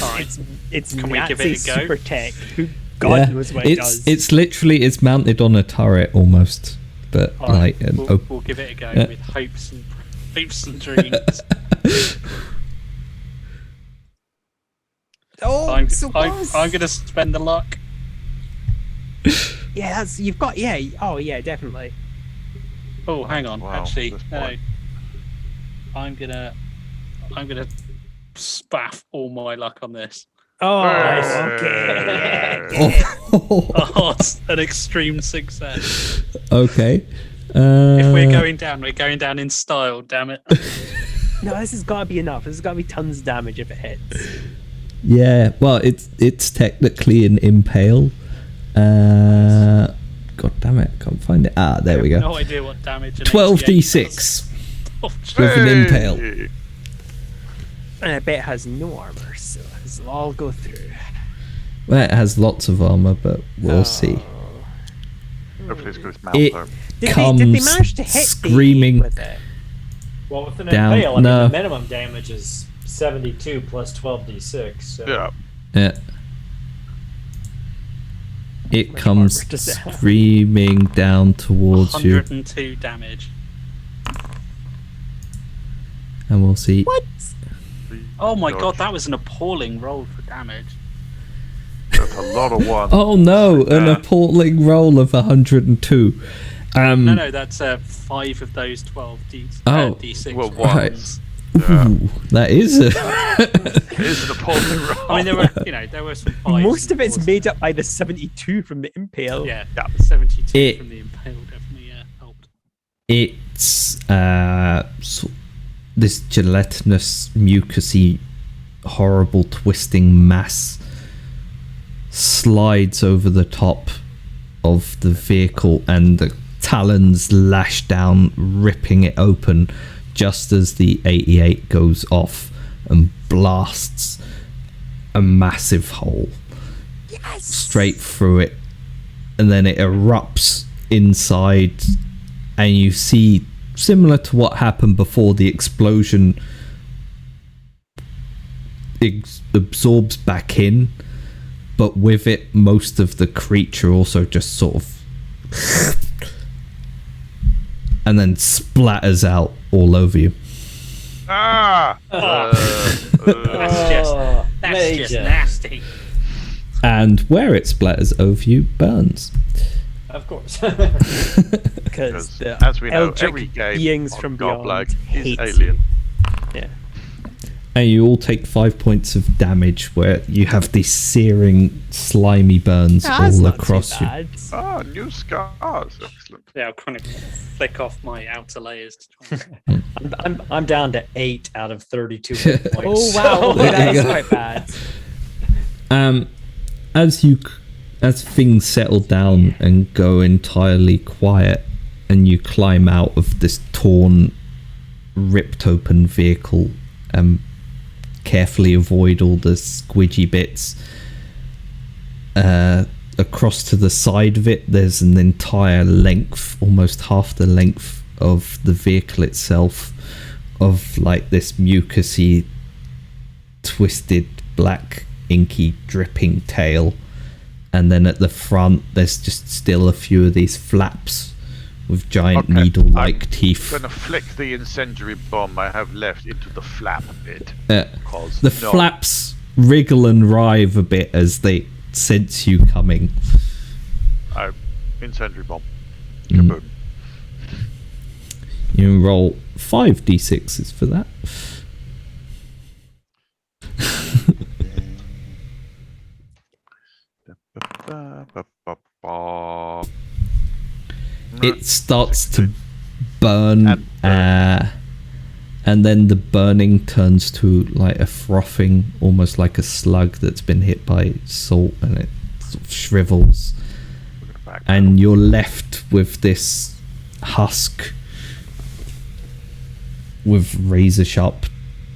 Alright. It's Can we give it a Nazi go? super tech. Who God knows what it does. It's literally it's mounted on a turret almost, but Alright, like we'll give it a go Yeah. with hopes and dreams. Oh, I'm so close. gonna spend the luck. Yeah, you've got. Yeah. Oh, yeah, definitely. Oh, hang on. Wow, Actually, this no. point. I'm gonna spaff all my luck on this. Oh, Nice. okay. Oh, it's an extreme success. okay. If we're going down in style. Damn it. No, this has got to be enough. This has got to be tons of damage if it hits. Yeah, well, it's technically an impale. God damn it, I can't find it. Ah, there we I have go. No idea what damage. an 12d6 does. Oh, shit. with an impale. Hey. And I bet it has no armor, so this will all go through. Well, it has lots of armor, but we'll see. Hopefully it's got its mouth It open. Did comes they manage to hit screaming with it? Well, with an Down- impale, I mean, no. the minimum damage is 72 plus 12d6. So. Yeah. Yeah. It much comes armor does it have? screaming down towards you, 102 damage. and we'll see. What? Oh my Dodge. god, that was an appalling roll for damage. That's a lot of ones. Oh no, an Yeah. appalling roll of 102. No, that's 5 of those 12 D6 Well, ones. Yeah. Ooh, that is a It is an appalling roll. I mean, there were some 5s. Most of it's made up by the 72 from the impale. Yeah, the 72 It- from the impale definitely helped. it's this gelatinous, mucousy, horrible twisting mass slides over the top of the vehicle, and the talons lash down, ripping it open just as the 88 goes off and blasts a massive hole straight through it, and then it erupts inside, and you see, similar to what happened before, the explosion absorbs back in, but with it most of the creature also just sort of and then splatters out all over you. Ah! That's just Major. nasty. And where it splatters over you burns. Of course. Because the as we know, eldritch every game beings on from Godlike beyond is hates alien. you. Yeah. And you all take 5 points of damage, where you have these searing, slimy burns That's all not across too you. bad. Ah, new scars. Excellent. Yeah, I'll kind of flick off my outer layers to try and I'm down to 8 out of 32 hit points. Oh wow, There that you is go. quite bad. As things settle down and go entirely quiet, and you climb out of this torn, ripped open vehicle and carefully avoid all the squidgy bits. Across to the side of it, there's an entire length, almost half the length of the vehicle itself, of like this mucousy, twisted, black, inky, dripping tail. And then at the front, there's just still a few of these flaps with giant needle-like teeth. I'm gonna flick the incendiary bomb I have left into the flap bit. The flaps wriggle and writhe a bit as they sense you coming. Incendiary bomb. Mm. You roll 5d6s for that. It starts to burn, and then the burning turns to like a frothing, almost like a slug that's been hit by salt, and it sort of shrivels. And you're left with this husk with razor sharp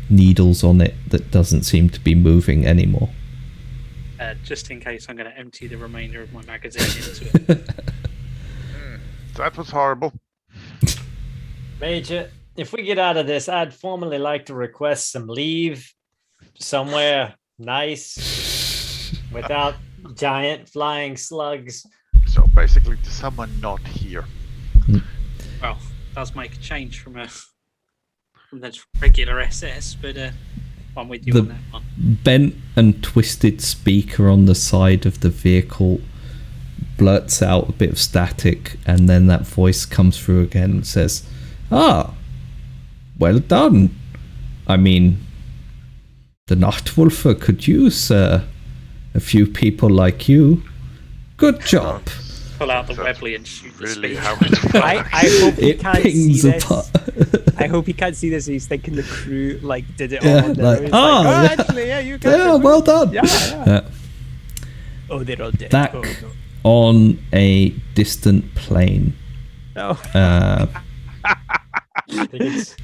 needles on it that doesn't seem to be moving anymore. Just in case, I'm going to empty the remainder of my magazine into it. That was horrible. Major, if we get out of this, I'd formally like to request some leave somewhere nice without giant flying slugs. So basically, to someone not here. Well, does make a change from the regular SS, but I'm with you on that one. Bent and twisted speaker on the side of the vehicle blurts out a bit of static, and then that voice comes through again and says, "Ah, well done. I mean, the Nachtwolfer could use a few people like you. Good job." Pull out the Webley and shoot the Really speaker. I hope he It can't see pings this. apart. I hope he can't see this. He's thinking the crew like did it Yeah, all. like, He's yeah. actually, yeah, you guys. Yeah, well done. Yeah. Oh, they're all dead. That Oh, no. on a distant plane. Oh. I think it's, it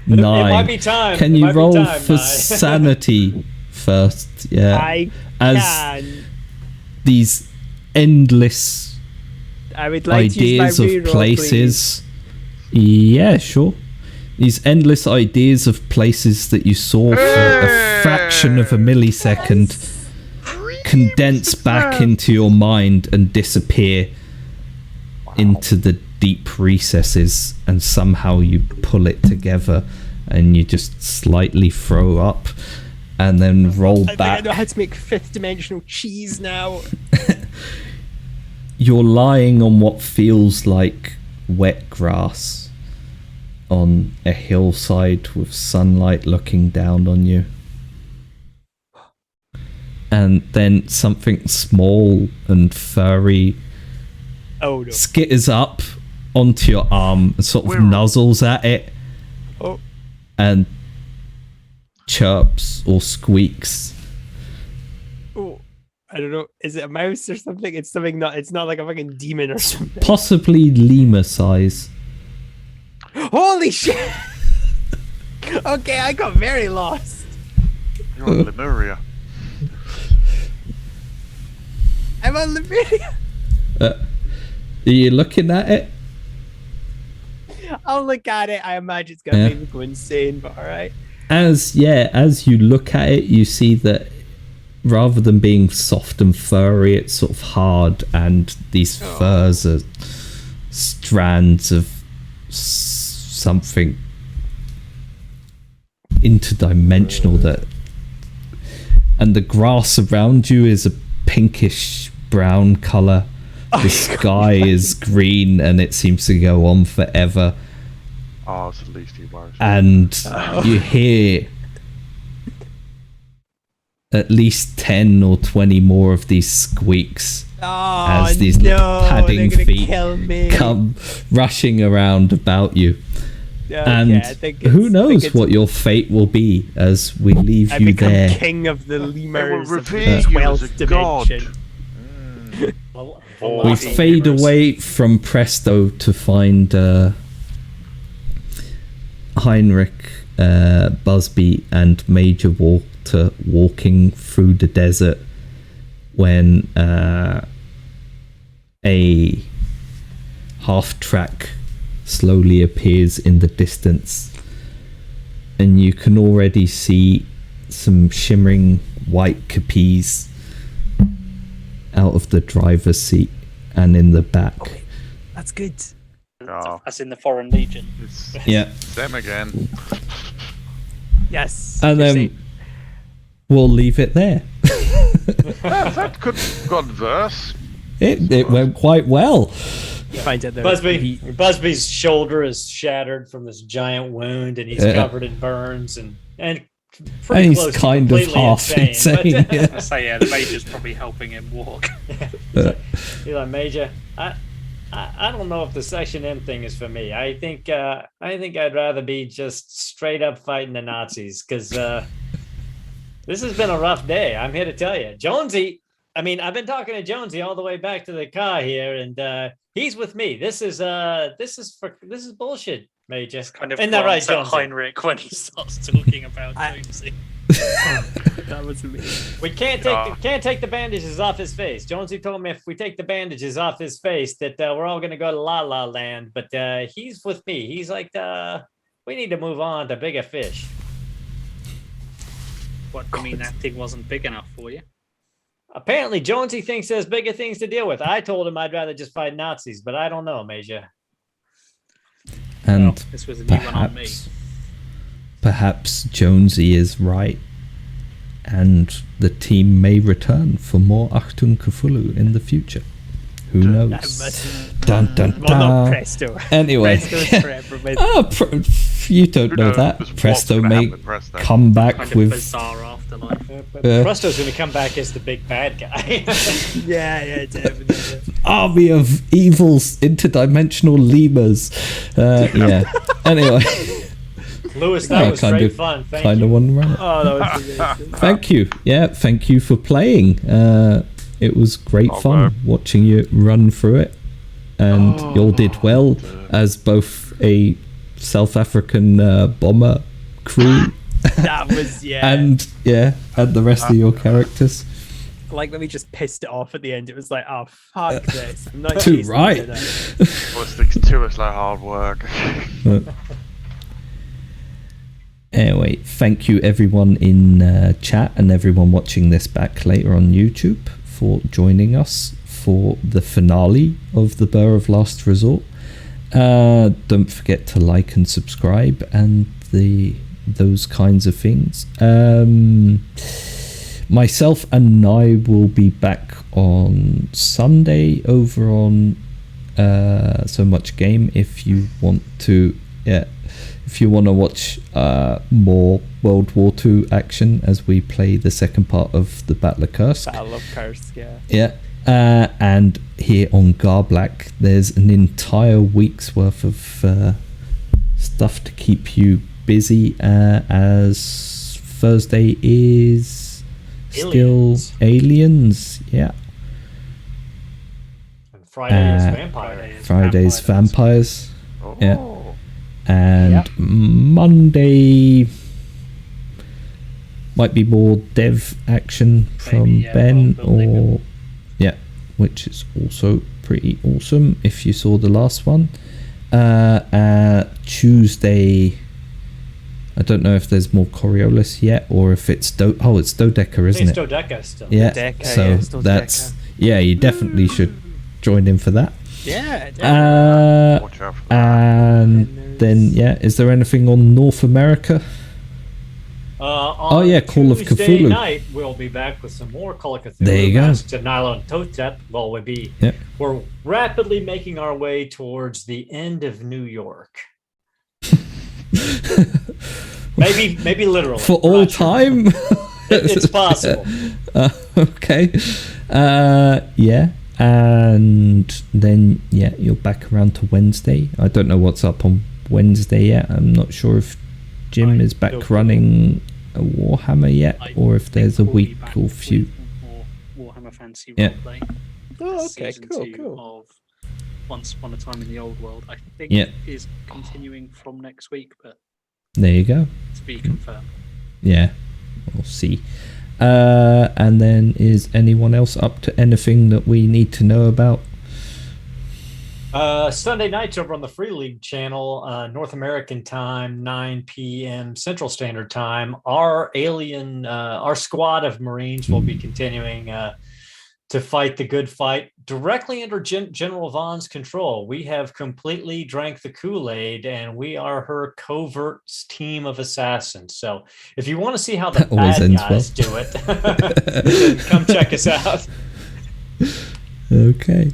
Nine. might be time. Can It you might be roll time, for Nye. sanity first? Yeah. I As can. these endless I would like to use ideas my of reroll, places. Yeah, sure. These endless ideas of places that you saw for a fraction of a millisecond condense back into your mind and disappear into the deep recesses, and somehow you pull it together and you just slightly throw up and then roll please. I back. think I know how to make fifth dimensional cheese now. You're lying on what feels like wet grass on a hillside with sunlight looking down on you. And then something small and furry Oh no. skitters up onto your arm and sort of nuzzles at it Oh. and chirps or squeaks. Oh. I don't know. Is it a mouse or something? It's something not. It's not like a fucking demon or something. Possibly lemur size. Holy shit! Okay, I got very lost. You're on Lemuria. I'm on Lemuria. Are you looking at it? I'll look at it. I imagine it's gonna Yeah. make me go insane, but alright. As you look at it, you see that rather than being soft and furry, it's sort of hard, and these furs are strands of something interdimensional, that, and the grass around you is a pinkish brown color. The sky is green, and it seems to go on forever. Oh, it's the least he worries. And you hear at least 10 or 20 more of these squeaks Oh, as these no, padding they're gonna feet kill me. come rushing around about you. Okay, And I think who it's- I knows think it's- what your fate will be as we leave I you become there. king of the lemurs of revere the you as 12th a god. dimension. We fade away from Presto to find Heinrich, Busby, and Major Walter walking through the desert when a half-track slowly appears in the distance, and you can already see some shimmering white capis out of the driver's seat and in the back. Oh, that's good. Oh, As in the Foreign Legion. it's Yeah, them again. Yes. and then we'll leave it there. That could have gone verse. It went quite well. You find out there. Busby's shoulder is shattered from this giant wound, and he's covered in burns and pretty And he's close to kind of completely half insane. insane. Yeah. I say, yeah, the Major's probably helping him walk. He's like, Major, I don't know if the Section M thing is for me. I think I'd rather be just straight up fighting the Nazis, because this has been a rough day. I'm here to tell you, Jonesy. I mean, I've been talking to Jonesy all the way back to the car here, and he's with me. This is bullshit, Major. Kind of Isn't that right, glance at Jonesy? Heinrich when he starts talking about Jonesy. That was amazing. We can't take the bandages off his face. Jonesy told me if we take the bandages off his face that we're all going to go to La La Land. But he's with me. He's like, we need to move on to bigger fish. What, you mean that thing wasn't big enough for you? Apparently, Jonesy thinks there's bigger things to deal with. I told him I'd rather just fight Nazis, but I don't know, Major. And Well, this was a new one on me. perhaps Jonesy is right, and the team may return for more Achtung Cthulhu in the future. Who knows? Dun dun Well, not dun. Presto. Anyway, Presto's forever with you don't Who know knows that. what's Presto gonna may happen with Presto. come back Kind of with bizarre afterlife. Presto's going to come back as the big bad guy. yeah, definitely. army of evils, interdimensional lemurs. Yeah. Anyway, Lewis, that I was kind great of- fun. Thank kind of you. want to run it. Oh, that was amazing. Thank you. Yeah, thank you for playing. It was great Oh, fun wow. watching you run through it, and you all did well as both a South African bomber crew That was and the rest of your characters. like when we just pissed it off at the end. It was like, oh fuck this. I'm not Too used to right. that. Well, sticks to us like hard work. Anyway, thank you everyone in chat and everyone watching this back later on YouTube for joining us for the finale of the Burr of Last Resort. Don't forget to like and subscribe and those kinds of things. Myself and I will be back on Sunday over on So Much Game if you want to watch more World War II action as we play the second part of the Battle of Kursk. Battle of Kursk, yeah. Yeah. And here on Garblack, there's an entire week's worth of stuff to keep you busy, as Thursday is Aliens. still Aliens. Yeah. And Friday is Vampire. Friday's Vampires. Oh. Yeah. And Monday might be more dev action from Ben, or which is also pretty awesome if you saw the last one. Tuesday, I don't know if there's more Coriolis yet, or if it's it's Dodeca, isn't It's it? Dodeca still. Yeah. Dodeca, So yeah, it's still that's Dodeca. you definitely should join in for that. Yeah. Watch out for that. And then is there anything on North America? On Call of Tuesday Cthulhu. night, we'll be back with some more Call of Cthulhu. There you go. To Nilo and Totep. Well, we're rapidly making our way towards the end of New York. maybe literally. For all Not sure. time? It's possible. Okay. And then you're back around to Wednesday. I don't know what's up on Wednesday yet. I'm not sure if Jim is back running a Warhammer yet, or if there's a week or few. More Warhammer Fantasy Yeah. roleplay. Oh, okay, season cool, 2 cool. of Once Upon a Time in the Old World. I think Yeah. is continuing from next week, but There you go. to be confirmed. Yeah, we'll see. And then, is anyone else up to anything that we need to know about? Sunday nights over on the Free League channel, North American time, 9 p.m. Central Standard Time. Our squad of Marines will be continuing to fight the good fight directly under General Vaughn's control. We have completely drank the Kool-Aid, and we are her covert team of assassins. So if you want to see how the That always bad ends guys well. do it, then come check us out. Okay,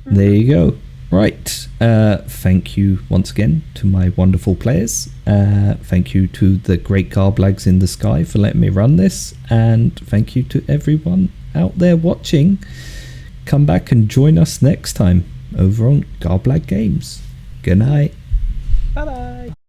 there you go. Right, thank you once again to my wonderful players. Thank you to the great Garblags in the sky for letting me run this, and thank you to everyone out there watching. Come back and join us next time over on Garblag Games. Good night. Bye bye.